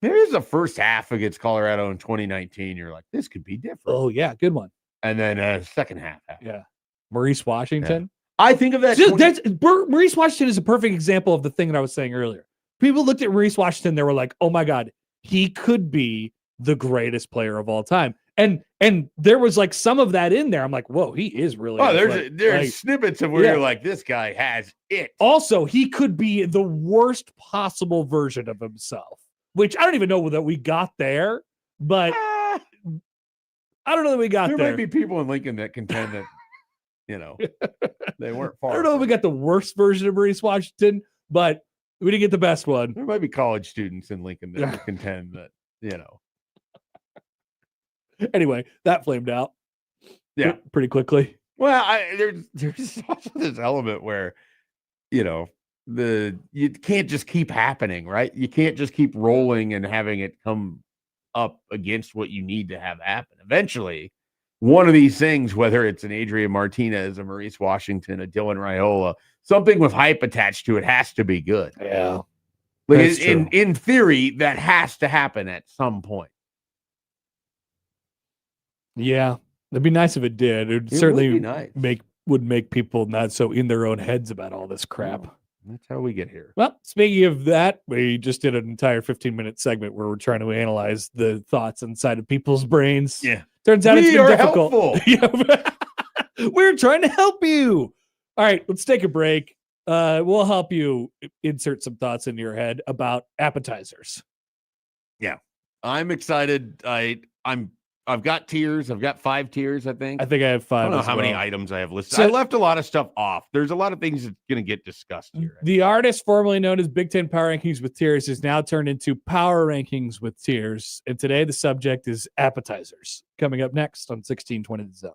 Here's the first half against Colorado in 2019. You're like, this could be different. Oh yeah, good one. And then second half. Yeah, Maurice Washington. I think of that. Maurice Washington is a perfect example of the thing that I was saying earlier. People looked at Maurice Washington, they were like, "Oh my God, he could be the greatest player of all time." And there was like some of that in there. I'm like, "Whoa, he is really." Oh, there's snippets of where you're like, "This guy has it." Also, he could be the worst possible version of himself, which I don't even know that we got there, but I don't know that we got there. There might be people in Lincoln that contend that, they weren't far. I don't know if we got the worst version of Maurice Washington, but we didn't get the best one. There might be college students in Lincoln that would contend that, Anyway, that flamed out. Yeah, pretty quickly. Well, there's also this element where, you can't just keep happening, right? You can't just keep rolling and having it come up against what you need to have happen. Eventually, one of these things, whether it's an Adrian Martinez, a Maurice Washington, a Dylan Raiola, something with hype attached to it has to be good. Yeah. Like in theory, that has to happen at some point. Yeah. It'd be nice if it did. It certainly would be nice. would make people not so in their own heads about all this crap. Oh, that's how we get here. Well, speaking of that, we just did an entire 15-minute segment where we're trying to analyze the thoughts inside of people's brains. Yeah. Turns out it's been difficult. Helpful. We're trying to help you. All right, let's take a break. We'll help you insert some thoughts into your head about appetizers. Yeah. I'm excited. I've got tiers. I've got 5 tiers, I think. I think I have 5. I don't know how many items I have listed. So, I left a lot of stuff off. There's a lot of things that's going to get discussed here. The artist formerly known as Big Ten Power Rankings with Tiers is now turned into Power Rankings with Tiers. And today the subject is appetizers. Coming up next on 1620 The Zone.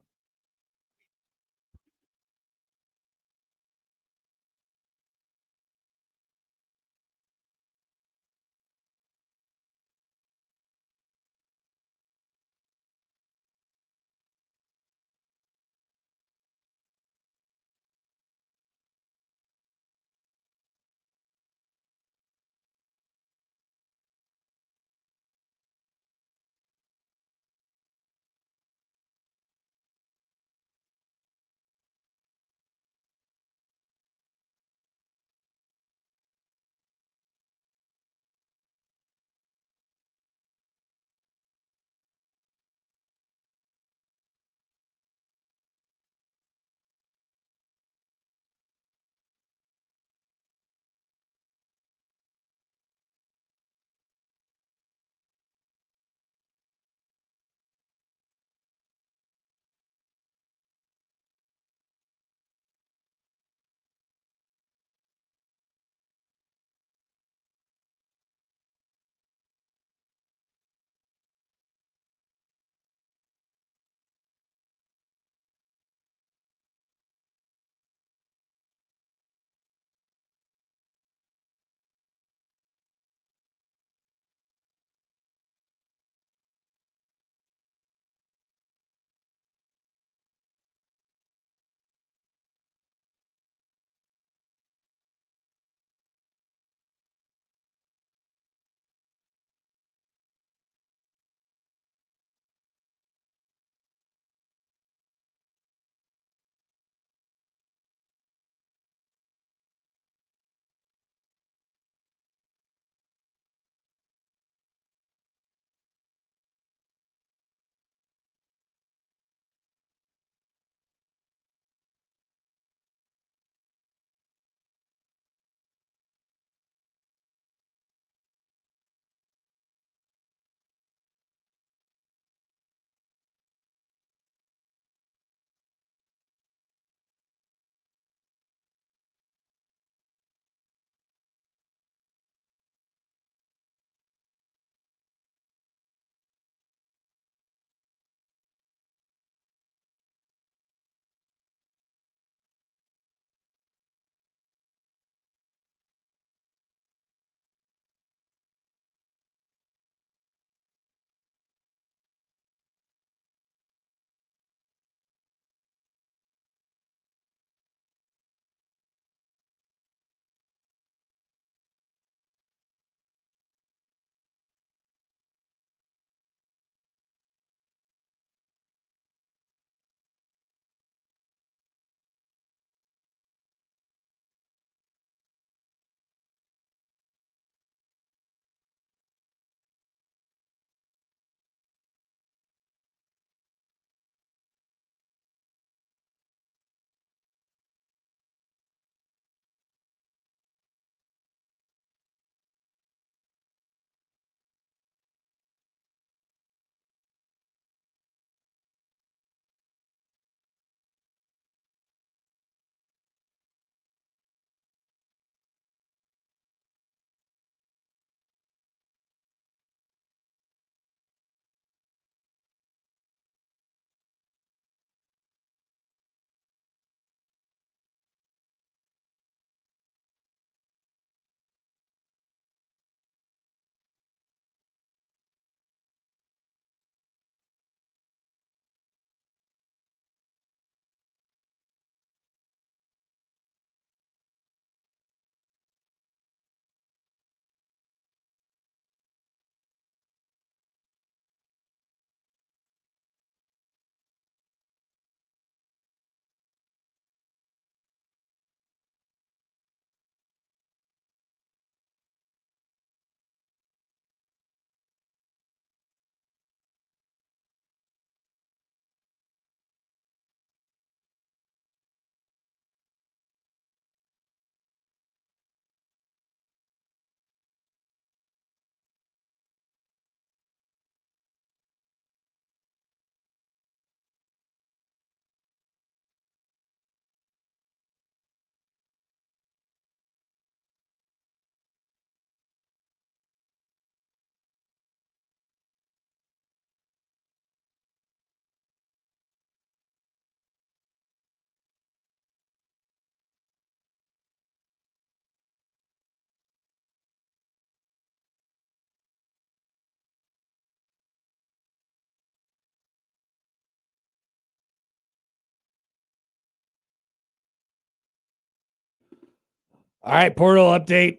All right, portal update.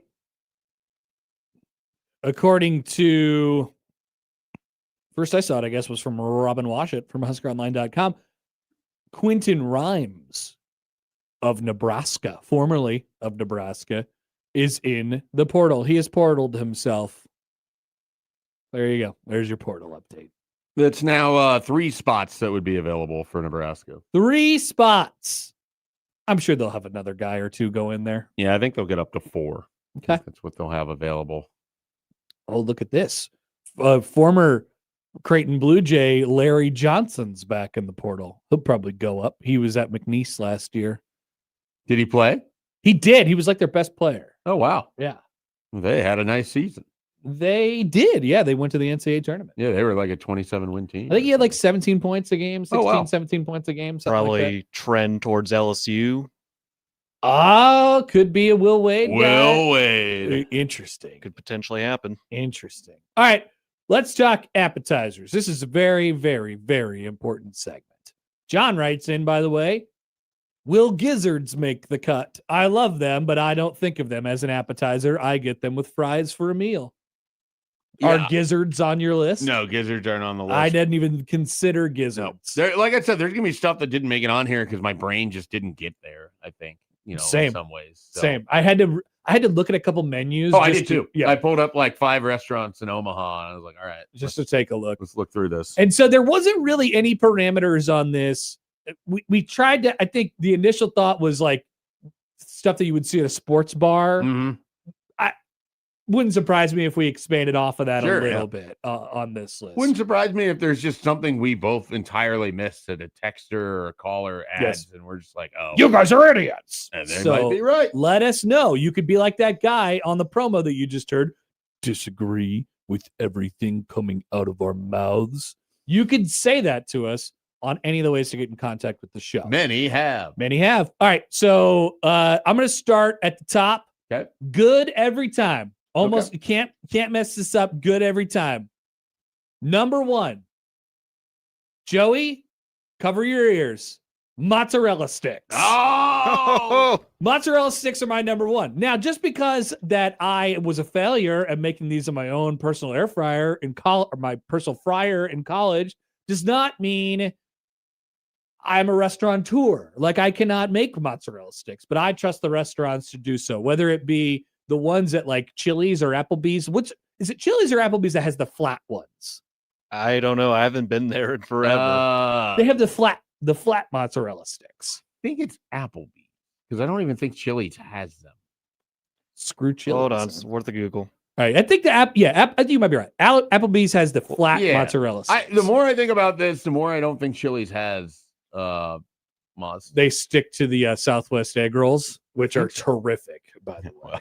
According to, first I saw it, I guess, was from Robin Washut from HuskerOnline.com. Quentin Rhymes of Nebraska, formerly of Nebraska, is in the portal. He has portaled himself. There you go. There's your portal update. That's now 3 spots that would be available for Nebraska. 3 spots. I'm sure they'll have another guy or two go in there. Yeah, I think they'll get up to 4. Okay. That's what they'll have available. Oh, look at this. Former Creighton Blue Jay Larry Johnson's back in the portal. He'll probably go up. He was at McNeese last year. Did he play? He did. He was like their best player. Oh, wow. Yeah. They had a nice season. They did. Yeah, they went to the NCAA tournament. Yeah, they were like a 27-win team. I think he had like 17 points a game, 16, Oh, wow. 17 points a game. Probably trend towards LSU. Oh, could be a Will Wade guy. Will Wade. Interesting. Could potentially happen. Interesting. All right, let's talk appetizers. This is a very, very, very important segment. John writes in, by the way, will gizzards make the cut? I love them, but I don't think of them as an appetizer. I get them with fries for a meal. Yeah. Are gizzards on your list? No, gizzards aren't on the list. I didn't even consider No. gizzards. Like I said, there's going to be stuff that didn't make it on here because my brain just didn't get there, I think. Same. In some ways. So. Same. I had to look at a couple menus. Oh, I just did too. Yeah, I pulled up like 5 restaurants in Omaha, and I was like, all right, just to take a look. let's look through this. And so there wasn't really any parameters on this. We tried to, I think the initial thought was like stuff that you would see at a sports bar. Mhm. Wouldn't surprise me if we expanded off of that Sure, a little yeah. bit on this list. Wouldn't surprise me if there's just something we both entirely missed that a texter or a caller adds, Yes. and we're just like, oh, You guys are idiots. and they So might be right. let us know. You could be like that guy on the promo that you just heard. Disagree with everything coming out of our mouths. You could say that to us on any of the ways to get in contact with the show. Many have. Many have. All right. So I'm going to start at the top. Okay. Good every time. Almost you can't mess this up. Good every time. Number 1, Joey, cover your ears. Mozzarella sticks. Oh, Mozzarella sticks are my number 1. Now, just because that I was a failure at making these in my own personal air fryer in college, or my personal fryer in college, does not mean I'm a restaurateur. Like, I cannot make mozzarella sticks, but I trust the restaurants to do so, whether it be the ones at like Chili's or Applebee's. Is it Chili's or Applebee's that has the flat ones? I don't know. I haven't been there in forever. They have the flat mozzarella sticks. I think it's Applebee's because I don't even think Chili's has them. Screw Chili's. Hold on. It's worth a Google. All right. I think I think you might be right. Applebee's has the flat Yeah. mozzarella sticks. The more I think about this, the more I don't think Chili's has Moz. They stick to the Southwest egg rolls, which are terrific, by the way.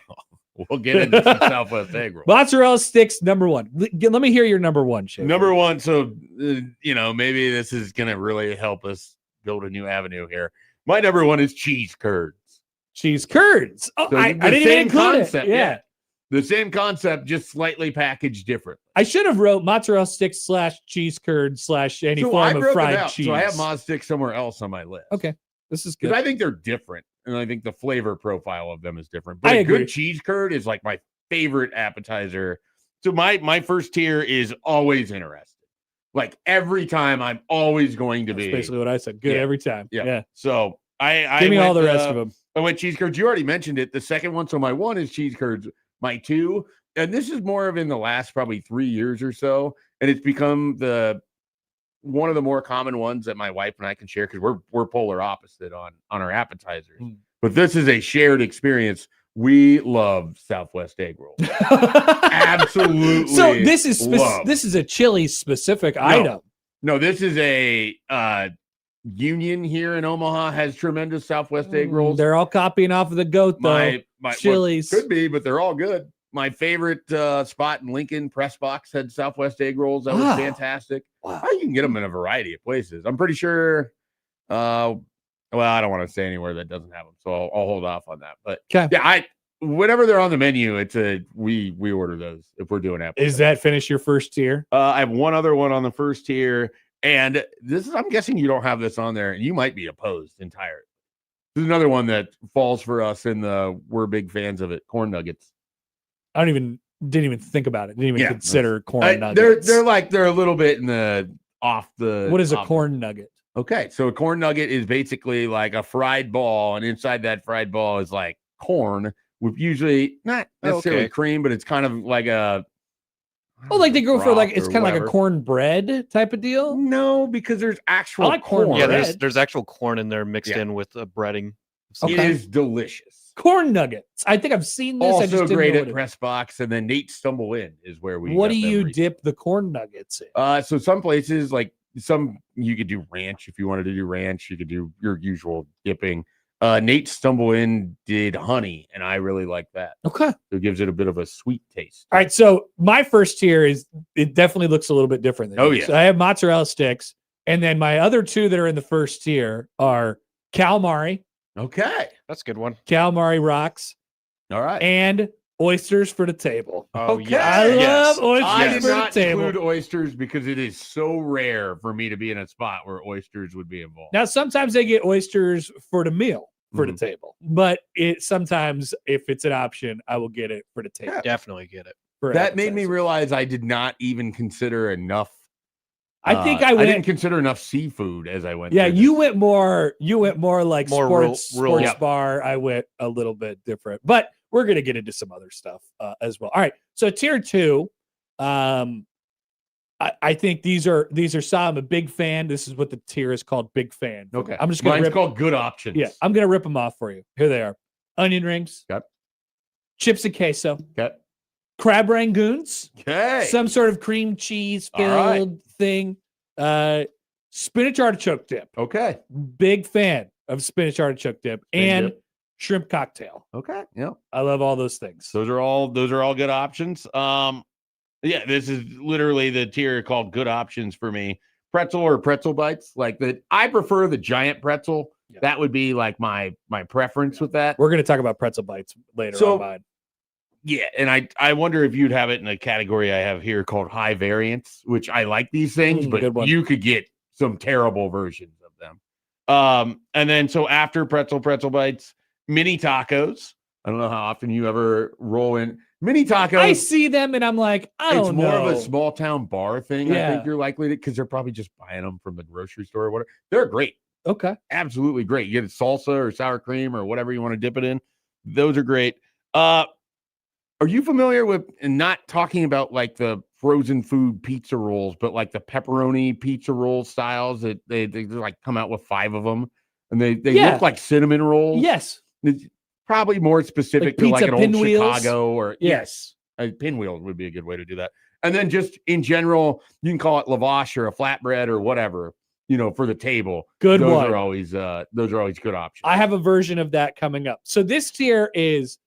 We'll get into some Southwest egg roll. Mozzarella sticks, number 1. Let me hear your number 1, Schaefer. Number 1. So, maybe this is going to really help us build a new avenue here. My number 1 is cheese curds. Cheese curds. Oh, So I the didn't even same include concept, it. Yeah. The same concept, just slightly packaged different. I should have wrote mozzarella sticks / cheese curds / any form of fried cheese. So I have Moz sticks somewhere else on my list. Okay. This is good. Because I think they're different. And I think the flavor profile of them is different. But I a agree. good cheese curd is like my favorite appetizer. So my first tier is always interested. Like every time I'm always going to That's be. basically what I said. Good Yeah. every time. Yeah. So I Give me all went, the rest of them. I went cheese curds. You already mentioned it. The second one. So my 1 is cheese curds. My 2, and this is more of in the last probably 3 years or so. And it's become one of the more common ones that my wife and I can share because we're polar opposite on our appetizers. But this is a shared experience. We love Southwest egg rolls. Absolutely. So this is love. this is a Chili's specific item. No, this is a Union here in Omaha has tremendous Southwest egg rolls. They're all copying off of the goat though. My Chili's. could be, but they're all good. My favorite spot in Lincoln, Press Box, had Southwest egg rolls. That was Wow. fantastic. Wow. You can get them in a variety of places. I'm pretty sure. Well, I don't want to say anywhere that doesn't have them, so I'll hold off on that. But Okay. yeah, whenever they're on the menu, it's we order those if we're doing appetizers. Is that finish your first tier? I have one other one on the first tier, and this is I'm guessing you don't have this on there, and you might be opposed entirely. There's another one that falls for us in the we're big fans of it. Corn nuggets. I didn't even think about it. Didn't even Yeah, consider corn nuggets. They're a little bit in the off the. What is a off- corn nugget? Okay, so a corn nugget is basically like a fried ball, and inside that fried ball is like corn with usually not necessarily Okay. cream, but it's kind of like a. Oh, like they go for like, it's broth or kind of like a whatever. cornbread type of deal. No, because there's actual I like corn corn. Yeah, bread. there's actual corn in there mixed Yeah. in with a breading. Okay. It is delicious. Corn nuggets. I think I've seen this. I just Also didn't great know at what it- press box, and then Nate Stumble In is where we. What got do them you recently. dip the corn nuggets in? So some places like some you could do ranch if you wanted to do ranch. You could do your usual dipping. Nate Stumble In did honey, and I really like that. Okay. So it gives it a bit of a sweet taste. All right. So my first tier is, it definitely looks a little bit different than Oh, yours. yeah. So I have mozzarella sticks, and then my other two that are in the first tier are calamari, Okay. That's a good one. calamari rocks, All right. and oysters for the table. Oh Okay. yeah, I yes. love oysters I for did the not table. include oysters because it is so rare for me to be in a spot where oysters would be involved. Now, sometimes they get oysters for the meal for Mhm. the table, but it sometimes, if it's an option, I will get it for the table. Yeah. Definitely get it. for That made me appetizers. realize I did not even consider enough. I think I I went. didn't consider enough seafood as I went. Yeah, through you this. went more. You went more like More sports rural. sports bar. I went a little bit different, but we're gonna get into some other stuff as well. All right, so tier two. I think these are solid. I'm a big fan. This is what the tier is called, big fan. for me. Okay. I'm just gonna Mine's rip. called good options. Yeah, I'm gonna rip them off for you. Here they are: onion rings, Yep. chips and queso, Okay. crab rangoons, Okay. some sort of cream cheese All right. filled thing, spinach artichoke dip. Okay. Big fan of spinach artichoke dip Big and dip. shrimp cocktail. Okay. Yeah. I love all those things. Those are all good options. Yeah, this is literally the tier called good options for me. Pretzel or pretzel bites. Like I prefer the giant pretzel. Yeah. That would be like my preference with that. We're going to talk about pretzel bites later So- on mine. Yeah, and I wonder if you'd have it in a category I have here called high variance, which I like these things, Good one. but you could get some terrible versions of them. And then so after pretzel bites, mini tacos. I don't know how often you ever roll in mini tacos. I see them and I'm like, I It's don't more know. of a small town bar thing. I Yeah. think you're likely to, because they're probably just buying them from the grocery store or whatever. They're great, Okay. absolutely great. You get a salsa or sour cream or whatever you want to dip it in. Those are great. Are you familiar with, and not talking about like the frozen food pizza rolls, but like the pepperoni pizza roll styles that they like come out with 5 of them, and they Yeah. look like cinnamon rolls. Yes. It's probably more specific Like to like pizza an old pinwheels? Chicago or Yes. a pinwheel would be a good way to do that. And then just in general, you can call it lavash or a flatbread or whatever, for the table. Good those one. are always good options. I have a version of that coming up. So this tier is,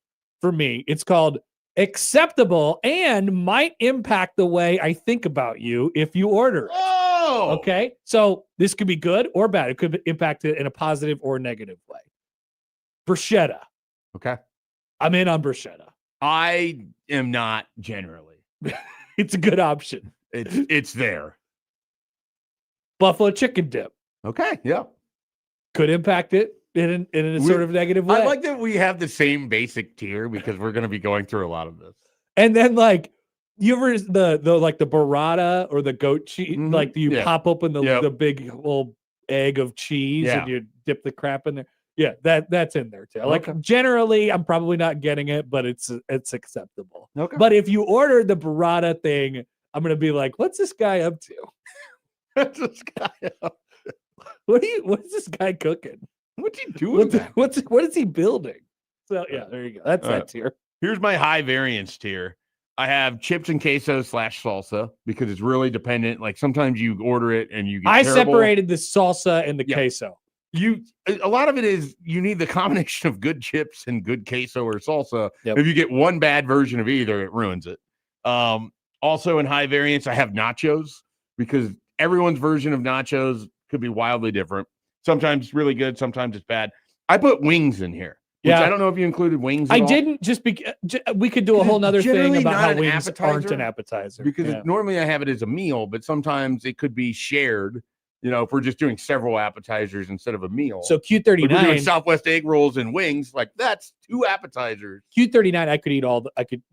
for me, it's called acceptable and might impact the way I think about you if you order it. Oh, Okay. So this could be good or bad. It could impact it in a positive or negative way. Bruschetta. Okay. I'm in on bruschetta. I am not generally. It's a good option. It's there. Buffalo chicken dip Okay. Yeah. could impact it in a sort of negative way. I like that we have the same basic tier because we're going to be going through a lot of this. And then like you ever the like the burrata or the goat cheese, Mhm. like you Yeah. pop open Yep. the big old egg of cheese Yeah. and you dip the crap in there. Yeah, that's in there too. Like Okay. generally, I'm probably not getting it, but it's acceptable. Okay. But if you order the burrata thing, I'm gonna be like, what's this guy up to? This guy, What is this guy cooking? what's he doing? What is he building? So yeah, there you go. That's All right. that tier. Here's my high variance tier. I have chips and queso / salsa because it's really dependent. Like sometimes you order it and you get I terrible. separated the salsa and the Yeah. queso. A lot of it is you need the combination of good chips and good queso or salsa. Yep. If you get one bad version of either, it ruins it. Also in high variance, I have nachos because everyone's version of nachos could be wildly different. Sometimes really good, sometimes it's bad. I put wings in here. Which Yeah. I don't know if you included wings. At I all, didn't just be. We could do a Because whole it's nother thing generally about not how an wings aren't appetizer, an appetizer because Yeah. normally I have it as a meal, but sometimes it could be shared You know, if we're just doing several appetizers instead of a meal. So If we're doing Q39, Southwest egg rolls and wings, like that's 2 appetizers. Q39, I could eat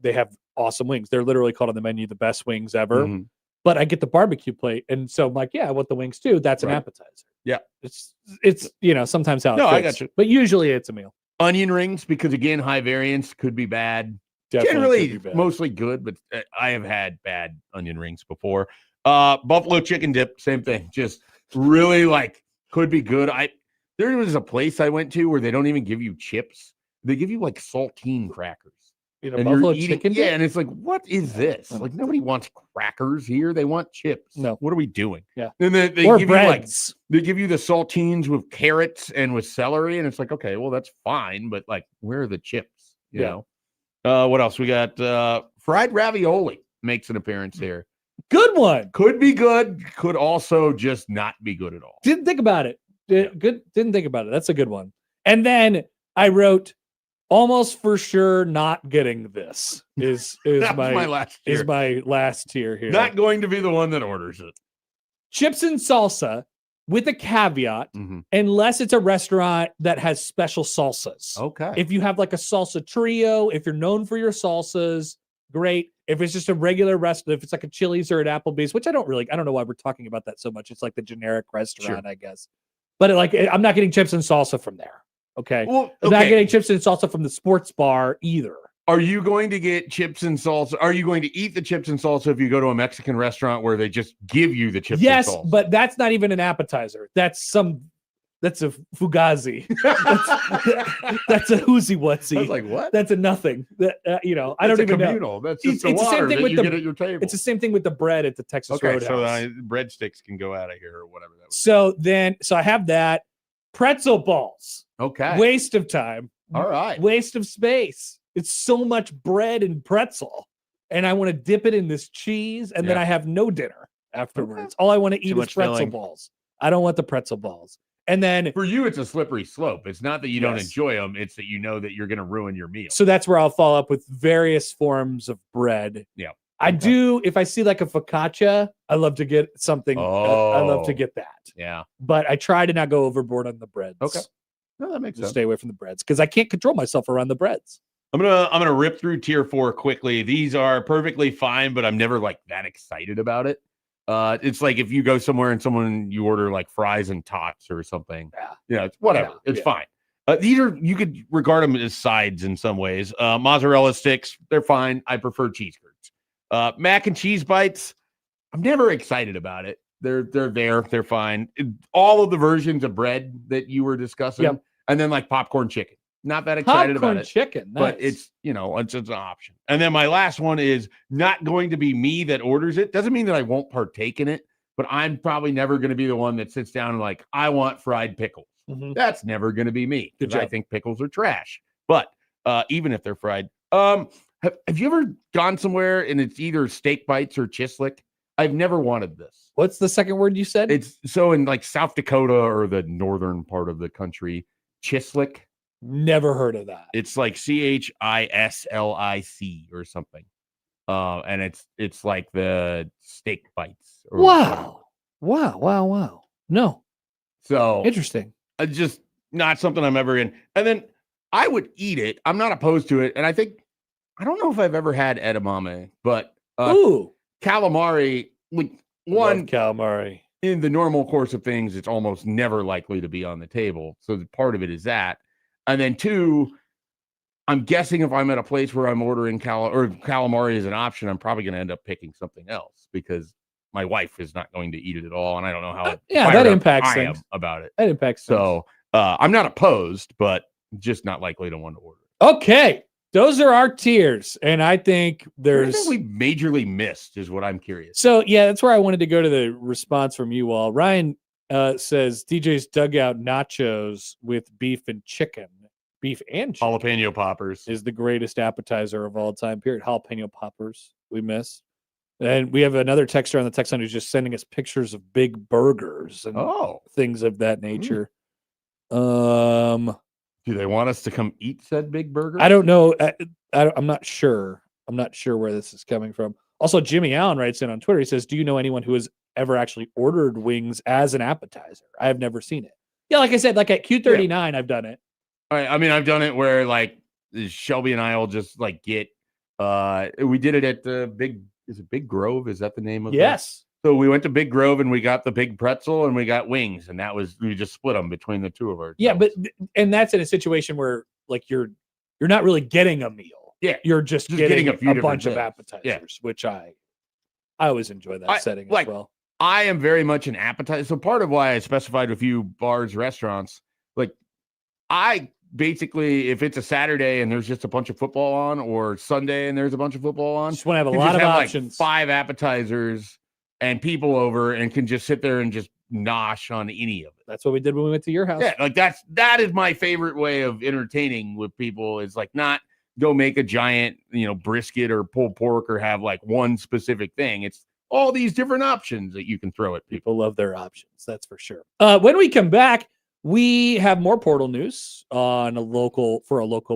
they have awesome wings. They're literally called on the menu the best wings ever. Mhm. But I get the barbecue plate. And so I'm like, yeah, I want the wings too. That's an Right. appetizer. Yeah. It's sometimes how it No, fits. I got you. But usually it's a meal. Onion rings, because again, high variance could be bad. Definitely Generally, could be bad. mostly good, but I have had bad onion rings before. Buffalo chicken dip, same thing. Just really could be good. There was a place I went to where they don't even give you chips; they give you like saltine crackers. And Buffalo you're eating, chicken dip? and it's like, what is this? Like nobody wants crackers here; they want chips. No. What are we doing? Yeah, and they or give breads. they give you the saltines with carrots and with celery, and it's like, okay, well that's fine, but like, where are the chips? You know. What else we got? Fried ravioli makes an appearance here. Good one. Could be good. Could also just not be good at all. Didn't think about it. Good. Didn't think about it. That's a good one. And then I wrote, almost for sure not getting this is That was my last tier. is my last tier here. Not going to be the one that orders it. Chips and salsa with a caveat, unless it's a restaurant that has special salsas. Okay. If you have like a salsa trio, if you're known for your salsas, great. If it's just a regular restaurant, if it's like a Chili's or an Applebee's, which I don't know why we're talking about that so much. It's like the generic restaurant, I guess. But I'm not getting chips and salsa from there. Okay. Well, I'm not getting chips and salsa from the sports bar either. Are you going to get chips and salsa? Are you going to eat the chips and salsa if you go to a Mexican restaurant where they just give you the chips and salsa? Yes, but that's not even an appetizer. That's a fugazi. That's a woozy wutsy. I was like, what? That's a nothing. I don't That's even communal. know. That's just the water that you get at your table. It's the same thing with the bread at the Texas Roadhouse. So breadsticks can go out of here or whatever that was. So I have that. Pretzel balls. Okay. Waste of time. All right. Waste of space. It's so much bread and pretzel. And I want to dip it in this cheese, and then I have no dinner afterwards. All I want to eat is pretzel balls. I don't want the pretzel balls. And then for you, it's a slippery slope. It's not that you don't enjoy them. It's that you know that you're going to ruin your meal. So that's where I'll follow up with various forms of bread. Yeah. I do. If I see like a focaccia, I love to get something. I love to get that. Yeah. But I try to not go overboard on the breads. Okay. No, that makes sense. Stay away from the breads because I can't control myself around the breads. I'm gonna rip through tier 4 quickly. These are perfectly fine, but I'm never like that excited about it. It's like if you go somewhere and you order like fries and tots or something. Yeah, it's whatever. It's fine. These are, you could regard them as sides in some ways. Mozzarella sticks, they're fine. I prefer cheese curds. Mac and cheese bites, I'm never excited about it. They're fine. All of the versions of bread that you were discussing, and then like popcorn chicken. Not that excited about it. Chicken, nice. But it's an option. And then my last one is not going to be me that orders it. Doesn't mean that I won't partake in it, but I'm probably never going to be the one that sits down and like, I want fried pickles. That's never going to be me because I think pickles are trash. But even if they're fried, have you ever gone somewhere and it's either steak bites or chislic? I've never wanted this. What's the second word you said? It's so in like South Dakota or the northern part of the country, chislic. Never heard of that. It's like CHISLIC or something. And it's like the steak bites. Wow. No. So interesting. Just not something I'm ever in. And then I would eat it. I'm not opposed to it. And I don't know if I've ever had edamame, but calamari, Love calamari. In the normal course of things, it's almost never likely to be on the table. So part of it is that. And then 2, I'm guessing if I'm at a place where I'm ordering calamari as an option, I'm probably going to end up picking something else because my wife is not going to eat it at all. And I don't know how that impacts things about it. That impacts things. So I'm not opposed, but just not likely to want to order it. Okay. Those are our tiers. And I think there's we majorly missed is what I'm curious. So that's where I wanted to go to the response from you all. Ryan says DJ's dugout nachos with beef and chicken. Beef and chicken. Jalapeno poppers is the greatest appetizer of all time, period. Jalapeno poppers we miss. And we have another texter on the text line who's just sending us pictures of big burgers and things of that nature. Do they want us to come eat said big burger? I don't know. I'm not sure. I'm not sure where this is coming from. Also, Jimmy Allen writes in on Twitter. He says, "Do you know anyone who has ever actually ordered wings as an appetizer? I have never seen it." Yeah, like I said, like at Q39, I've done it. I mean, I've done it where like Shelby and I will just like get. We did it at the Is it Big Grove? Is that the name of it? Yes. So we went to Big Grove and we got the big pretzel and we got wings, and we just split them between the two of ours. Yeah, but and that's in a situation where like you're not really getting a meal. Yeah, you're just getting a few a bunch different of things. appetizers, which I always enjoy that setting as well. I am very much an appetizer. So part of why I specified a few bars, restaurants, like I basically, if it's a Saturday and there's just a bunch of football on, or Sunday and there's a bunch of football on, just want to have a lot of options. Like 5 appetizers and people over, and can just sit there and just nosh on any of it. That's what we did when we went to your house. Yeah, like that is my favorite way of entertaining with people, is like not go make a giant, brisket or pulled pork or have like one specific thing. It's all these different options that you can throw at people. People love their options, that's for sure. When we come back, we have more portal news on a local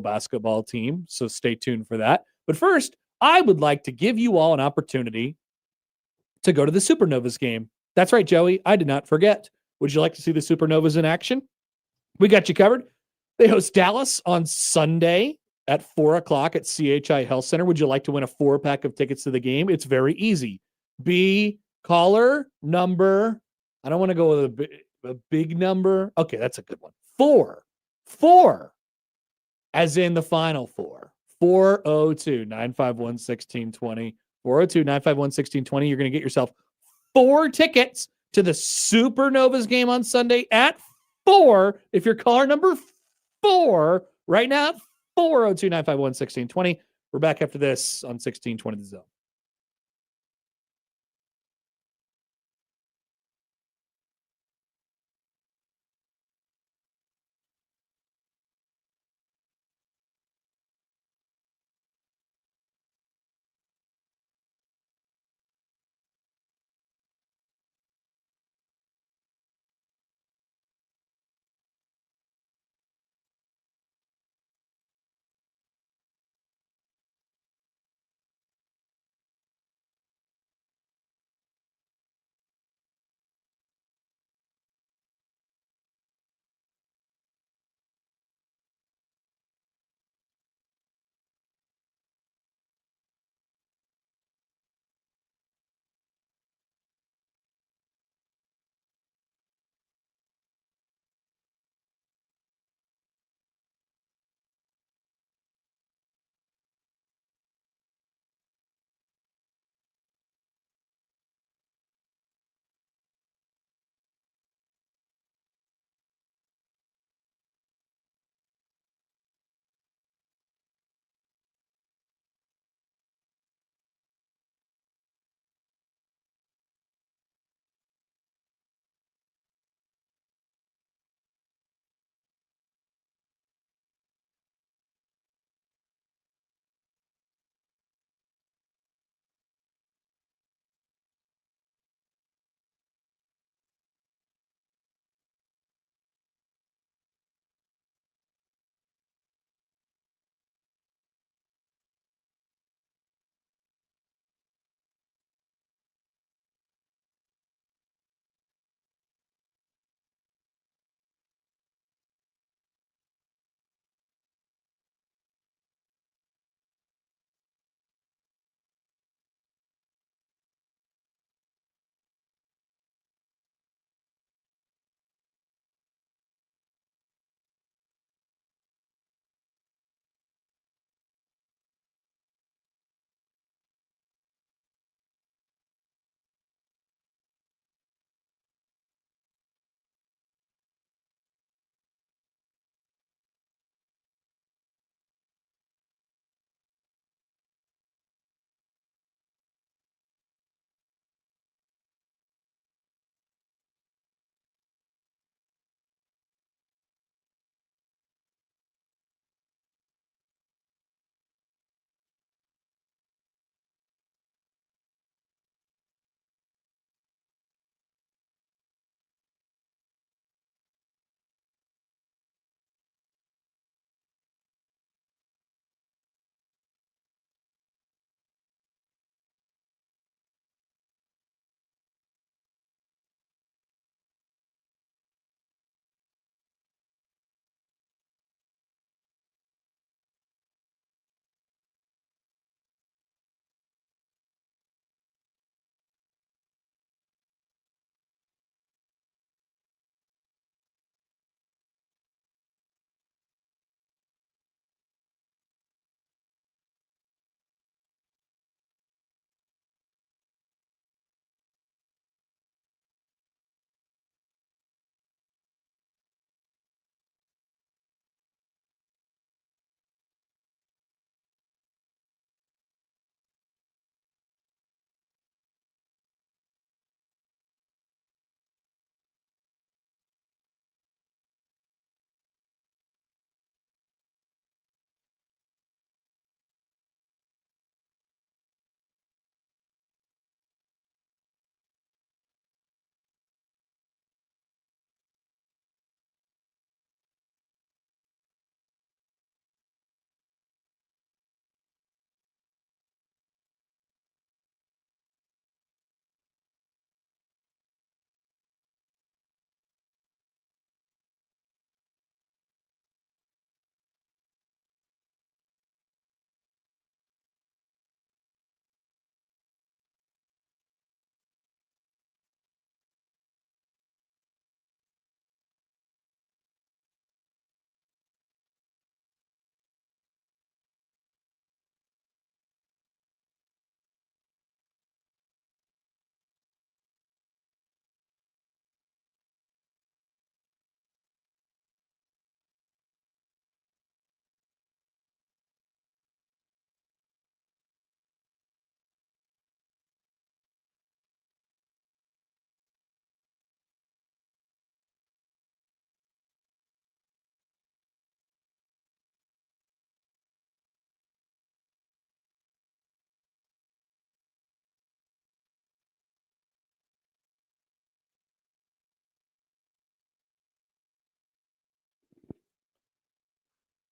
basketball team, so stay tuned for that. But first, I would like to give you all an opportunity to go to the Supernovas game. That's right, Joey. I did not forget. Would you like to see the Supernovas in action? We got you covered. They host Dallas on Sunday at 4:00 at CHI Health Center. Would you like to win a 4-pack of tickets to the game? It's very easy. Be caller number. I don't want to go with a big number. Okay, that's a good one. 4, as in the final 4. 402-951-1620. 402-951-1620. You're going to get yourself 4 tickets to the Supernovas game on Sunday at 4. If you're caller number 4 right now, 402-951-1620. We're back after this on 1620 The Zone.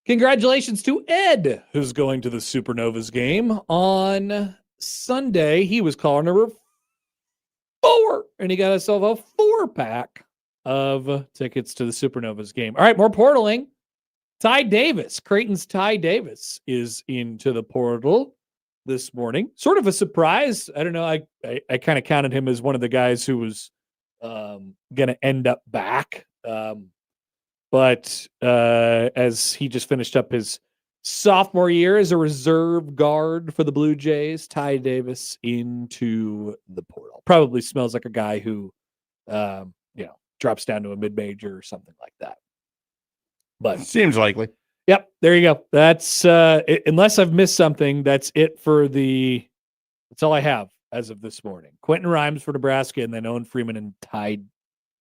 Congratulations to Ed, who's going to the Supernovas game on Sunday. He was caller number 4, and he got himself a 4-pack of tickets to the Supernovas game. All right, more portaling. Ty Davis, Creighton's Ty Davis, is into the portal this morning. Sort of a surprise. I don't know. I kind of counted him as one of the guys who was going to end up back. But as he just finished up his sophomore year as a reserve guard for the Blue Jays, Ty Davis into the portal. Probably smells like a guy who, drops down to a mid-major or something like that. But Seems likely. yep, there you go. That's unless I've missed something, that's it for that's all I have as of this morning. Quentin Rhymes for Nebraska, and then Owen Freeman and Ty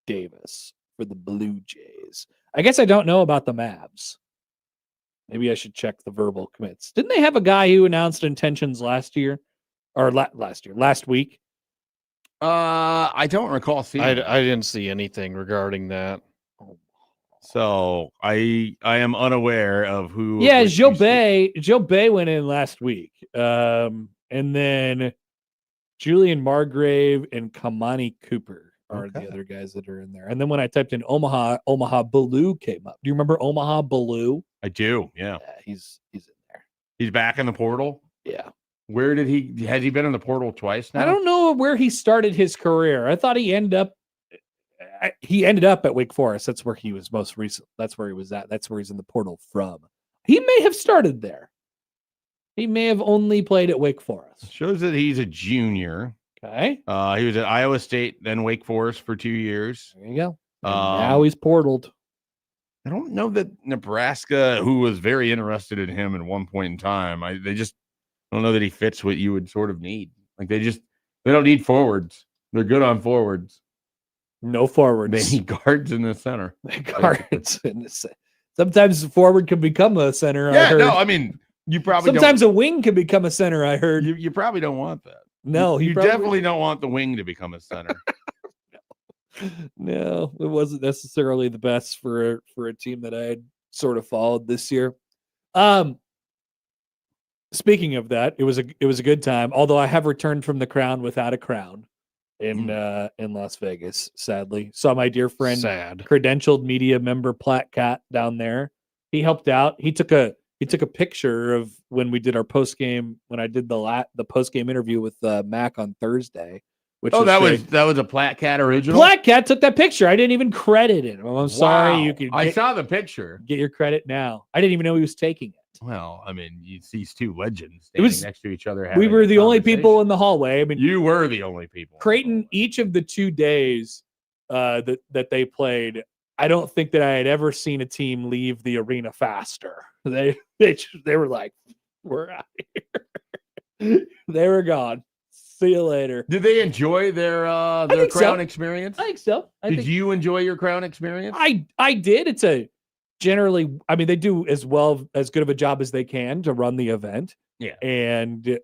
Davis for the Blue Jays. I guess I don't know about the Mavs. Maybe I should check the verbal commits. Didn't they have a guy who announced intentions last week? I don't recall seeing I that. didn't see anything regarding that. So I am unaware of who. Yeah, which Joe you see. Bay went in last week. And then Julian Margrave and Kamani Cooper are Okay. the other guys that are in there. And then when I typed in Omaha Baloo came up. Do you remember Omaha Baloo? I do. Yeah, Yeah, he's in there. he's back in the portal. Yeah. Where did he? Has he been in the portal twice now? I don't know where he started his career. I thought he ended up at Wake Forest. That's where he was most recent. That's where he was at. That's where he's in the portal from. He may have started there. He may have only played at Wake Forest. Shows that he's a junior. Okay. He was at Iowa State, then Wake Forest for 2 years. There you go. And Um, now he's portaled. I don't know that Nebraska, who was very interested in him at one point in time, I don't know that he fits what you would sort of need. Like they don't need forwards. They're good on forwards. No forwards. They need guards in the center. Guards. Sometimes the forward can become a center. I Yeah, heard. no, I mean you probably Sometimes a wing can become a center. I heard. you probably don't want that. No, you definitely don't want the wing to become a center. No, it wasn't necessarily the best for a team that I had sort of followed this year. Speaking of that, it was a good time. Although I have returned from the crown without a crown in Las Vegas. Sadly, saw my dear friend, Sad. credentialed media member Platt Cat down there. He helped out. He took a picture of when we did our post game. When I did the post game interview with Mac on Thursday. Which that great. was a Platt Cat original. Black Cat took that picture. I didn't even credit him. I'm sorry. Wow. You could. I saw the picture. Get your credit now. I didn't even know he was taking it. Well, I mean, you see these two legends standing was- next to each other. We having were a the only people conversation. in the hallway. I mean, You were the only people. Creighton, each of the 2 days that they played, I don't think that I had ever seen a team leave the arena faster. They were like, we're out of here. They were gone. See you later. Did they enjoy their think so. crown experience? I think so. Did you enjoy your crown experience? I did. It's generally, I mean, they do as good of a job as they can to run the event. Yeah. And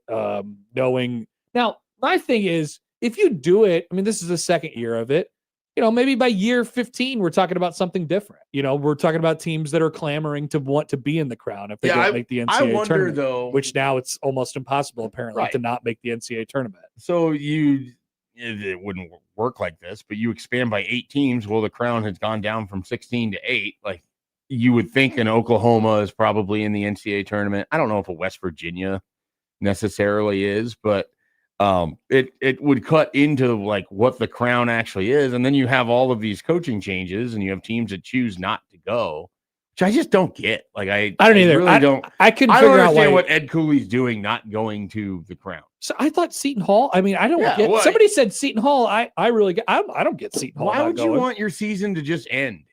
knowing now, my thing is, if you do it, I mean, this is the second year of it. Maybe by year 15, we're talking about something different. We're talking about teams that are clamoring to want to be in the crown if they don't make the NCAA I wonder tournament. though, Which now it's almost impossible, apparently, Right. to not make the NCAA tournament. so it wouldn't work like this, but you expand by 8 teams. Well, the crown has gone down from 16 to 8. Like you would think an Oklahoma is probably in the NCAA tournament. I don't know if a West Virginia necessarily is, but it would cut into like what the crown actually is. And then you have all of these coaching changes and you have teams that choose not to go, which I just don't get. Like I don't either. Really don't. I couldn't I don't figure out understand why. what Ed Cooley's doing not going to the crown. So I thought Seton Hall. I mean, I don't Yeah, get. well, Somebody said Seton Hall. I really get. I don't get Seton Hall. Why not would you going. want your season to just end?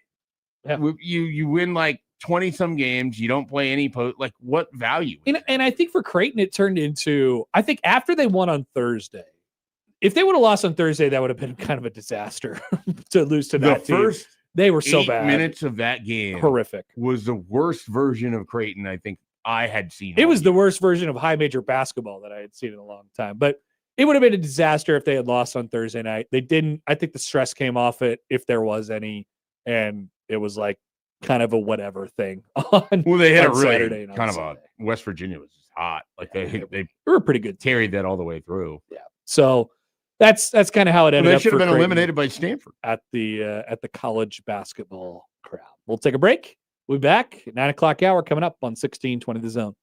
Yeah. You win like 20 some games. You don't play any like what value? And I think for Creighton, it turned into. I think after they won on Thursday, if they would have lost on Thursday, that would have been kind of a disaster to lose to the that team. first They were so 8 bad. minutes of that game Horrific. was the worst version of Creighton I think I had seen. It all was the year. worst version of high major basketball that I had seen in a long time. But it would have been a disaster if they had lost on Thursday night. They didn't. I think the stress came off it, if there was any, and it was like kind of a whatever thing on. Well, they had a on really Saturday and on kind of Sunday. a West Virginia was just hot. Like they They were a pretty good team. carried that all the way through. Yeah. So that's kind of how it Well, ended they up. should have for been Creighton eliminated by Stanford. at the college basketball crowd. We'll take a break. We'll be back at 9:00 hour coming up on 1620 The Zone.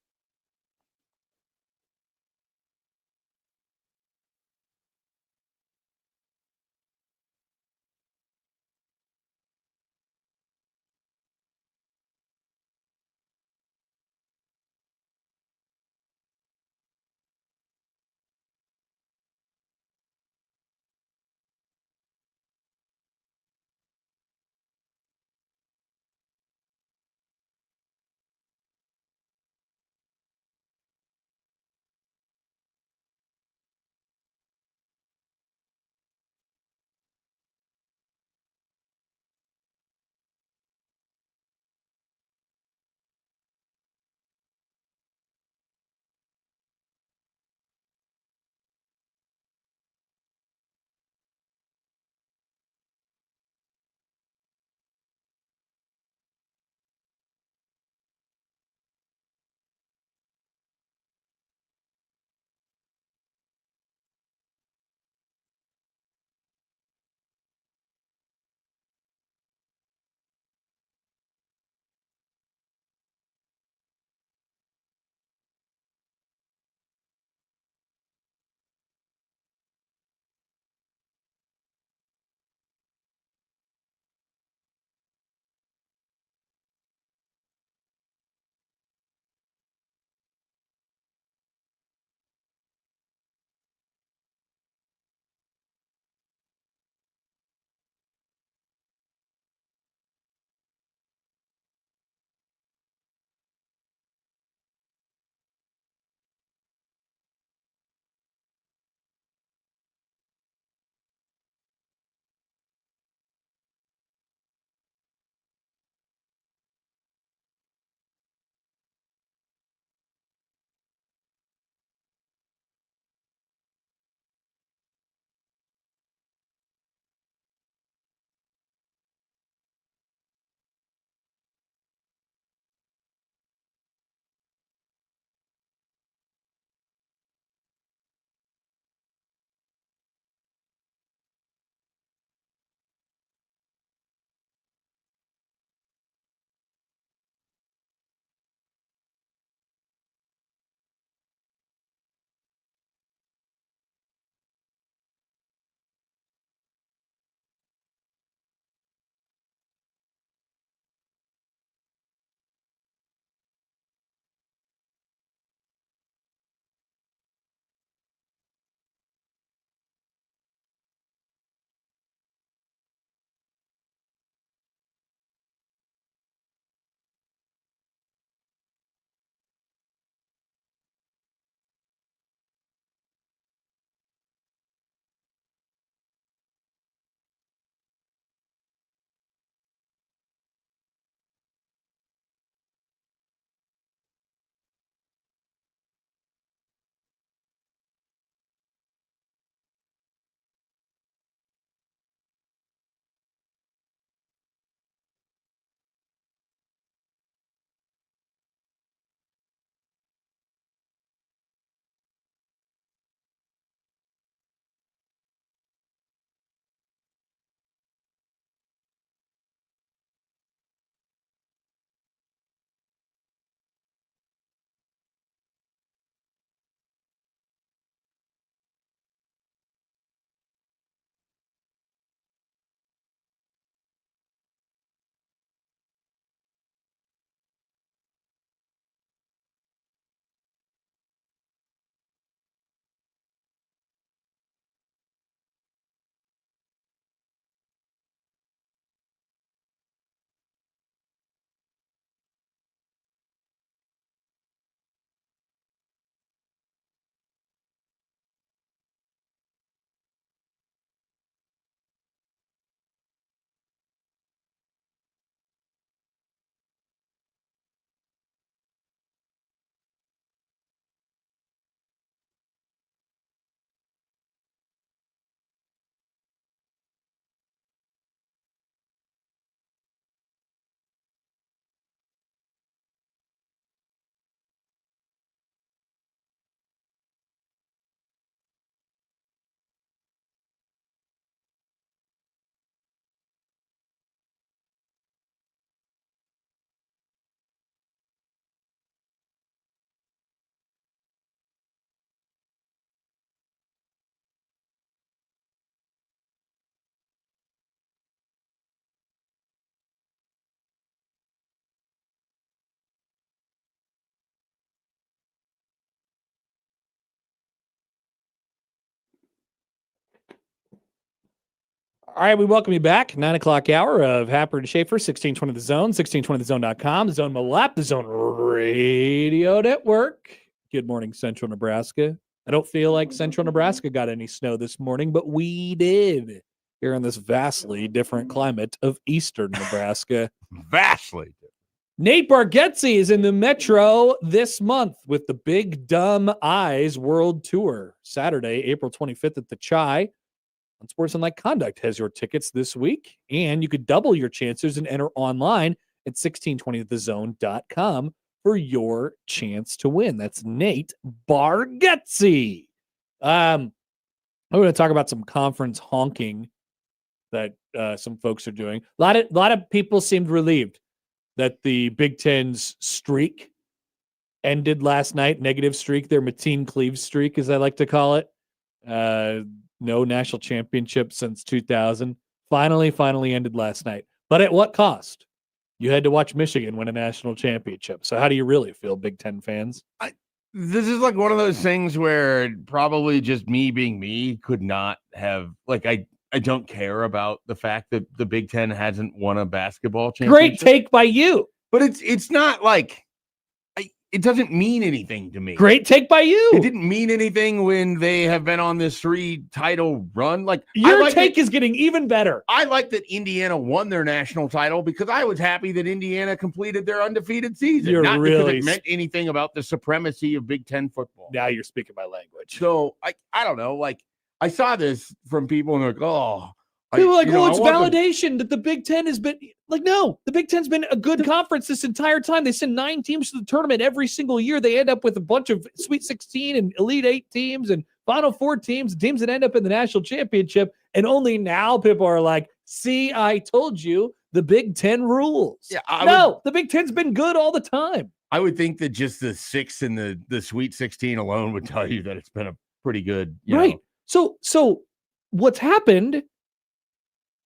All right, we welcome you back. 9 o'clock hour of Happer and Schaefer, 1620 The Zone, 1620thezone.com, The Zone mobile app, The Zone Radio Network. Good morning, Central Nebraska. I don't feel like Central Nebraska got any snow this morning, but we did here in this vastly different climate of Eastern Nebraska. Vastly. Nate Bargatze is in the Metro this month with the Big Dumb Eyes World Tour. Saturday, April 25th at the Chai. Unsportsmanlike Conduct has your tickets this week, and you could double your chances and enter online at 1620thezone.com for your chance to win. That's Nate Bargatze. I'm going to talk about some conference honking that some folks are doing. A lot of people seemed relieved that the Big Ten's streak ended last night, negative streak, their Mateen Cleaves streak, as I like to call it. No national championship since 2000. Finally ended last night. But at what cost? You had to watch Michigan win a national championship. So how do you really feel, Big Ten fans? This is like one of those things where probably just me being me could not have, like, I don't care about the fact that the Big Ten hasn't won a basketball championship. Great take by you. But it's not like it doesn't mean anything to me. Great take by you. It didn't mean anything when they have been on this 3-title run. Like, your take is getting even better. I like that Indiana won their national title because I was happy that Indiana completed their undefeated season. You're not really because it meant anything about the supremacy of Big Ten football. Now you're speaking my language. So I don't know. Like, I saw this from people and they're like, oh. People are like, well, it's validation that the Big Ten has been like, no, the Big Ten's been a good conference this entire time. They send 9 teams to the tournament every single year. They end up with a bunch of Sweet 16 and Elite 8 teams and Final Four teams that end up in the national championship. And only now people are like, see, I told you the Big Ten rules. Yeah, the Big Ten's been good all the time. I would think that just the 6 and the Sweet 16 alone would tell you that it's been a pretty good, you right. know. So what's happened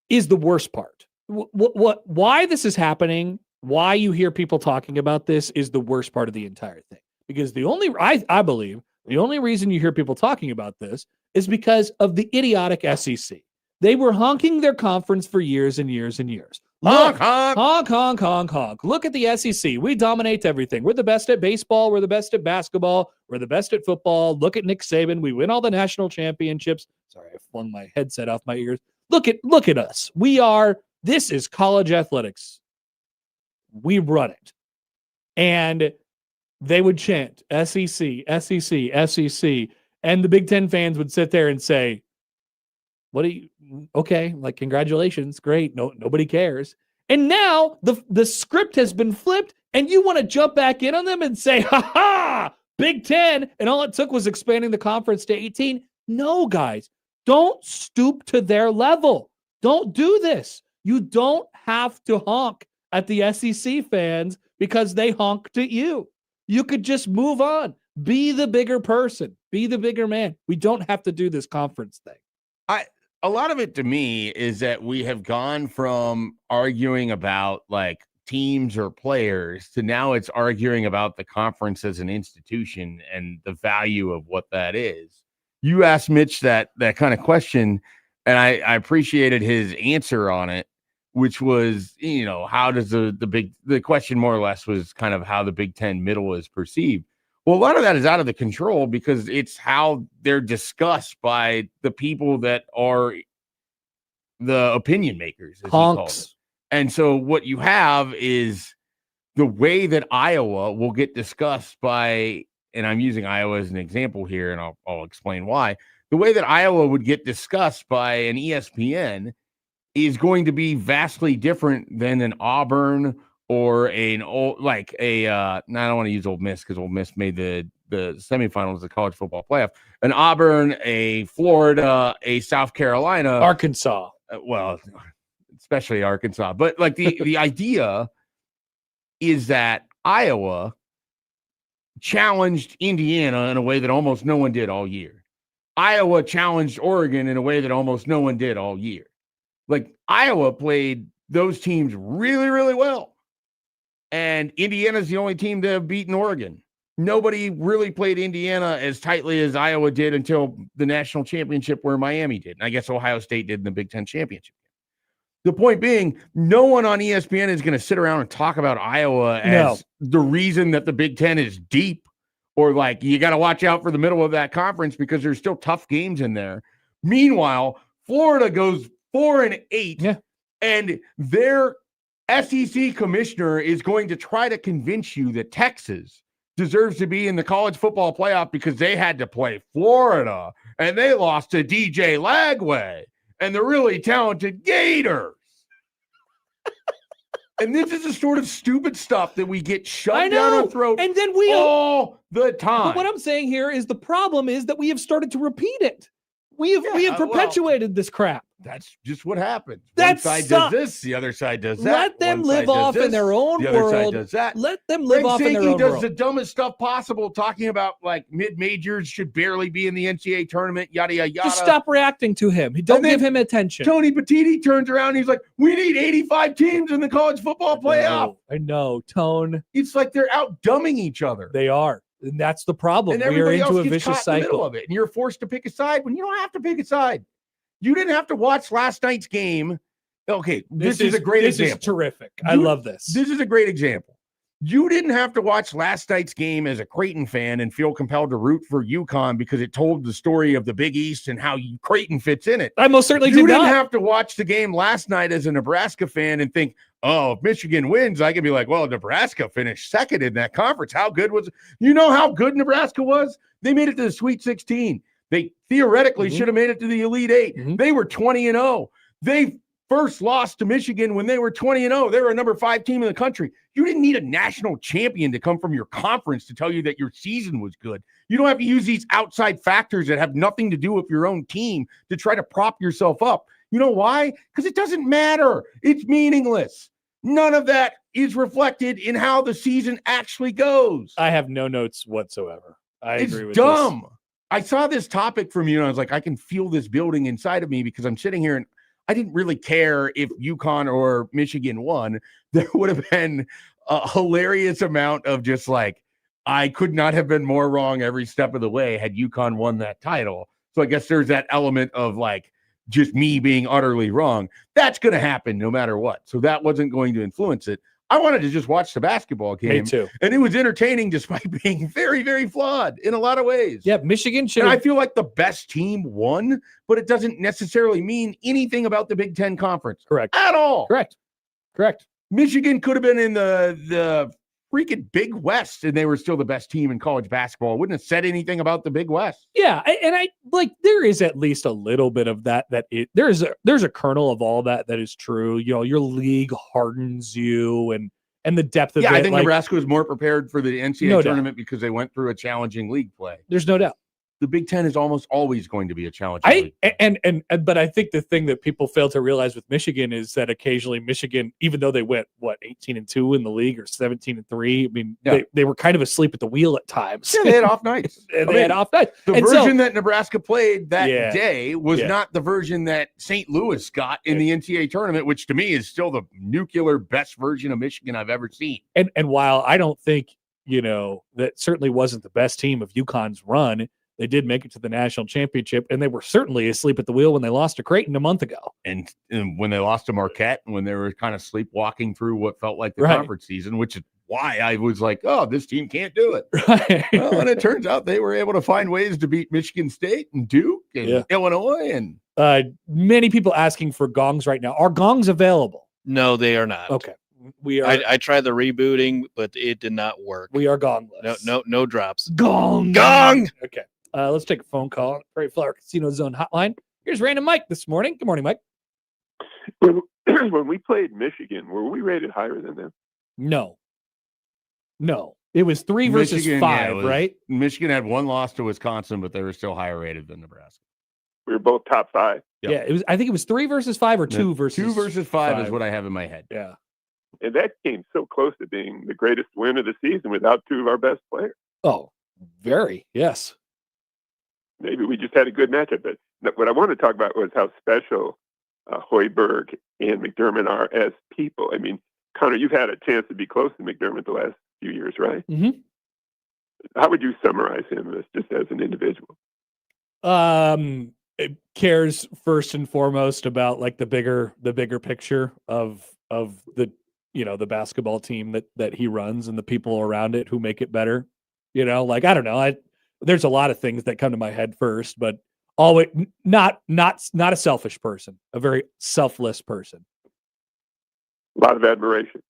is the worst part. Why this is happening, why you hear people talking about this is the worst part of the entire thing. Because I believe the only reason you hear people talking about this is because of the idiotic SEC. They were honking their conference for years and years and years. Look, honk. Look at the SEC. We dominate everything. We're the best at baseball. We're the best at basketball. We're the best at football. Look at Nick Saban. We win all the national championships. Sorry, I flung my headset off my ears. Look at us. This is college athletics. We run it. And they would chant SEC, SEC, SEC. And the Big Ten fans would sit there and say, okay, like, congratulations. Great. No, nobody cares. And now the script has been flipped and you want to jump back in on them and say, Big Ten. And all it took was expanding the conference to 18. No, guys. Don't stoop to their level. Don't do this. You don't have to honk at the SEC fans because they honked at you. You could just move on. Be the bigger person. Be the bigger man. We don't have to do this conference thing. A lot of it to me is that we have gone from arguing about like teams or players to now it's arguing about the conference as an institution and the value of what that is. You asked Mitch that kind of question, and I appreciated his answer on it, which was, how does the question more or less was kind of how the Big Ten middle is perceived. Well, a lot of that is out of the control because it's how they're discussed by the people that are the opinion makers, as honks. And so what you have is the way that Iowa will get discussed by, and I'm using Iowa as an example here, and I'll explain why. The way that Iowa would get discussed by an ESPN is going to be vastly different than an Auburn or I don't want to use Ole Miss because Ole Miss made the semifinals of the college football playoff. An Auburn, a Florida, a South Carolina, Arkansas. Well, especially Arkansas. But like the idea is that Iowa challenged Indiana in a way that almost no one did all year. Iowa challenged Oregon in a way that almost no one did all year. Like, Iowa played those teams really, really well. And Indiana's the only team to have beaten Oregon. Nobody really played Indiana as tightly as Iowa did until the national championship where Miami did. And I guess Ohio State did in the Big Ten championship. The point being, no one on ESPN is going to sit around and talk about Iowa as the reason that the Big Ten is deep, or like you got to watch out for the middle of that conference because there's still tough games in there. Meanwhile, Florida goes 4-8, and their SEC commissioner is going to try to convince you that Texas deserves to be in the college football playoff because they had to play Florida and they lost to DJ Lagway and the really talented Gators. And this is the sort of stupid stuff that we get shoved down our throat and then we all the time. But what I'm saying here is the problem is that we have started to repeat it. We have perpetuated this crap. That's just what happens. One side does this, the other side does that. Let them live off in their own world. The other side does that. Let them live off in their own world. Does the dumbest stuff possible, talking about like mid-majors should barely be in the NCAA tournament, yada, yada, yada. Just stop reacting to him. Don't give him attention. Tony Petitti turns around and he's like, we need 85 teams in the college football playoff. I know, Tone. It's like they're out-dumbing each other. They are. And that's the problem. And we are into a vicious cycle. In the middle of it, and you're forced to pick a side when you don't have to pick a side. You didn't have to watch last night's game. Okay, this is a great example. This is terrific. I love this. This is a great example. You didn't have to watch last night's game as a Creighton fan and feel compelled to root for UConn because it told the story of the Big East and how Creighton fits in it. I most certainly did not. You didn't have to watch the game last night as a Nebraska fan and think, oh, if Michigan wins, I can be like, well, Nebraska finished second in that conference. How good was it? You know how good Nebraska was? They made it to the Sweet 16. They theoretically should have made it to the Elite 8. They were 20-0. They first lost to Michigan when they were 20-0. They were a number 5 team in the country. You didn't need a national champion to come from your conference to tell you that your season was good. You don't have to use these outside factors that have nothing to do with your own team to try to prop yourself up. You know why? Because it doesn't matter. It's meaningless. None of that is reflected in how the season actually goes. I have no notes whatsoever. It's agree with dumb. this. I saw this topic from you and I was like, I can feel this building inside of me because I'm sitting here and I didn't really care if UConn or Michigan won. There would have been a hilarious amount of just like, I could not have been more wrong every step of the way had UConn won that title. So I guess there's that element of like just me being utterly wrong. That's going to happen no matter what. So that wasn't going to influence it. I wanted to just watch the basketball game. Me too. And it was entertaining despite being very, very flawed in a lot of ways. Yeah, Michigan should. And I feel like the best team won, but it doesn't necessarily mean anything about the Big Ten Conference. Correct. At all. Correct. Michigan could have been in the freaking Big West and they were still the best team in college basketball. I wouldn't have said anything about the Big West. Yeah, and I like there is at least a little bit of that there's a kernel of all that is true. You know, your league hardens you and the depth of it. Yeah, I think Nebraska was more prepared for the NCAA tournament because they went through a challenging league play. There's no doubt. The Big Ten is almost always going to be a challenging league. But I think the thing that people fail to realize with Michigan is that occasionally Michigan, even though they went 18-2 in the league or 17-3, I mean they were kind of asleep at the wheel at times. Yeah, they had off nights. Had off nights. The version that Nebraska played that day was Yeah. not the version that St. Louis got in the NCAA tournament, which to me is still the nuclear best version of Michigan I've ever seen. And while I don't think, that certainly wasn't the best team of UConn's run, they did make it to the national championship, and they were certainly asleep at the wheel when they lost to Creighton a month ago. And when they lost to Marquette, when they were kind of sleepwalking through what felt like the conference season, which is why I was like, oh, this team can't do it. Right. Well, and it turns out they were able to find ways to beat Michigan State and Duke and Illinois. And many people asking for gongs right now. Are gongs available? No, they are not. Okay. We are. I tried the rebooting, but it did not work. We are gongless. No drops. Gong. Okay. Let's take a phone call on Prairie Flower Casino Zone hotline. Here's Random Mike this morning. Good morning, Mike. When we played Michigan, were we rated higher than them? No. It was 3 versus 5, right? Michigan had one loss to Wisconsin, but they were still higher rated than Nebraska. We were both top 5. Yep. Yeah, it was. I think it was 3 versus 5 or 2 versus 2 versus 5 is what I have in my head. Yeah. And that came so close to being the greatest win of the season without 2 of our best players. Oh, very. Yes. Maybe we just had a good matchup. But what I want to talk about was how special Hoiberg and McDermott are as people. I mean, Connor, you've had a chance to be close to McDermott the last few years, right? Mm-hmm. How would you summarize him as just as an individual? It cares first and foremost about like the bigger picture of the the basketball team that he runs and the people around it who make it better. Like I don't know, there's a lot of things that come to my head first, but always not a selfish person, a very selfless person. A lot of admiration.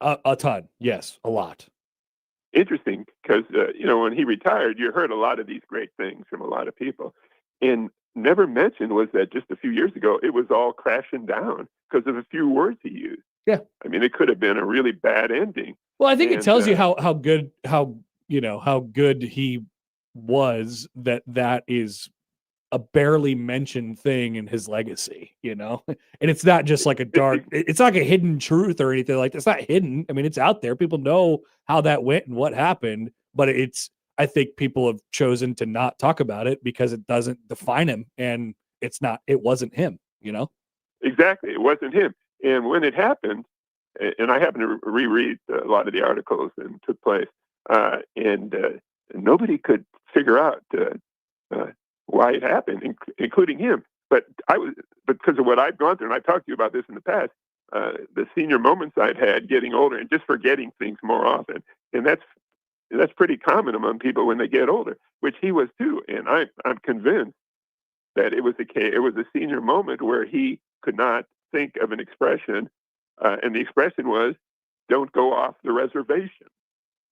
A ton, yes, a lot. Interesting, because when he retired, you heard a lot of these great things from a lot of people, and never mentioned was that just a few years ago it was all crashing down because of a few words he used. Yeah, I mean, it could have been a really bad ending. Well, I think it tells you how good he was, that is a barely mentioned thing in his legacy, and it's not just like it's not like a hidden truth or anything like that. It's not hidden. I mean, it's out there. People know how that went and what happened, but I think people have chosen to not talk about it because it doesn't define him, and it wasn't him, Exactly. It wasn't him. And when it happened, and I happened to reread a lot of the articles and took place, and nobody could figure out why it happened, including him. But because of what I've gone through, and I've talked to you about this in the past, the senior moments I've had getting older and just forgetting things more often, and that's pretty common among people when they get older, which he was too. And I'm convinced that it was a senior moment where he could not think of an expression, and the expression was, "Don't go off the reservation,"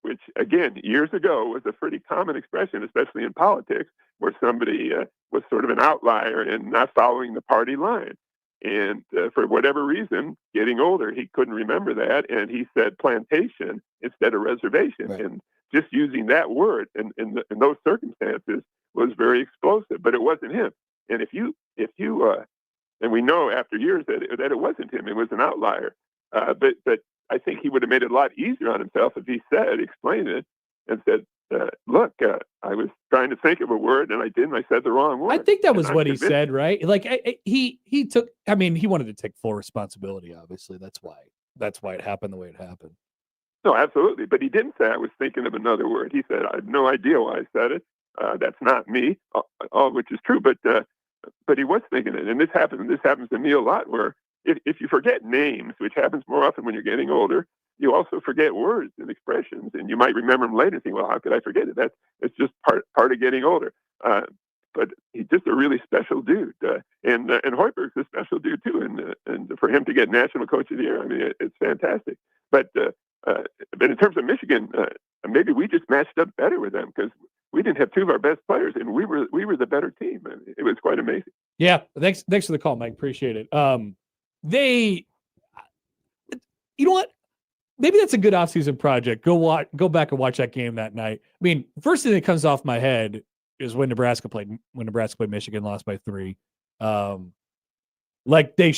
which again, years ago was a pretty common expression, especially in politics, where somebody was sort of an outlier and not following the party line. And for whatever reason, getting older, he couldn't remember that, and he said plantation instead of reservation. Right. And just using that word in those circumstances was very explosive, but it wasn't him. And if you and we know after years that it wasn't him, it was an outlier. But I think he would have made it a lot easier on himself if he explained it, and said, "Look, I was trying to think of a word and I didn't. I said the wrong word." I think that was what he said, right? Like he took. I mean, he wanted to take full responsibility. Obviously, that's why it happened the way it happened. No, absolutely. But he didn't say, "I was thinking of another word." He said, "I have no idea why I said it. That's not me," all which is true. But he was thinking it, and this happens to me a lot. Where if you forget names, which happens more often when you're getting older, you also forget words and expressions, and you might remember them later and think, "Well, how could I forget it?" It's just part of getting older. But he's just a really special dude, and Hoiberg's a special dude too. And for him to get National Coach of the Year, I mean, it's fantastic. But in terms of Michigan, maybe we just matched up better with them because we didn't have two of our best players, and we were the better team. I mean, it was quite amazing. Yeah, thanks for the call, Mike. Appreciate it. You know what? Maybe that's a good offseason project. Go back and watch that game that night. I mean, first thing that comes off my head is when Nebraska played Michigan, lost by 3. Like they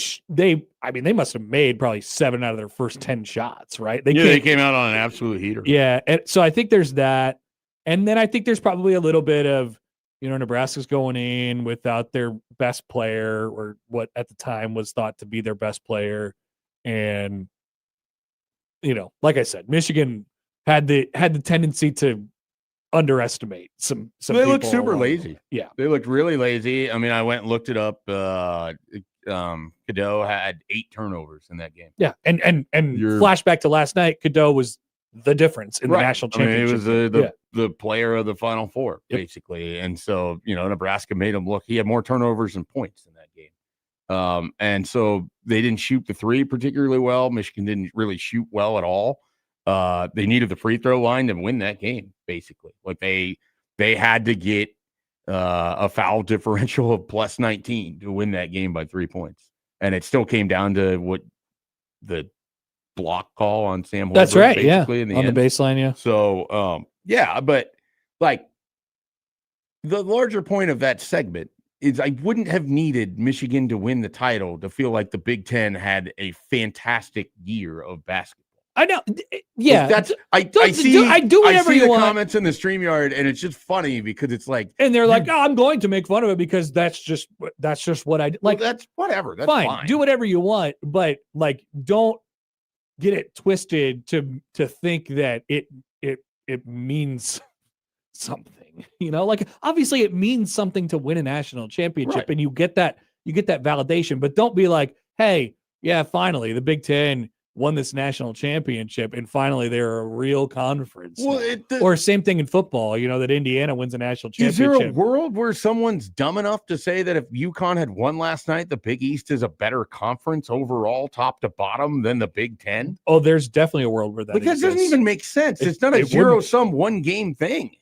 must have made probably 7 out of their first 10 shots, right? They came out on an absolute heater. Yeah, and so I think there's that, and then I think there's probably a little bit of Nebraska's going in without their best player, or what at the time was thought to be their best player, and like I said, Michigan had the tendency to underestimate some. They looked super lazy. Yeah, they looked really lazy. I mean, I went and looked it up. Cadeau had 8 turnovers in that game. Yeah, and flashback to last night, Cadeau was the difference in the national championship. I mean, he was the player of the Final Four, basically. And so, Nebraska made him look. He had more turnovers than points in that game. And so they didn't shoot the 3 particularly well. Michigan didn't really shoot well at all. They needed the free throw line to win that game, basically. Like they had to get a foul differential of plus 19 to win that game by 3 points. And it still came down to what the block call on Sam Hoiberg. That's right. Yeah. In the on end. The baseline. Yeah. So, but like the larger point of that segment is I wouldn't have needed Michigan to win the title to feel like the Big Ten had a fantastic year of basketball. I know. Yeah. That's I do whatever you want. Comments in the StreamYard, and it's just funny because it's like, and they're like, "Oh, I'm going to make fun of it because that's just what I like." Well, that's whatever. That's fine. Do whatever you want, but like, don't get it twisted to think that it means something, like obviously it means something to win a national championship, Right. and you get that validation, but don't be like, hey, yeah, finally the Big Ten won this national championship, and finally they're a real conference. Well, Or same thing in football, that Indiana wins a national is there a championship. world where someone's dumb enough to say that if UConn had won last night, the Big East is a better conference overall, top to bottom, than the Big Ten? Oh, there's definitely a world where that Because it doesn't exists. even make sense. It's not a zero-sum one-game thing.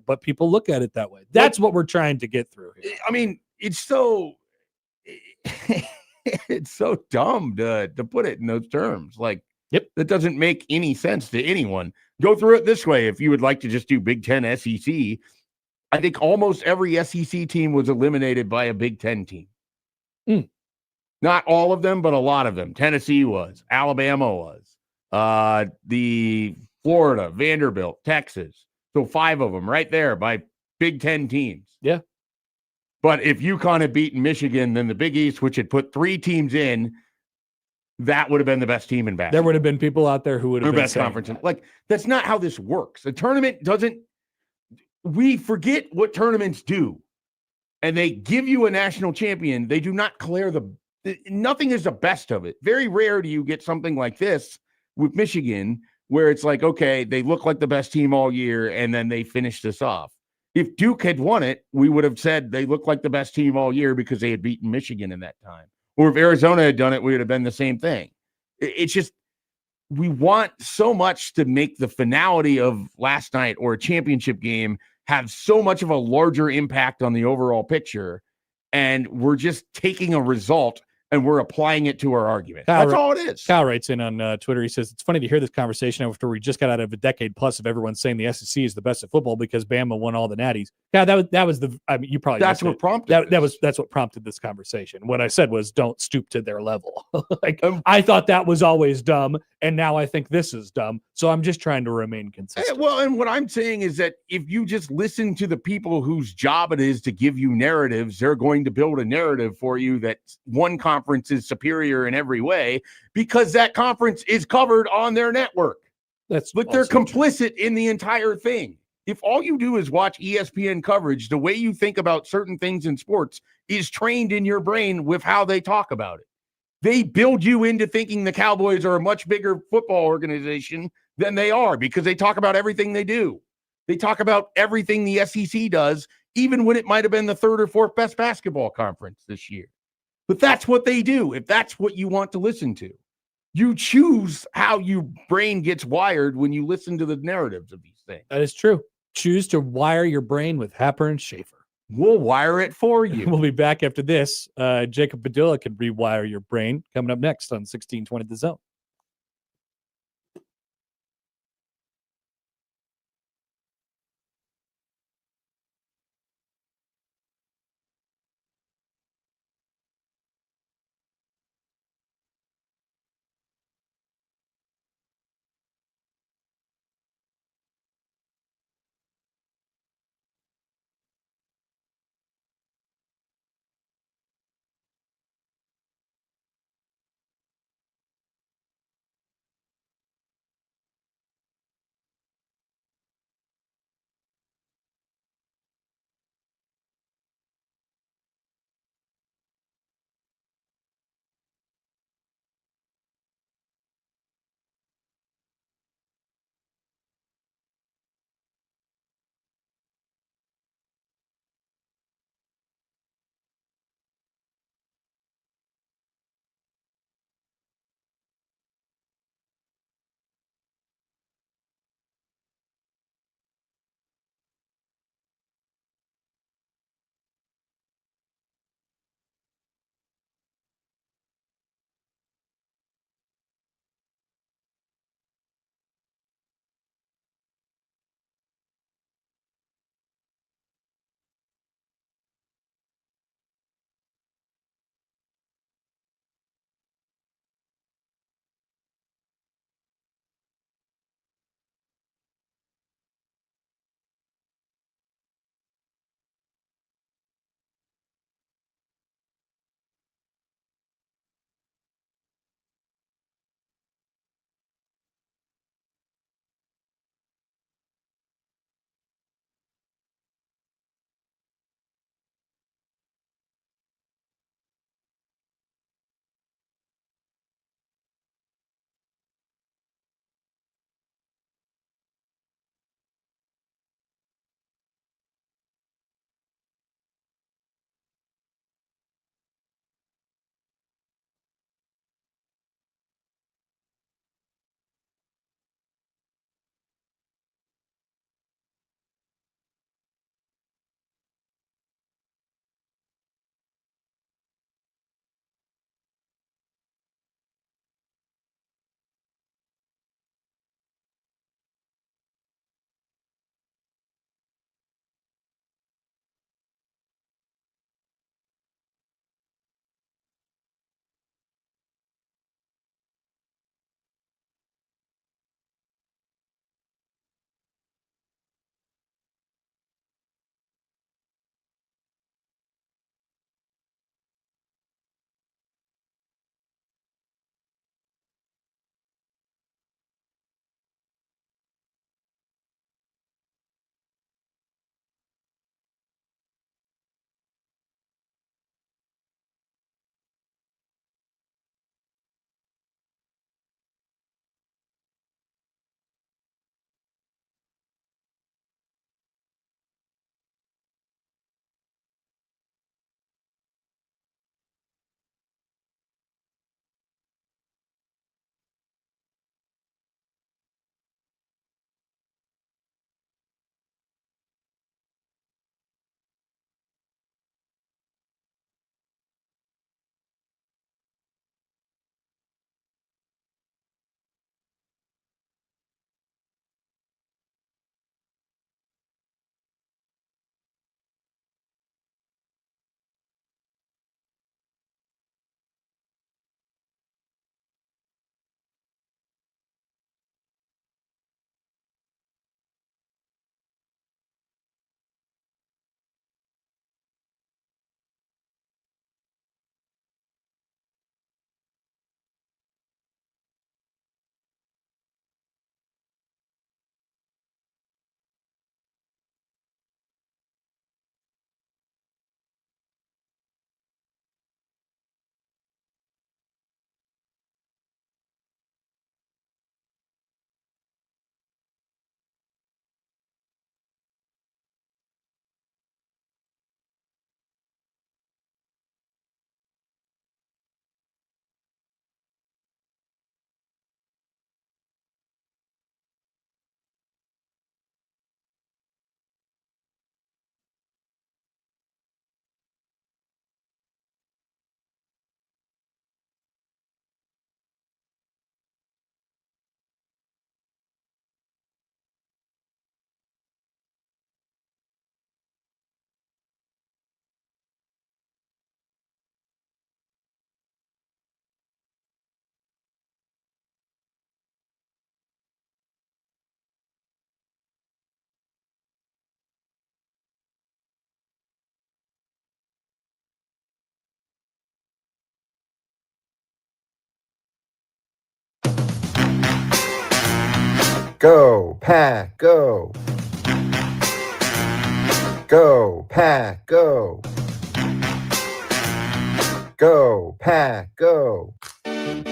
But people look at it that way. That's what we're trying to get through here. I mean, it's so it's so dumb to put it in those terms. Like, that doesn't make any sense to anyone. Go through it this way. If you would like to just do Big Ten SEC, I think almost every SEC team was eliminated by a Big Ten team. Not all of them, but a lot of them. Tennessee was, Alabama was, the Florida, Vanderbilt, Texas. So 5 of them right there by Big Ten teams. Yeah. But if UConn had beaten Michigan, then the Big East, which had put 3 teams in, that would have been the best team in basketball. There would have been people out there who would have been best conference. Like, that's not how this works. A tournament doesn't. We forget what tournaments do, and they give you a national champion. They do not declare nothing is the best of it. Very rare do you get something like this with Michigan, where it's like, okay, they look like the best team all year, and then they finish this off. If Duke had won it, we would have said they look like the best team all year because they had beaten Michigan in that time. Or if Arizona had done it, we would have been the same thing. It's just, we want so much to make the finality of last night or a championship game have so much of a larger impact on the overall picture. And we're just taking a result and we're applying it to our argument. That's all it is. Kyle writes in on Twitter. He says, it's funny to hear this conversation after we just got out of a decade plus of everyone saying the SEC is the best at football because Bama won all the natties. Yeah, that was the, I mean, you probably, that's what prompted that's what prompted this conversation. What I said was, don't stoop to their level. I thought that was always dumb. And now I think this is dumb. So I'm just trying to remain consistent. Well, and what I'm saying is that if you just listen to the people whose job it is to give you narratives, they're going to build a narrative for you that one conference is superior in every way because that conference is covered on their network. But they're complicit in the entire thing. If all you do is watch ESPN coverage, the way you think about certain things in sports is trained in your brain with how they talk about it. They build you into thinking the Cowboys are a much bigger football organization than they are because they talk about everything they do. They talk about everything the SEC does, even when it might have been the 3rd or 4th best basketball conference this year. But that's what they do. If that's what you want to listen to, you choose how your brain gets wired when you listen to the narratives of these things. That is true. Choose to wire your brain with Happer and Schaefer. We'll wire it for you. We'll be back after this. Jacob Padilla can rewire your brain. Coming up next on 1620 The Zone. Go, Pack, go. Go, Pack, go. Go, Pack, go.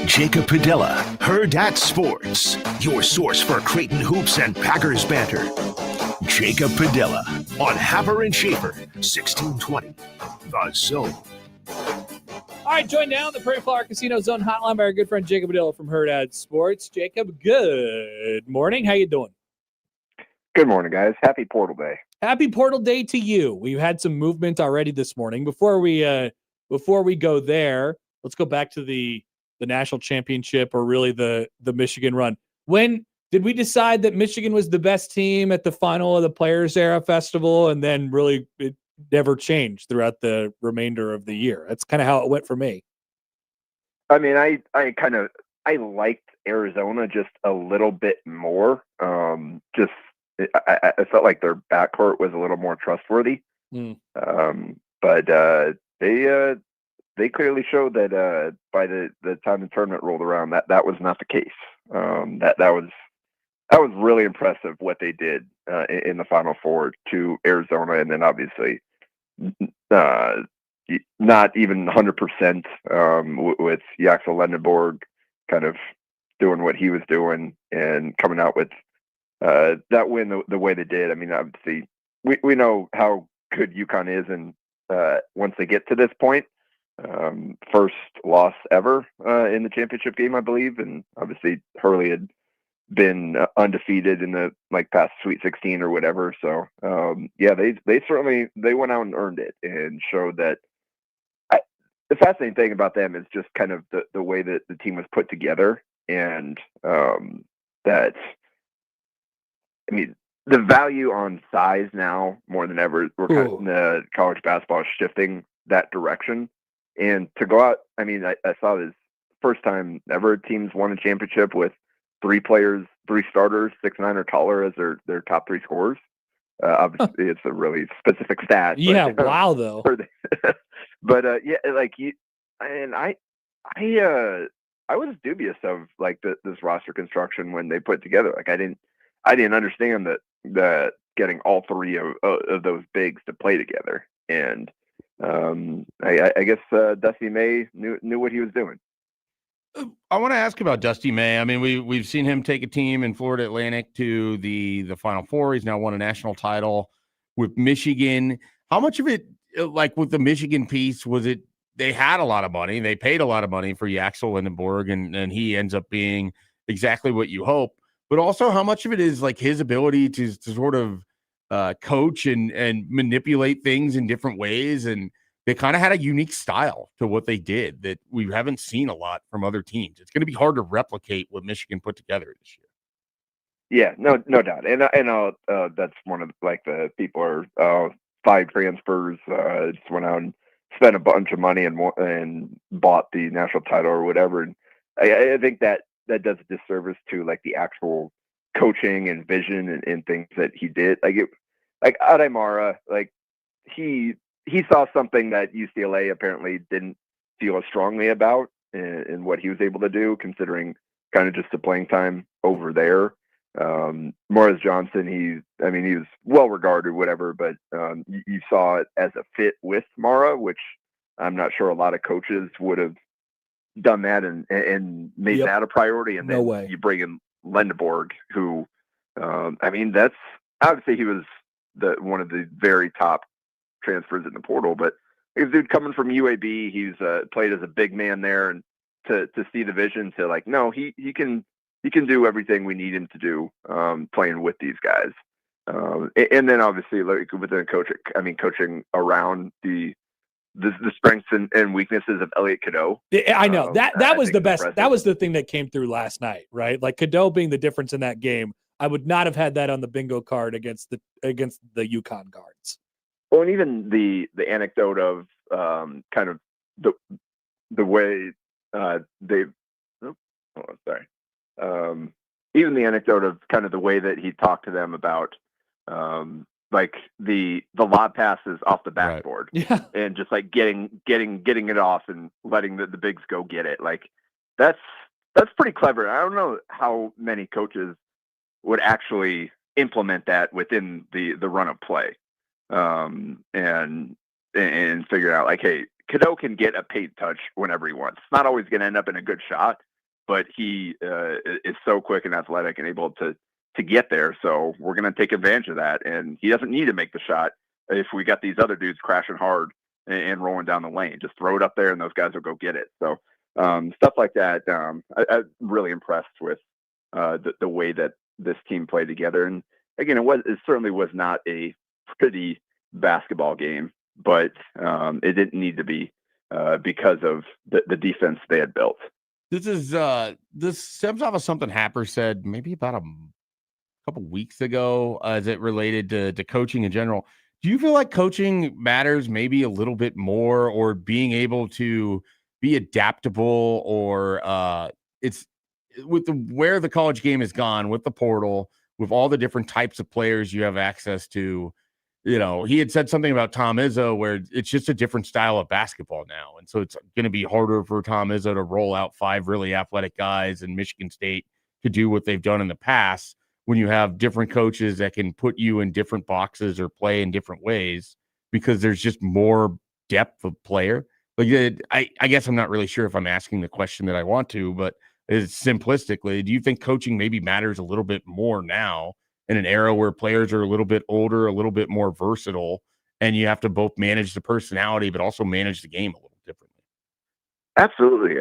Jacob Padilla, Herd at Sports, your source for Creighton hoops and Packers banter. Jacob Padilla on Happer and Schaefer, 1620. The Zone. All right, joined now in the Prairie Flower Casino Zone hotline by our good friend Jacob Padilla from Herd at Sports. Jacob, good morning. How you doing? Good morning, guys. Happy Portal Day. Happy Portal Day to you. We've had some movement already this morning. Before we go there, let's go back to the national championship, or really the Michigan run. When did we decide that Michigan was the best team at the final of the Players Era Festival, and then really it never changed throughout the remainder of the year? That's kind of how it went for me. I mean, I liked Arizona just a little bit more. I felt like their backcourt was a little more trustworthy. But they clearly showed that by the time the tournament rolled around, that was not the case. That was really impressive what they did in the Final Four to Arizona, and then obviously not even 100% with Yaxel Lendeborg kind of doing what he was doing and coming out with that win the way they did. I mean, obviously, we know how good UConn is, and once they get to this point, first loss ever in the championship game, I believe, and obviously Hurley had been undefeated in the past Sweet 16 or whatever. So they certainly went out and earned it and showed that. The fascinating thing about them is just kind of the way that the team was put together, and that, I mean, the value on size now more than ever, we're kind of, the college basketball is shifting that direction. And to go out, I mean, I saw this first time ever teams won a championship with three starters, 6'9" or taller as their top three scorers. Obviously, it's a really specific stat. Yeah, but, wow, though. But I was dubious of this roster construction when they put together. I didn't understand that getting all three of those bigs to play together. And I guess Dusty May knew what he was doing. I want to ask about Dusty May. I mean, we've seen him take a team in Florida Atlantic to the Final Four. He's now won a national title with Michigan. How much of it, with the Michigan piece, was it they had a lot of money? They paid a lot of money for Yaxel Lindenborg, and he ends up being exactly what you hope. But also, how much of it is his ability to sort of coach and manipulate things in different ways, and they kind of had a unique style to what they did that we haven't seen a lot from other teams. It's going to be hard to replicate what Michigan put together this year. Yeah, no doubt. And that's one of the people are 5 transfers, just went out and spent a bunch of money and bought the national title or whatever. And I think that does a disservice to the actual coaching and vision and things that he did. Ademara, he saw something that UCLA apparently didn't feel as strongly about in what he was able to do, considering kind of just the playing time over there. Morris Johnson, he was well regarded, whatever, but you saw it as a fit with Mara, which I'm not sure a lot of coaches would have done that and made that a priority. And then you bring in Lendeborg, who, that's obviously he was one of the very top transfers in the portal, but he's a dude coming from UAB. He's played as a big man there, and to see the vision to no, he can do everything we need him to do, playing with these guys. And then obviously within coaching around the strengths and weaknesses of Elliot Cadeau. I know that was the best. Impressive. That was the thing that came through last night, right? Cadeau being the difference in that game. I would not have had that on the bingo card against the UConn guards. Well, and even the anecdote of kind of the way even the anecdote of kind of the way that he talked to them about the lob passes off the backboard, yeah, and just getting it off and letting the bigs go get it. That's pretty clever. I don't know how many coaches would actually implement that within the run of play, and figure out like, hey, Cadeau can get a paint touch whenever he wants. It's not always going to end up in a good shot, but he is so quick and athletic and able to get there. So we're going to take advantage of that, and he doesn't need to make the shot if we got these other dudes crashing hard and rolling down the lane. Just throw it up there, and those guys will go get it. So stuff like that. I'm really impressed with the way that this team played together. And again, it certainly was not a pretty basketball game, but it didn't need to be because of the defense they had built. This stems off of something Happer said maybe about a couple weeks ago as it related to coaching in general. Do you feel like coaching matters maybe a little bit more, or being able to be adaptable, or it's with where the college game has gone with the portal, with all the different types of players you have access to? He had said something about Tom Izzo where it's just a different style of basketball now. And so it's going to be harder for Tom Izzo to roll out 5 really athletic guys in Michigan State to do what they've done in the past, when you have different coaches that can put you in different boxes or play in different ways, because there's just more depth of player. Like, I guess I'm not really sure if I'm asking the question that I want to, but simplistically, do you think coaching maybe matters a little bit more now in an era where players are a little bit older, a little bit more versatile, and you have to both manage the personality but also manage the game a little differently? Absolutely.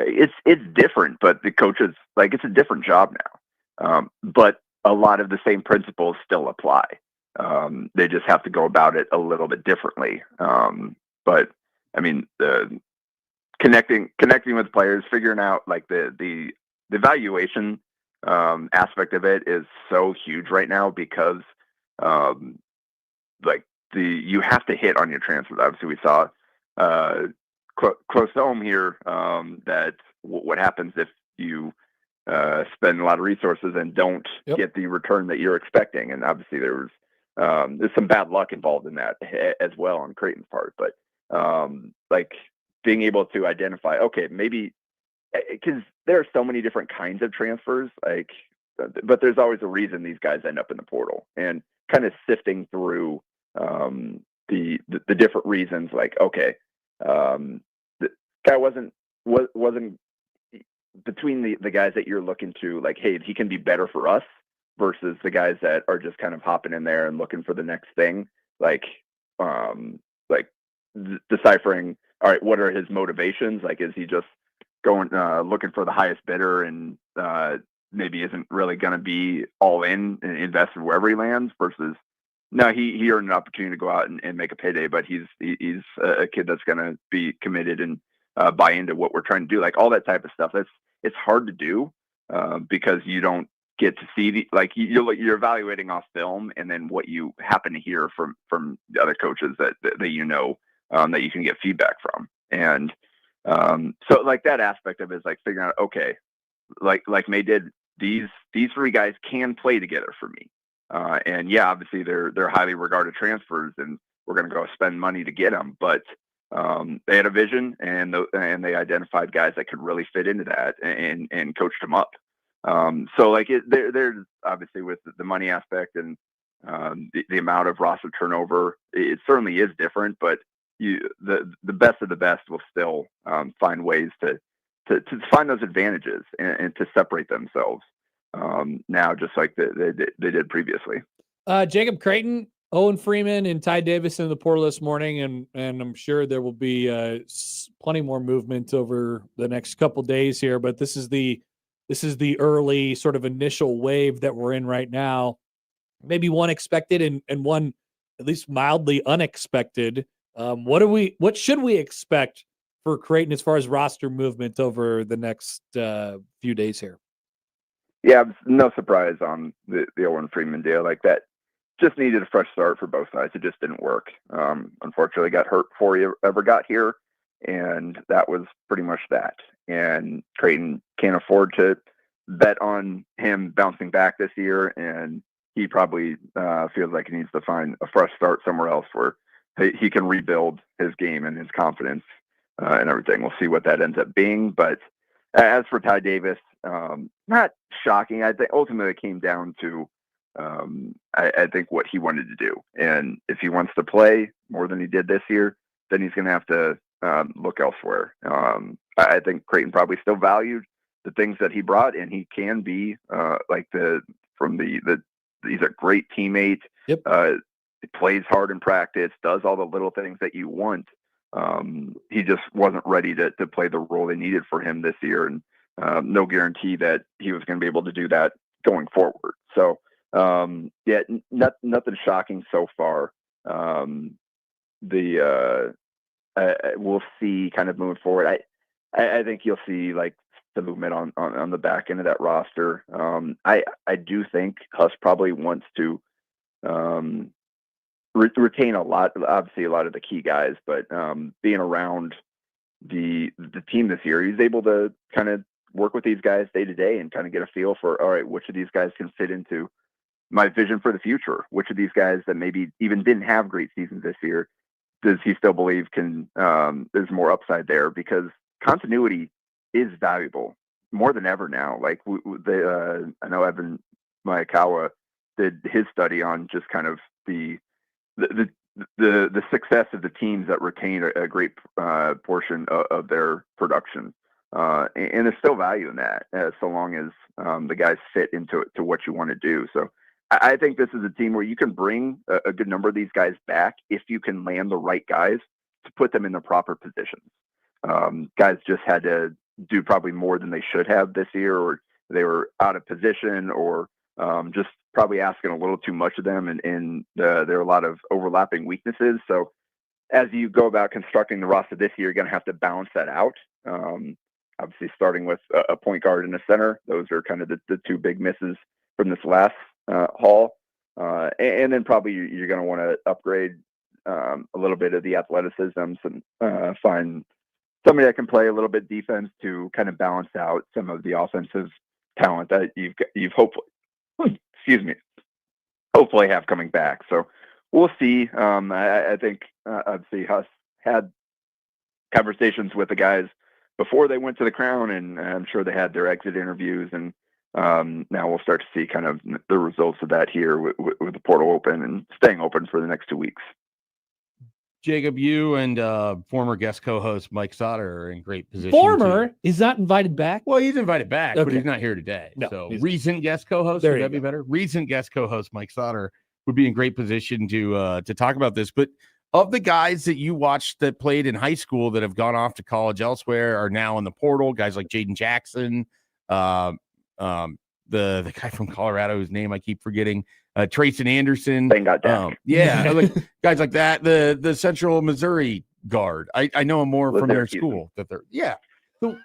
It's different, but the coaches, like, it's a different job now. But a lot of the same principles still apply. They just have to go about it a little bit differently. But I mean, connecting with players, figuring out like the evaluation aspect of it is so huge right now, because you have to hit on your transfers. Obviously, we saw close to home here that what happens if you spend a lot of resources and don't get the return that you're expecting. And obviously there's some bad luck involved in that as well on Creighton's part. But like being able to identify, okay, maybe because there are so many different kinds of transfers, like, but there's always a reason these guys end up in the portal, and kind of sifting through the different reasons. Like, okay, the guy wasn't between the guys that you're looking to, like, hey, he can be better for us, versus the guys that are just kind of hopping in there and looking for the next thing. Like deciphering, all right, what are his motivations? Like, is he just going looking for the highest bidder, and maybe isn't really going to be all in and invested wherever he lands, versus no, he earned an opportunity to go out and make a payday, but he's a kid that's going to be committed and buy into what we're trying to do. Like, all that type of stuff. It's hard to do because you don't get to see you're evaluating off film, and then what you happen to hear from the other coaches that that you can get feedback from. And so like that aspect of it is like figuring out, okay, like May did, these 3 guys can play together for me. And yeah, obviously they're highly regarded transfers, and we're going to go spend money to get them. But they had a vision, and they identified guys that could really fit into that, and coached them up. So like there's obviously with the money aspect and the amount of roster turnover, it certainly is different. But the best of the best will still find ways to find those advantages and to separate themselves now, just like they did previously. Jacob, Creighton, Owen Freeman, and Ty Davis in the portal this morning, and I'm sure there will be plenty more movement over the next couple days here. But this is the early sort of initial wave that we're in right now. Maybe one expected and one at least mildly unexpected. What should we expect for Creighton as far as roster movement over the next few days here? Yeah, no surprise on the Owen Freeman deal. Like, that just needed a fresh start for both sides. It just didn't work. Unfortunately, got hurt before he ever got here, and that was pretty much that. And Creighton can't afford to bet on him bouncing back this year, and he probably feels like he needs to find a fresh start somewhere else where he can rebuild his game and his confidence and everything. We'll see what that ends up being. But as for Ty Davis, not shocking. I think ultimately it came down to I think what he wanted to do. And if he wants to play more than he did this year, then he's going to have to look elsewhere. I think Creighton probably still valued the things that he brought, and he can be he's a great teammate. Yep. He plays hard in practice, does all the little things that you want. He just wasn't ready to play the role they needed for him this year, and no guarantee that he was going to be able to do that going forward. So, nothing shocking so far. We'll see kind of moving forward. I think you'll see like the movement on the back end of that roster. I do think Huss probably wants to retain obviously a lot of the key guys, but being around the team this year, he's able to kind of work with these guys day to day and kind of get a feel for, all right, which of these guys can fit into my vision for the future? Which of these guys that maybe even didn't have great seasons this year, does he still believe there's more upside there? Because continuity is valuable more than ever now. Like I know Evan Mayakawa did his study on just kind of the success of the teams that retain a great portion of their production. And there's still value in that, so long as the guys fit into what you want to do. So I think this is a team where you can bring a good number of these guys back if you can land the right guys to put them in the proper positions. Guys just had to do probably more than they should have this year, or they were out of position, or just probably asking a little too much of them, and there are a lot of overlapping weaknesses. So as you go about constructing the roster this year, you're going to have to balance that out. Obviously, starting with a point guard and a center, those are kind of the two big misses from this last haul. And then probably you're going to want to upgrade a little bit of the athleticism, and find somebody that can play a little bit defense to kind of balance out some of the offensive talent that you've hopefully have coming back. So we'll see. I think obviously Huss had conversations with the guys before they went to the Crown, and I'm sure they had their exit interviews, and now we'll start to see kind of the results of that here with the portal open and staying open for the next 2 weeks. Jacob, you and former guest co-host Mike Sauter are in great position. Is not invited back? Well, he's invited back, Okay. but he's not here today. No, So recent guest co-host, would that be better? Recent guest co-host Mike Sauter would be in great position to talk about this. But of the guys that you watched that played in high school that have gone off to college elsewhere, are now in the portal, guys like Jaden Jackson, the guy from Colorado whose name I keep forgetting, Trayson Anderson. Like guys like that. The Central Missouri guard. I know him more from their school. So,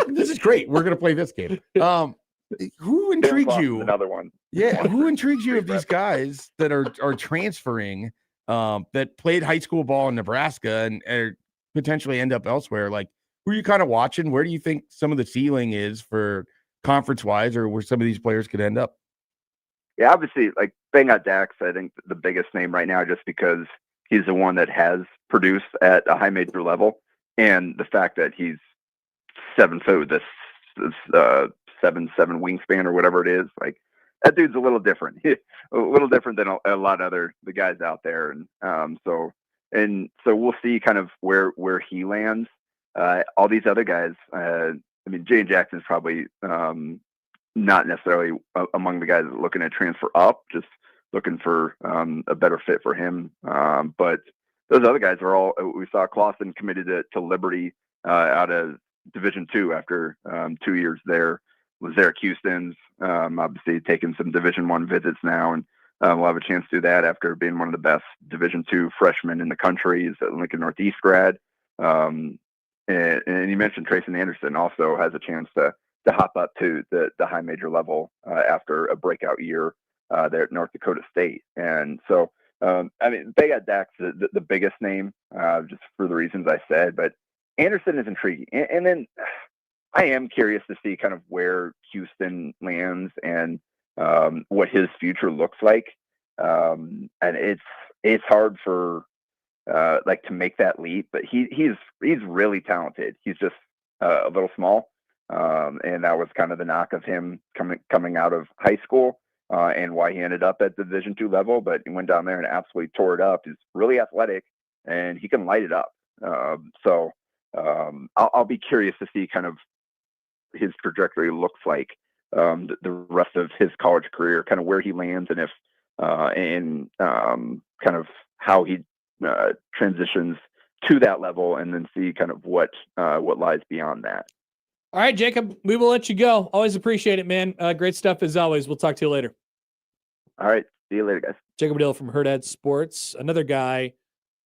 this is great. We're gonna play this game. Who intrigues you? Another one. Yeah, who intrigues you of these guys that are transferring, that played high school ball in Nebraska and potentially end up elsewhere? Like, who are you kind of watching? Where do you think some of the ceiling is for conference-wise, or where some of these players could end up? Yeah, obviously, like Benga Dax, I think the biggest name right now, just because he's the one that has produced at a high major level, and the fact that he's 7 foot, this 7'7" wingspan or whatever it is, like that dude's a little different, a little different than a lot of the guys out there, and so we'll see kind of where he lands. All these other guys, I mean, Jane Jackson's probably not necessarily among the guys looking to transfer up, just looking for a better fit for him. But those other guys are all. We saw Clausen committed to Liberty out of Division II after 2 years there. Was there at Houston's, obviously taking some Division I visits now, and we'll have a chance to do that after being one of the best Division II freshmen in the country. He's a Lincoln Northeast grad. And you mentioned Trayson Anderson also has a chance to hop up to the high major level after a breakout year there at North Dakota State. And so, I mean, they got Dax the biggest name, just for the reasons I said, but Anderson is intriguing. And then I am curious to see kind of where Houston lands and what his future looks like. And it's hard for like to make that leap, but he's really talented. He's just a little small. And that was kind of the knock of him coming out of high school. and why he ended up at the Division II level. But he went down there and absolutely tore it up. He's really athletic, and he can light it up. I'll be curious to see kind of his trajectory looks like the rest of his college career, kind of where he lands, and if kind of how he transitions to that level, and then see kind of what lies beyond that. All right, Jacob, we will let you go. Always appreciate it, man. Great stuff as always. We'll talk to you later. All right. See you later, guys. Jacob Padilla from Her Dad Sports. Another guy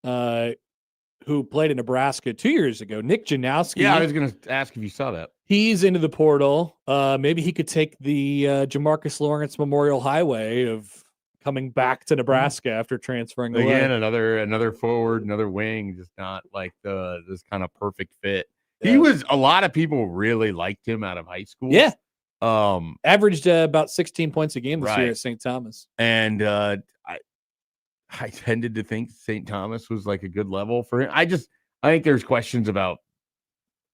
who played in Nebraska 2 years ago, Nick Janowski. Yeah, I was going to ask if you saw that. He's into the portal. Maybe he could take the Jamarcus Lawrence Memorial Highway of coming back to Nebraska after transferring away. Again, another forward, another wing, just not like this kind of perfect fit. Yeah. He was, a lot of people really liked him out of high school. Yeah. Averaged about 16 points a game this year Right. at St. Thomas. And I tended to think St. Thomas was like a good level for him. I think there's questions about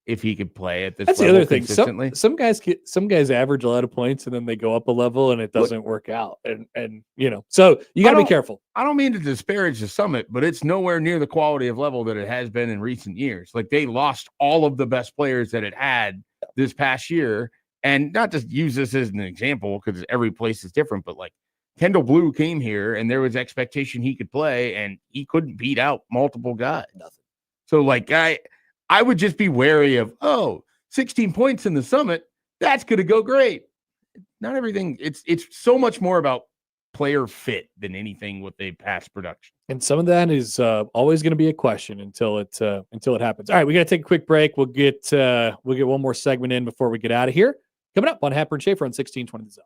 if he could play at this That's the level other thing. consistently. Some guys average a lot of points and then they go up a level and it doesn't work out. And so you got to be careful. I don't mean to disparage the Summit, but it's nowhere near the quality of level that it has been in recent years. Like, they lost all of the best players that it had this past year. And not to use this as an example, because every place is different, but like Kendall Blue came here and there was expectation he could play, and he couldn't beat out multiple guys. Nothing. So like I would just be wary of, 16 points in the Summit, that's going to go great. Not everything. It's so much more about player fit than anything with a past production. And some of that is always going to be a question until it happens. All right, we got to take a quick break. We'll get one more segment in before we get out of here. Coming up on Happer and Schaefer on 1620 The Zone.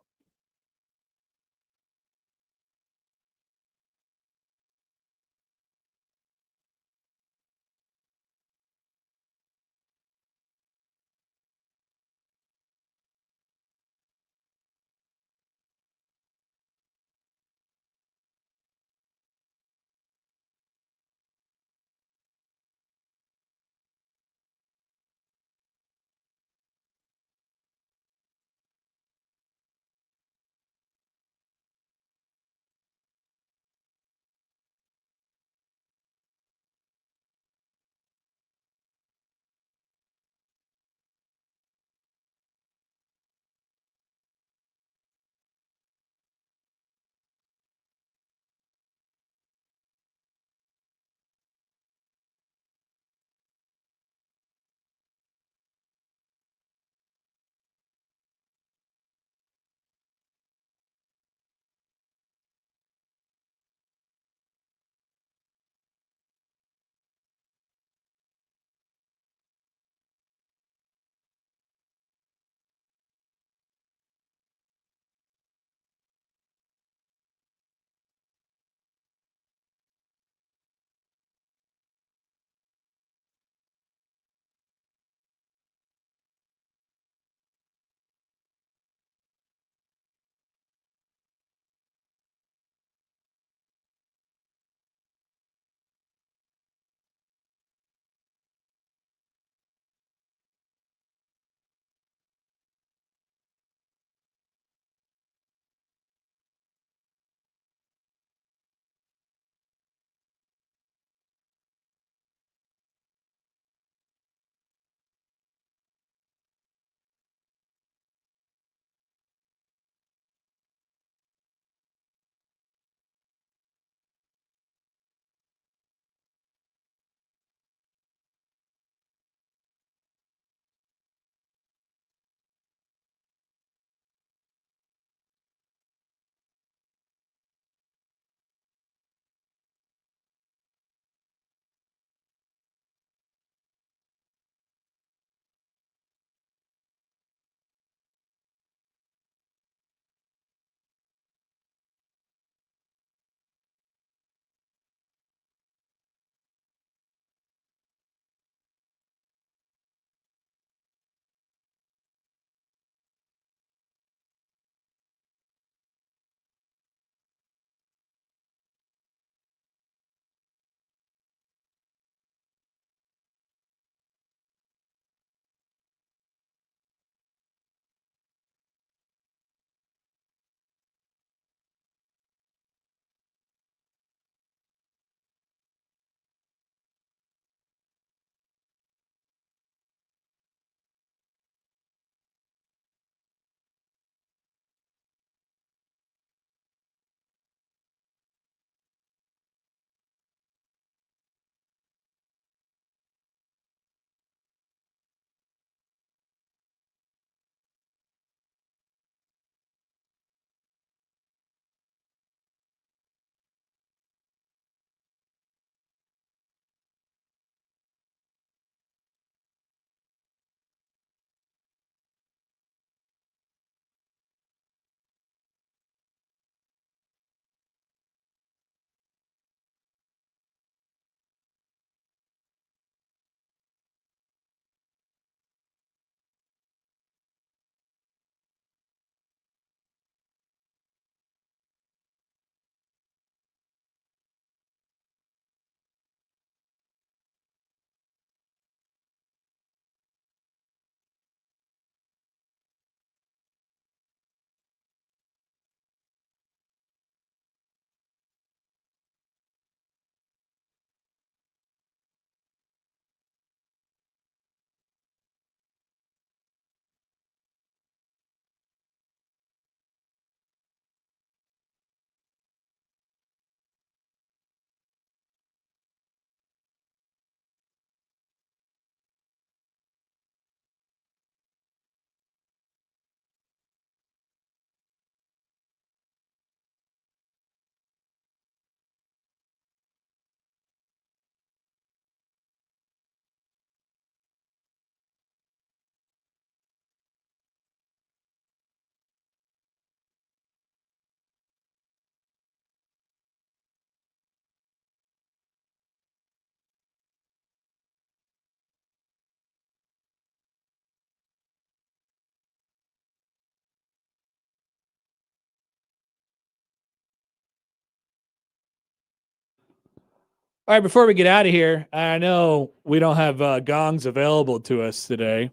All right, before we get out of here, I know we don't have gongs available to us today.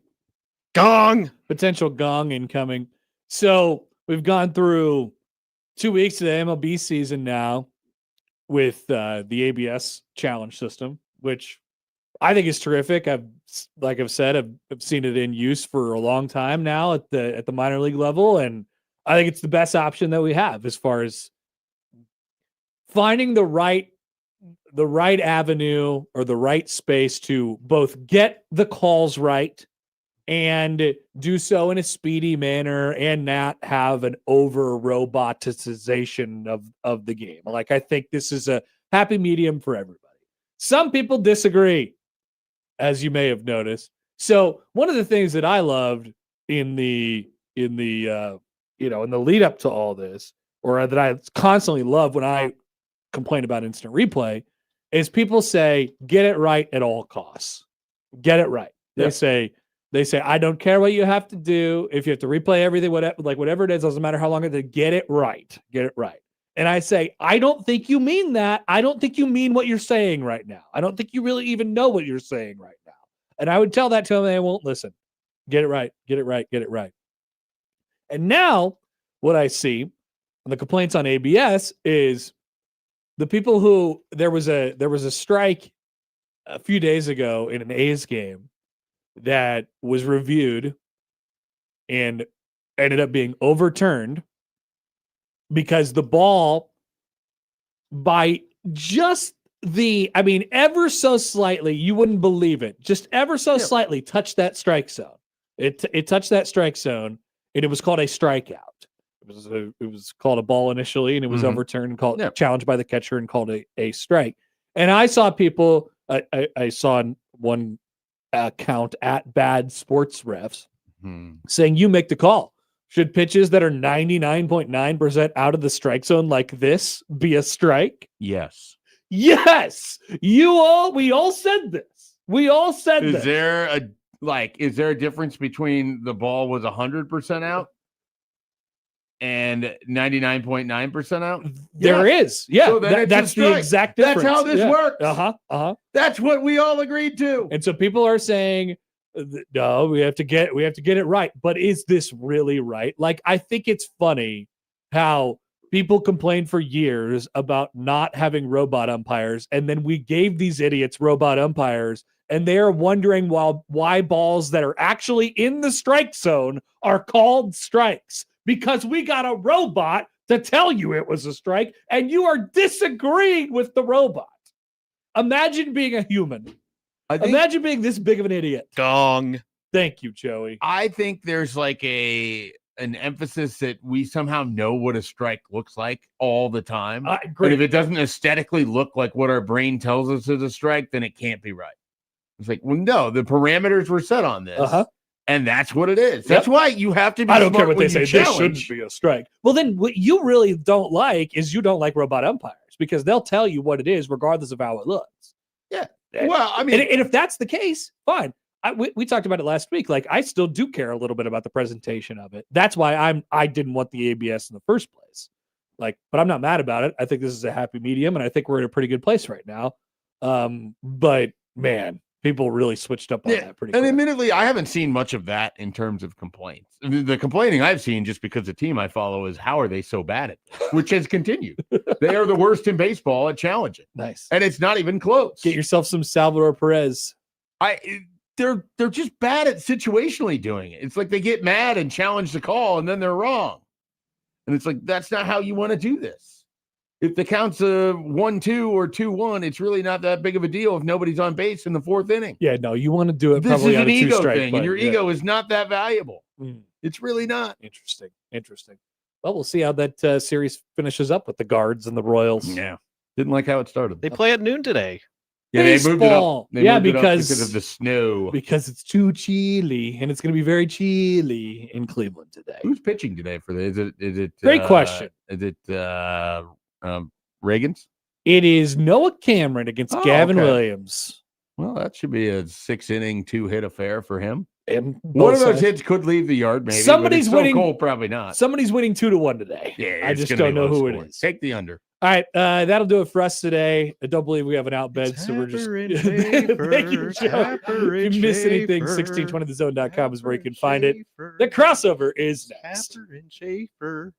Gong. Potential gong incoming. So we've gone through 2 weeks of the MLB season now with the ABS challenge system, which I think is terrific. Like I've said, I've seen it in use for a long time now at the minor league level, and I think it's the best option that we have as far as finding the right avenue or the right space to both get the calls right and do so in a speedy manner and not have an over robotization of the game. Like, I think this is a happy medium for everybody. Some people disagree, as you may have noticed. So one of the things that I loved in the lead up to all this, or that I constantly love when I complain about instant replay, is people say, get it right at all costs. Get it right. They say, I don't care what you have to do. If you have to replay everything, whatever it is, doesn't matter how long it is, get it right. Get it right. And I say, I don't think you mean that. I don't think you mean what you're saying right now. I don't think you really even know what you're saying right now. And I would tell that to them, and they won't listen. Get it right. Get it right. Get it right. And now what I see on the complaints on ABS is the people who there was a strike a few days ago in an A's game that was reviewed and ended up being overturned because the ball, by just ever so slightly, you wouldn't believe it, just ever so slightly touched that strike zone. It touched that strike zone, and it was called a strikeout. It was called a ball initially, and it was overturned and called challenged by the catcher and called a strike. And I saw people, I saw one account at Bad Sports Refs saying, you make the call. Should pitches that are 99.9% out of the strike zone like this be a strike? Yes. Yes. We all said this. We all said this. Is there a difference between the ball was 100% out and 99.9% out? There is. Yeah. So that's the exact difference. That's how this works. That's what we all agreed to. And so people are saying, no, we have to get it right. But is this really right? Like, I think it's funny how people complained for years about not having robot umpires, and then we gave these idiots robot umpires, and they are wondering why balls that are actually in the strike zone are called strikes, because we got a robot to tell you it was a strike, and you are disagreeing with the robot. Imagine being a human. Imagine being this big of an idiot. Gong. Thank you, Joey. I think there's like an emphasis that we somehow know what a strike looks like all the time. And if it doesn't aesthetically look like what our brain tells us is a strike, then it can't be right. It's like, well, no, the parameters were set on this. And that's what it is. That's why you have to be I don't care what they say. This shouldn't be a strike. Well, then what you really don't like is you don't like robot umpires, because they'll tell you what it is regardless of how it looks. Yeah. Well, I mean, and if that's the case, fine. We talked about it last week. Like, I still do care a little bit about the presentation of it. That's why I didn't want the ABS in the first place. Like, but I'm not mad about it. I think this is a happy medium, and I think we're in a pretty good place right now. But man, people really switched up on that pretty quick. And admittedly, I haven't seen much of that in terms of complaints. The complaining I've seen, just because the team I follow, is how are they so bad at this, which has continued. They are the worst in baseball at challenging. Nice. And it's not even close. Get yourself some Salvador Perez. They're just bad at situationally doing it. It's like they get mad and challenge the call, and then they're wrong. And it's like, that's not how you want to do this. If the count's a 1-2 or 2-1, it's really not that big of a deal if nobody's on base in the fourth inning. Yeah, no, you want to do it. This probably is on an a ego two-strike, thing, and your ego is not that valuable. Mm. It's really not. Interesting. Well, we'll see how that series finishes up with the Guards and the Royals. Yeah, didn't like how it started. They play at noon today. Yeah, Baseball. they moved it up. They moved it up because of the snow. Because it's too chilly, and it's going to be very chilly in Cleveland today. Who's pitching today for the? Is it? Great question. Is it Reagan's? It is Noah Cameron against Gavin Williams. Well, that should be a 6-inning, 2-hit affair for him. And One of both those sides. hits could leave the yard, maybe. Somebody's but it's winning- so cold, probably not. Somebody's winning 2-1 today. Yeah, I it's just gonna don't be know low who it scoring. is. Take the under. All right, that'll do it for us today. I don't believe we have an out bed, so we're just. Happer and Thank you, Schaefer, Joe. Happer If and you miss anything, Schaefer, 1620thezone.com is where you Happer can and find it. Schaefer, The crossover is next. Happer and Schaefer.